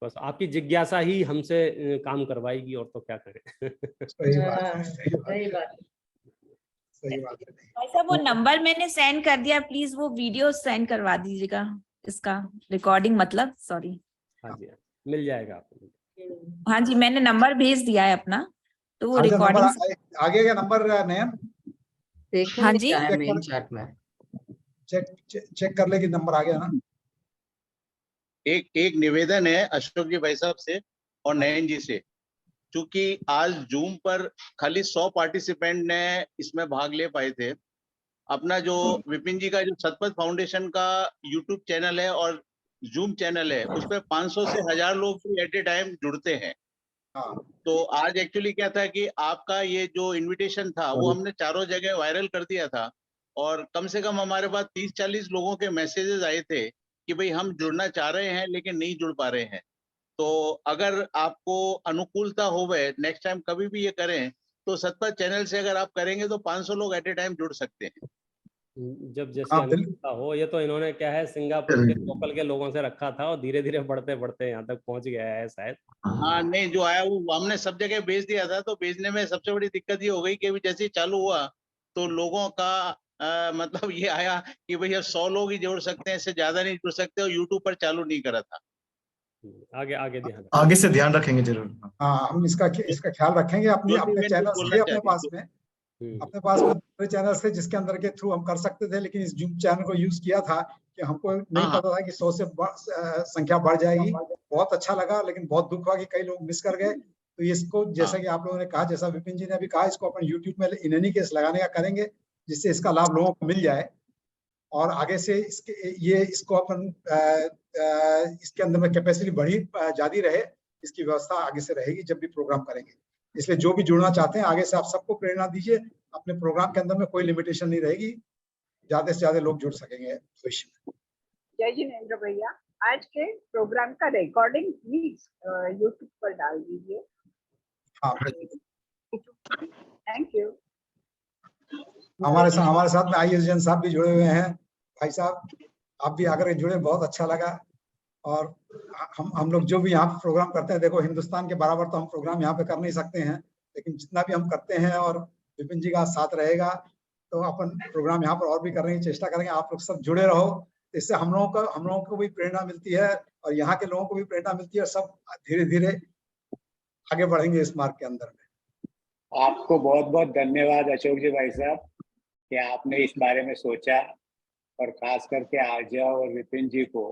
Speaker 8: बस आपकी जिज्ञासा ही हमसे काम करवाएगी, और तो क्या करें।
Speaker 1: सही बात है,
Speaker 5: हाँ,
Speaker 1: सही बात
Speaker 5: सही
Speaker 1: है,
Speaker 5: बात है।
Speaker 1: सही बात है।
Speaker 9: भाई साहब वो नंबर मैंने सेंड कर दिया, प्लीज वो वीडियो सेंड करवा दीजिएगा, इसका रिकॉर्डिंग मतलब, सॉरी।
Speaker 8: हाँ जी, मिल जाएगा आपको।
Speaker 9: हाँ जी, मैंने नंबर भेज दिया है अपना, तो वो
Speaker 1: आगे नंबर
Speaker 9: रिकॉर्डिंग।
Speaker 1: आगे का नंबर नयन
Speaker 5: देखा
Speaker 9: हाँ
Speaker 5: नहीं
Speaker 9: जी,
Speaker 5: क्या है
Speaker 1: चेक
Speaker 5: मेन
Speaker 1: कर,
Speaker 5: चार्ट में।
Speaker 1: चेक कर ले कि नंबर आ गया ना।
Speaker 10: एक निवेदन है अशोक जी भाई साहब से और नयन जी से, क्योंकि आज जूम पर खाली 100 पार्टिसिपेंट ने इसमें भाग ले पाए थे। अपना जो विपिन जी का जो सतपथ फाउंडेशन का यूट्यूब चैनल है और जूम चैनल है, उस पर 500 से 1000 लोग एट ए टाइम जुड़ते हैं।
Speaker 1: हाँ,
Speaker 10: तो आज एक्चुअली क्या था कि आपका ये जो इनविटेशन था वो हमने चारों जगह वायरल कर दिया था, और कम से कम हमारे पास 30-40 लोगों के मैसेजेस आए थे कि भाई हम जुड़ना चाह रहे हैं लेकिन नहीं जुड़ पा रहे हैं। तो अगर आपको अनुकूलता होवे, नेक्स्ट टाइम कभी भी ये करें, तो सतपथ चैनल से अगर आप करेंगे तो 500 लोग एट ए टाइम जुड़ सकते हैं।
Speaker 8: जब जैसे
Speaker 1: हाँ,
Speaker 8: अनुकूलता हो। ये तो इन्होंने क्या है, सिंगापुर के लोकल के लोगों से रखा था और धीरे धीरे बढ़ते बढ़ते यहाँ तक पहुंच गया है शायद।
Speaker 10: हाँ, नहीं, जो आया वो हमने सब जगह भेज दिया था, तो भेजने में सबसे बड़ी दिक्कत ये हो गई कि अभी जैसे ही चालू हुआ तो लोगों का मतलब ये आया कि भैया 100 लोग ही जोड़ सकते हैं, इससे ज्यादा नहीं जुड़ सकते, और यूट्यूब पर चालू नहीं करा था।
Speaker 8: आगे आगे ध्यान
Speaker 3: आगे से ध्यान रखेंगे जरूर।
Speaker 1: हाँ, हम इसका ख्याल रखेंगे। अपने
Speaker 10: जो भी मैंने
Speaker 1: चैनल्स
Speaker 10: बोलना
Speaker 1: थे अपने
Speaker 10: चाहती
Speaker 1: पास
Speaker 10: हूँ।
Speaker 1: में, अपने पास में दूसरे चैनल्स थे जिसके अंदर के थ्रू हम कर सकते थे, लेकिन इस जूम चैनल को यूज किया था कि हमको नहीं
Speaker 10: हाँ,
Speaker 1: पता था कि 100 से संख्या बढ़ जाएगी। बहुत अच्छा लगा, लेकिन बहुत दुख हुआ कि कई लोग मिस कर गए। तो इसको जैसा कि आप लोगों ने कहा, जैसा विपिन जी ने भी कहा, इसको अपन यूट्यूब में इन एनी केस लगाने का करेंगे, जिससे इसका लाभ लोगों को मिल जाए। और आगे से इसको अपन इसके अंदर में कैपेसिटी बढ़ी जारी रहे, इसकी व्यवस्था आगे से रहेगी जब भी प्रोग्राम करेंगे। इसलिए जो भी जुड़ना चाहते हैं, आगे से आप सबको प्रेरणा दीजिए। अपने प्रोग्राम के अंदर में कोई लिमिटेशन नहीं रहेगी, ज्यादा से ज्यादा लोग जुड़ सकेंगे भविष्य में।
Speaker 11: जय जिनेंद्र भैया, आज के प्रोग्राम का रिकॉर्डिंग प्लीज यूट्यूब पर डाल दीजिए।
Speaker 1: हाँ,
Speaker 11: थैंक यू।
Speaker 1: हमारे साथ में आईएस जैन साहब भी जुड़े हुए हैं। भाई साहब, आप भी आकर जुड़े, बहुत अच्छा लगा। और हम लोग जो भी यहाँ पे प्रोग्राम करते हैं, देखो हिंदुस्तान के बराबर तो हम प्रोग्राम यहाँ पे कर नहीं सकते हैं, लेकिन जितना भी हम करते हैं और विपिन जी का साथ रहेगा, तो अपन प्रोग्राम यहाँ पर और भी करने की चेष्टा करेंगे। आप लोग सब जुड़े रहो, इससे हम लोगों को भी प्रेरणा मिलती है और यहाँ के लोगों को भी प्रेरणा मिलती है, और सब धीरे धीरे आगे बढ़ेंगे इस मार्ग के अंदर में।
Speaker 12: आपको बहुत बहुत धन्यवाद अशोक जी भाई साहब कि आपने इस बारे में सोचा, और खास करके आर्या और विपिन जी को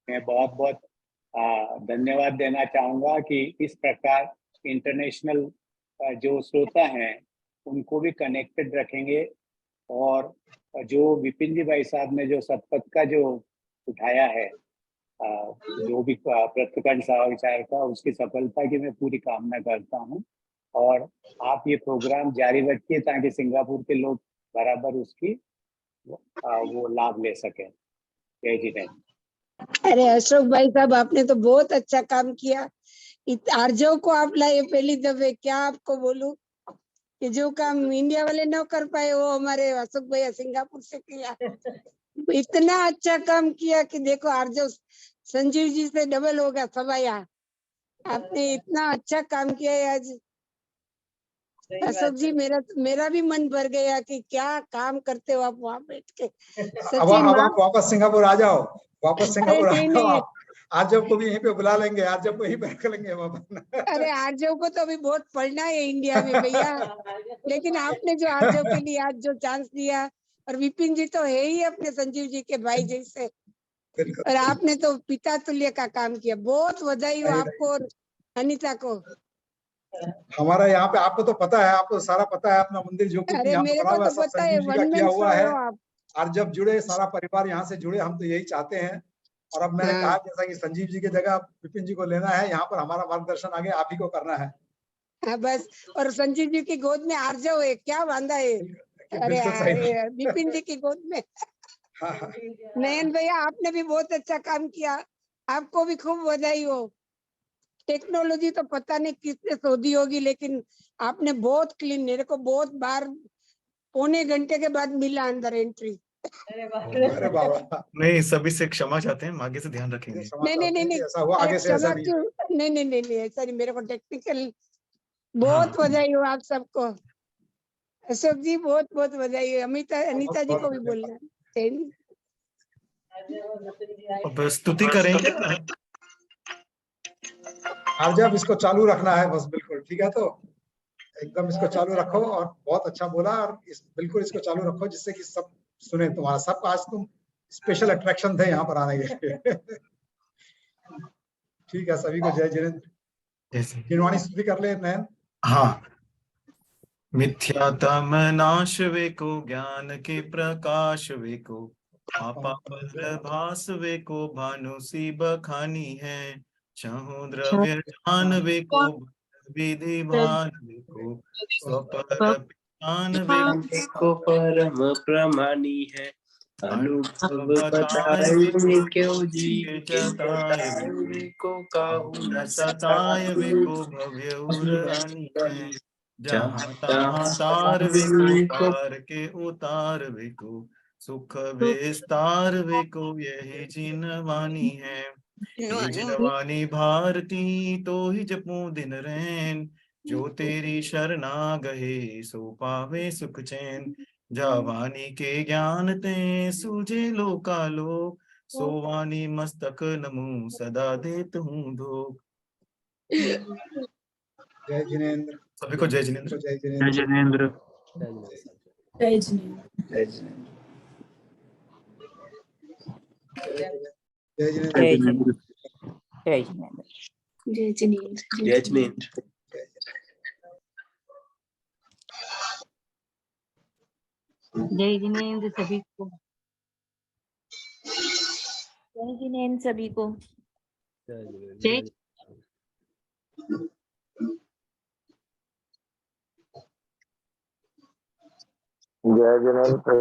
Speaker 12: मैं बहुत बहुत धन्यवाद देना चाहूँगा कि इस प्रकार इंटरनेशनल जो श्रोता हैं उनको भी कनेक्टेड रखेंगे। और जो विपिन जी भाई साहब ने जो सतपथ का जो उठाया है, जो भी पृथ्वीखंड विचार का, उसकी सफलता की मैं पूरी कामना करता हूँ। और आप ये प्रोग्राम जारी रखिए ताकि सिंगापुर के लोग बराबर उसकी वो लाभ ले सकें। जय जी जय।
Speaker 4: अरे अशोक भाई साहब, आपने तो बहुत अच्छा काम किया। आरजो को आप लाए पहली दफे, क्या आपको बोलूं कि जो काम इंडिया वाले न कर पाए वो हमारे अशोक भैया सिंगापुर से किया। इतना अच्छा काम किया कि देखो आरजो संजीव जी से डबल हो गया सवाया। आपने इतना अच्छा काम किया है आज अशोक जी, मेरा भी मन भर गया कि क्या काम करते हो आप वहाँ बैठ के।
Speaker 1: अब आप वापस सिंगापुर आ जाओ, वापस सिंगापुर आ जाओ। आप आरजब को भी यहीं पे बुला लेंगे, आरजब को यहीं पे रख लेंगे वापस।
Speaker 4: अरे आरजब को तो अभी बहुत पढ़ना है इंडिया में भैया, लेकिन आपने जो आरजब के लिए आज जो चांस दिया, और विपिन जी तो है ही अपने संजीव जी के भाई जैसे, और आपने तो पिता तुल्य का काम किया। बहुत बधाई हो आपको और अनीता को।
Speaker 1: हमारा यहाँ पे, आपको तो पता है, आपको सारा पता है अपना मंदिर जो कुछ यहाँ पे बना हुआ है, सब संजीव जी का किया हुआ है। और जब जुड़े सारा परिवार यहाँ से जुड़े, हम तो यही चाहते हैं। और अब मैंने कहा जैसा कि संजीव जी की जगह विपिन जी को लेना है, यहाँ पर हमारा मार्गदर्शन आगे आप ही को करना है।
Speaker 4: हाँ बस, और संजीव जी की गोद में आरजव है, क्या बांधा है। अरे विपिन जी की गोद में। नयन भैया, आपने भी बहुत अच्छा काम किया, आपको भी खूब बधाई हो। टेक्नोलॉजी तो पता नहीं किसने शोधी होगी, लेकिन आपने बहुत क्लीन, मेरे को बहुत बार पौने घंटे के बाद मिला अंदर एंट्री।
Speaker 5: अरे बाप रे।
Speaker 1: अरे बाबा,
Speaker 3: नहीं, सभी से क्षमा चाहते हैं, आगे से ध्यान रखेंगे।
Speaker 1: क्षमा
Speaker 4: नहीं नहीं
Speaker 1: चाहते
Speaker 4: नहीं
Speaker 1: हैं
Speaker 4: नहीं,
Speaker 1: कि ऐसा हुआ,
Speaker 4: अरे
Speaker 1: आगे से ऐसा
Speaker 4: क्षमा
Speaker 1: नहीं।
Speaker 4: क्यों, नहीं नहीं नहीं नहीं, ऐसा नहीं, मेरे को टेक्निकल
Speaker 3: हाँ,
Speaker 4: बहुत बधाई हो आप सबको। अशोक जी बहुत बहुत बधाई हो, अनीता जी को भी बोलना है।
Speaker 3: अब स्तुति करेंगे।
Speaker 1: आरजे अब इसको चालू रखना है बस, बिल्कुल ठीक है, तो एकदम इसको चालू रखो, और बहुत अच्छा बोला, और बिल्कुल इसको चालू रखो जिससे कि सब सुने तुम्हारा। सब आज तुम स्पेशल अट्रैक्शन थे यहाँ पर आने के लिए। ठीक है, सभी को जय जिनेंद्र। किरवाणी स्तुति कर ले नयन।
Speaker 3: हाँ। मिथ्यातम नाश वे को, ज्ञान के प्रकाश वे को, आपा पर भास वे को, भानु सी बखानी है, चहु द्रव्य जान वे को, विधि भान वे को, स्वपर ज्ञान वे
Speaker 13: को परम प्रमाणी है, अनुभव बताए क्यों जी
Speaker 3: जताए
Speaker 13: वे को काहू न
Speaker 3: सताय वे को, भव्य उरानी है, जहाँ तहाँ तार वे को, तार के उतार वे को, सुख विस्तार वे को, यही जिनवानी है। ये जिनवानी भारती तो ही जपू दिन रैन, जो तेरी शरणा गहे सो पावे सुख चैन, जावानी के ज्ञान ते सूझे लोकालो, सोवानी मस्तक नमो सदा देत हूँ धो।
Speaker 1: जय जिनेंद्र।
Speaker 3: सभी को जय जिनेंद्र।
Speaker 1: जय
Speaker 13: जय
Speaker 1: जिनेंद्र।
Speaker 13: जिनेंद्र।
Speaker 9: जय जिनेंद्र।
Speaker 13: जय जिनेंद्र।
Speaker 1: जय जिनेंद्र।
Speaker 13: जय जिनेंद्र।
Speaker 9: जय जिनेंद्र। जय जिनेंद्र।
Speaker 13: जय जिनेंद्र।
Speaker 14: जय जिनेंद्र सभी को।
Speaker 9: जय जिनेंद्र सभी को।
Speaker 14: जय
Speaker 6: जय जिनेंद्र।